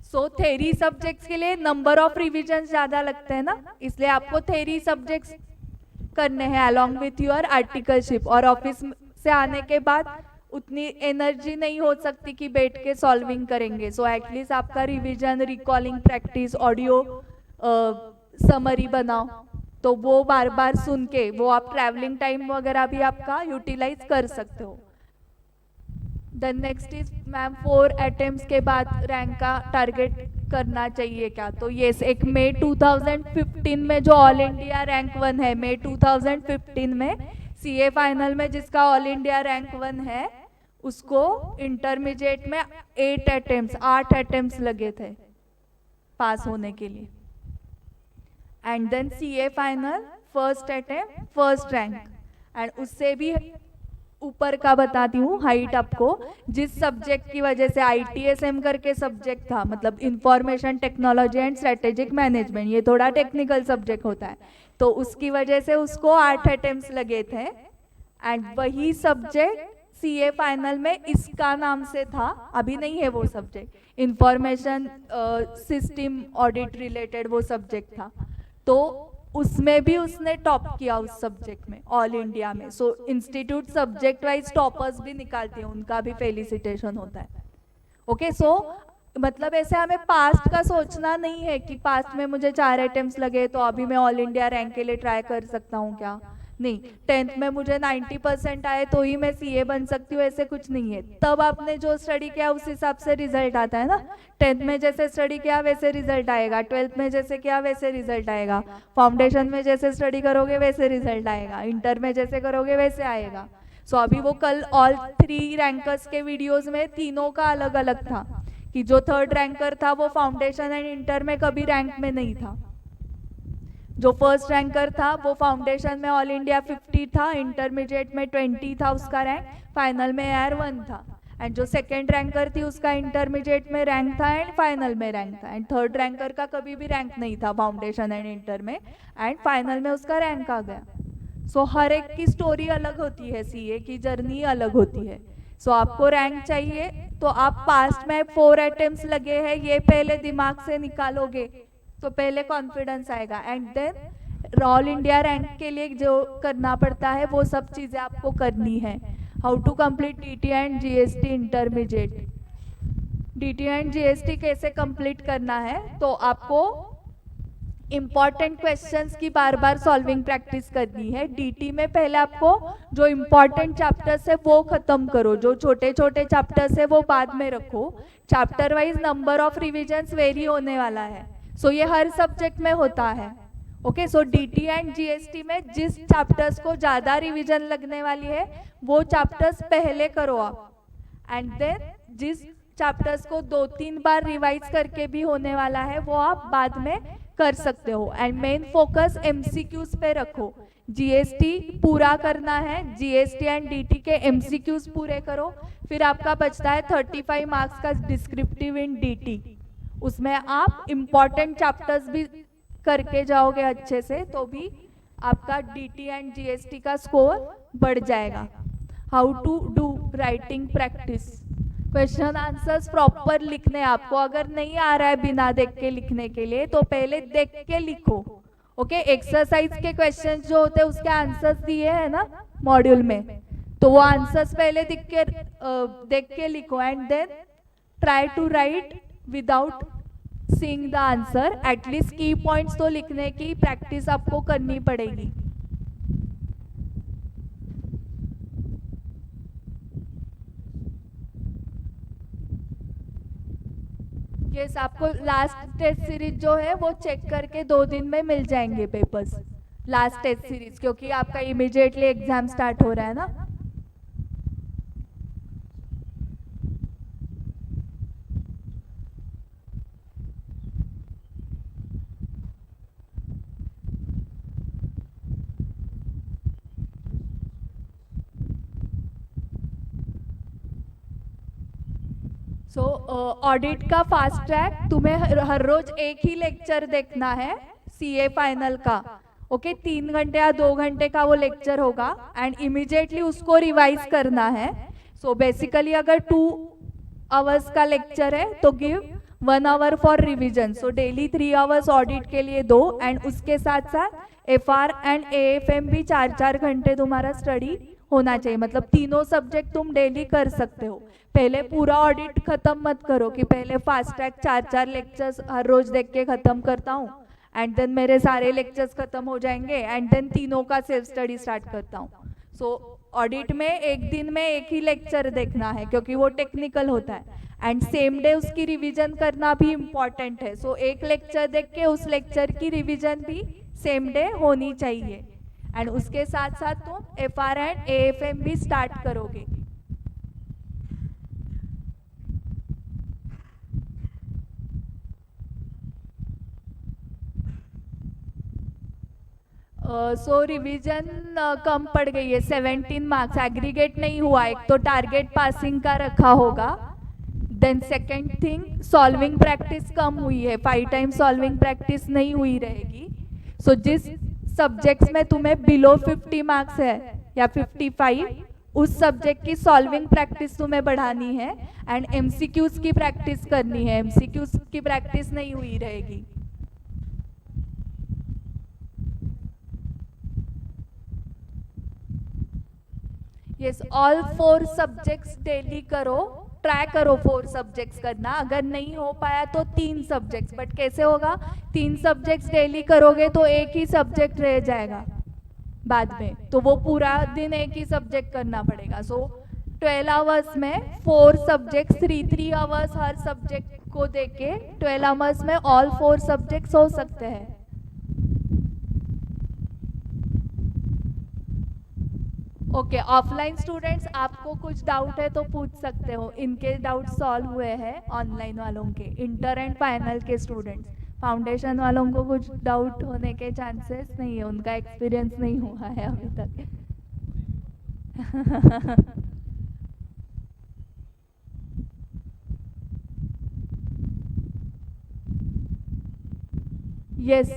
सो थ्योरी सब्जेक्ट्स के लिए नंबर ऑफ रिविजन ज्यादा लगते हैं ना, इसलिए आपको थ्योरी सब्जेक्ट्स करने हैं अलॉन्ग विथ योर आर्टिकलशिप। और ऑफिस से आने के बाद उतनी एनर्जी नहीं हो सकती कि बैठ के सॉल्विंग करेंगे। सो एटलीस्ट आपका revision, recalling practice, audio summary बनाओ, तो वो बार बार सुन के वो आप ट्रैवलिंग टाइम वगैरह भी आपका यूटिलाइज कर सकते हो। Then next is ma'am 4 attempts के बाद रैंक का टारगेट करना चाहिए क्या? तो यस, एक मई 2015 में जो ऑल इंडिया रैंक 1 है, मई 2015 में सीए फाइनल में जिसका ऑल इंडिया रैंक 1 है उसको इंटरमीडिएट में 8 अटेम्प्ट्स लगे थे पास होने के लिए। And then CA final first attempt first rank, and उससे भी ऊपर का बताती हूँ हाइट आपको। जिस सब्जेक्ट की वजह से ITSM करके सब्जेक्ट था, मतलब information technology and strategic management, ये थोड़ा टेक्निकल सब्जेक्ट होता है, तो उसकी वजह से उसको 8 अटेम्प्ट्स लगे थे। एंड वही सब्जेक्ट CA फाइनल में इसका नाम से था, अभी नहीं है वो subject, information system audit related वो सब्जेक्ट था, तो उसमें भी उसने टॉप किया उस सब्जेक्ट में ऑल इंडिया में। सो इंस्टीट्यूट सब्जेक्ट वाइज टॉपर्स भी निकालते हैं, उनका भी फेलिसिटेशन होता है। ओके, सो मतलब ऐसे हमें पास्ट का सोचना नहीं है कि पास्ट में मुझे 4 अटेम्प्ट्स लगे तो अभी मैं ऑल इंडिया रैंक के लिए ट्राई कर सकता हूँ क्या, नहीं। 10th में मुझे 90% आए तो ही मैं CA बन सकती हूँ, ऐसे कुछ नहीं है। तब आपने जो स्टडी किया उस हिसाब से रिजल्ट आता है ना। 10th में जैसे स्टडी किया वैसे रिजल्ट आएगा, 12th में जैसे किया वैसे रिजल्ट आएगा, फाउंडेशन में जैसे स्टडी करोगे वैसे रिजल्ट आएगा, इंटर में जैसे करोगे वैसे आएगा। सो अभी वो कल ऑल 3 रैंकर्स के वीडियोज में तीनों का अलग अलग था कि जो 3rd रैंकर था वो फाउंडेशन एंड इंटर में कभी रैंक में नहीं था, जो 1st रैंकर था वो फाउंडेशन में ऑल इंडिया 50 था, इंटरमीडिएट में 20 था उसका रैंक, फाइनल में AIR 1 था। एंड जो 2nd रैंकर थी उसका इंटरमीडिएट में रैंक था एंड फाइनल में रैंक था। एंड 3rd रैंकर का कभी भी रैंक नहीं था फाउंडेशन एंड इंटर में, एंड फाइनल में उसका रैंक आ गया। सो हर एक की स्टोरी अलग होती है, CA की जर्नी अलग होती है। सो आपको रैंक चाहिए तो आप पास्ट में 4 अटेम्प्ट्स लगे हैं ये पहले दिमाग से निकालोगे तो पहले कॉन्फिडेंस आएगा। And then all India rank के लिए जो करना पड़ता है वो सब चीज़ें आपको करनी है। How to complete DT and GST intermediate. DT and GST कैसे कंप्लीट करना है, तो आपको इम्पॉर्टेंट क्वेश्चंस की बार बार सॉल्विंग प्रैक्टिस करनी है। DT में पहले आपको जो इम्पॉर्टेंट चैप्टर्स है वो खत्म करो, जो छोटे छोटे चैप्टर्स है वो बाद में रखो। Chapter wise number of revisions very होने वाला है, सो ये हर सब्जेक्ट में होता है। Okay, so DT and GST में जिस चैप्टर्स को ज़्यादा रिविजन लगने वाली है वो चैप्टर्स पहले करो आप, एंड देन जिस चैप्टर्स को 2-3 बार रिवाइज करके भी होने वाला है वो आप बाद में कर सकते हो। एंड मेन फोकस MCQs पे रखो। GST पूरा करना है, GST एंड DT के MCQs पूरे करो, फिर आपका बचता है 35 मार्क्स का डिस्क्रिप्टिव इन DT। उसमें आप इम्पॉर्टेंट चैप्टर्स भी करके जाओगे अच्छे से तो भी आपका DT एंड GST का स्कोर बढ़ जाएगा। How to do writing practice. Question answers proper लिखने आपको, अगर नहीं आ रहा है बिना देख के लिखने के लिए तो पहले देख के लिखो। ओके, एक्सरसाइज के क्वेश्चंस जो होते हैं उसके आंसर्स दिए हैं ना मॉड्यूल में, तो वो आंसर्स पहले देख के लिखो and then try to write without seeing the answer. At least key points तो लिखने की प्रैक्टिस आपको करनी पड़ेगी। यस, आपको लास्ट टेस्ट सीरीज जो है वो चेक करके 2 दिन में मिल जाएंगे पेपर्स, लास्ट टेस्ट सीरीज, क्योंकि आपका इमीडिएटली एग्जाम स्टार्ट हो रहा है ना। सो ऑडिट का फास्ट ट्रैक, तुम्हें हर रोज एक ही लेक्चर देखना है CA फाइनल का। ओके, 3 घंटे या 2 घंटे का वो लेक्चर होगा एंड इमीडिएटली उसको रिवाइज करना है। सो बेसिकली अगर 2 आवर्स का लेक्चर है तो give 1 hour for revision. So daily 3 hours audit के लिए दो, एंड उसके साथ साथ FR एंड AFM भी 4-4 घंटे तुम्हारा स्टडी होना चाहिए। मतलब तीनों सब्जेक्ट तुम डेली कर सकते हो। पहले पूरा ऑडिट खत्म मत करो कि पहले फास्ट ट्रैक 4-4 लेक्चर्स हर रोज देख के खत्म करता हूँ एंड देन मेरे सारे लेक्चर्स खत्म हो जाएंगे एंड देन तीनों का सेल्फ स्टडी स्टार्ट करता हूँ। सो ऑडिट में एक दिन में एक ही लेक्चर देखना है क्योंकि वो टेक्निकल होता है, एंड सेम डे उसकी रिवीजन करना भी इम्पॉर्टेंट है। सो एक लेक्चर देख के उस लेक्चर की रिवीजन भी सेम डे होनी चाहिए, एंड उसके साथ साथ तुम FR एंड AFM भी स्टार्ट करोगे। सो रिवीजन कम पड़ गई है, 17 मार्क्स एग्रीगेट नहीं हुआ, एक तो टारगेट पासिंग का रखा होगा। Then second thing, solving practice कम हुई है, 5 टाइम सॉल्विंग प्रैक्टिस नहीं हुई रहेगी। सो जिस सब्जेक्ट्स में तुम्हें बिलो 50 मार्क्स है या 55, उस सब्जेक्ट की सॉल्विंग प्रैक्टिस तुम्हें बढ़ानी है एंड एमसीक्यूज की प्रैक्टिस करनी है, एमसीक्यूज की प्रैक्टिस नहीं हुई रहेगी। यस, ऑल 4 सब्जेक्ट्स डेली करो, ट्राई करो 4 सब्जेक्ट्स करना, अगर नहीं हो पाया तो 3 सब्जेक्ट्स। बट कैसे होगा, 3 सब्जेक्ट्स डेली करोगे तो एक ही सब्जेक्ट रह जाएगा बाद में, तो वो पूरा दिन एक ही सब्जेक्ट करना पड़ेगा। सो 12 आवर्स में 4 सब्जेक्ट्स, 3 आवर्स हर सब्जेक्ट को देके 12 आवर्स में ऑल 4 सब्जेक्ट्स हो सकते हैं। ओके, ऑफलाइन स्टूडेंट्स आपको कुछ डाउट है तो पूछ सकते हो, इनके डाउट सॉल्व हुए हैं ऑनलाइन वालों के, इंटर एंड फाइनल के स्टूडेंट्स। फाउंडेशन वालों को कुछ डाउट होने के चांसेस नहीं है, उनका एक्सपीरियंस नहीं हुआ है अभी तक। यस,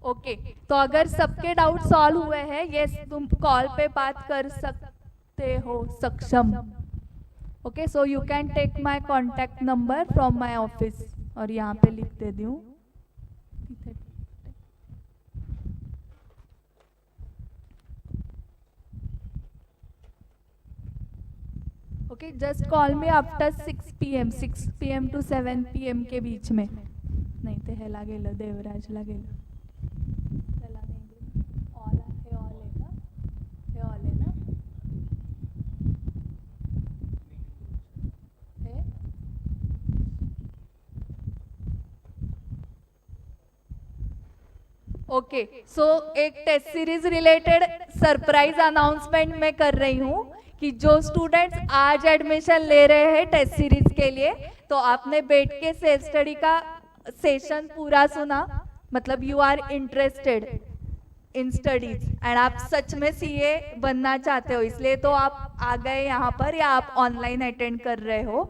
ओके, तो अगर सबके डाउट सॉल्व हुए हैं, यस तुम कॉल पे बात कर सकते हो, सक्षम। Okay, so you can take my contact number from my office, और यहाँ पे लिख देती हूँ। Okay, just call me after 6 PM, 6 PM to 7 PM के बीच में, नाही ते ह्याला गेलं, देवराजला गेलं, त्याला नाही गेलं, ऑल आहे, ऑल आहे का, हे ऑल आहे ना, हे ओके। सो एक test series related surprise announcement मैं कर रही हूँ कि जो स्टूडेंट्स आज एडमिशन ले रहे हैं टेस्ट सीरीज के लिए, तो आपने बैठ के सेल्फ स्टडी का सेशन पूरा सुना, मतलब you are interested in studies and आप सच में सीए बनना चाहते हो, इसलिए तो आप आ गए यहाँ पर या आप ऑनलाइन अटेंड कर रहे हो।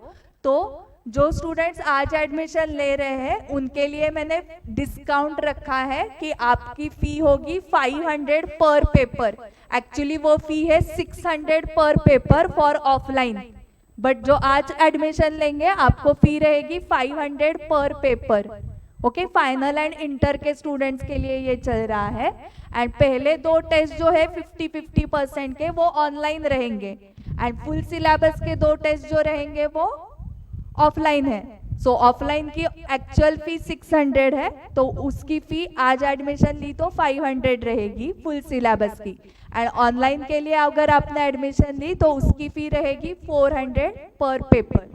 तो जो स्टूडेंट्स आज एडमिशन ले रहे हैं उनके लिए मैंने डिस्काउंट रखा है कि आपकी फी होगी 500 पर पेपर, एक्चुअली वो फी है 600 पर पेपर फॉर ऑफलाइन, बट जो आज एडमिशन लेंगे आपको फी रहेगी 500 पर paper. Okay, final and inter के स्टूडेंट्स के लिए ये चल रहा है। एंड पहले 2 टेस्ट जो है 50-50% के वो ऑनलाइन रहेंगे एंड फुल सिलेबस के 2 टेस्ट जो रहेंगे वो ऑफलाइन है। सो ऑफलाइन की एक्चुअल फी 600 है, तो उसकी फी आज एडमिशन ली तो 500 रहेगी फुल सिलेबस की, एंड ऑनलाइन के लिए अगर आपने एडमिशन ली तो उसकी फी रहेगी 400 पर paper.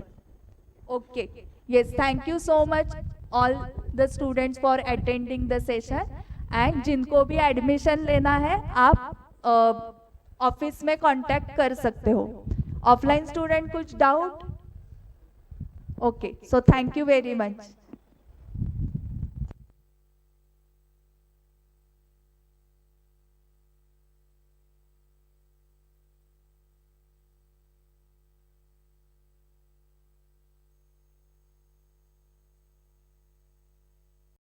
Okay, yes, thank you so much all the students for attending the session, and जिनको भी एडमिशन लेना है आप ऑफिस में कांटेक्ट कर सकते हो। ऑफलाइन स्टूडेंट कुछ doubt? Okay, so thank you very much.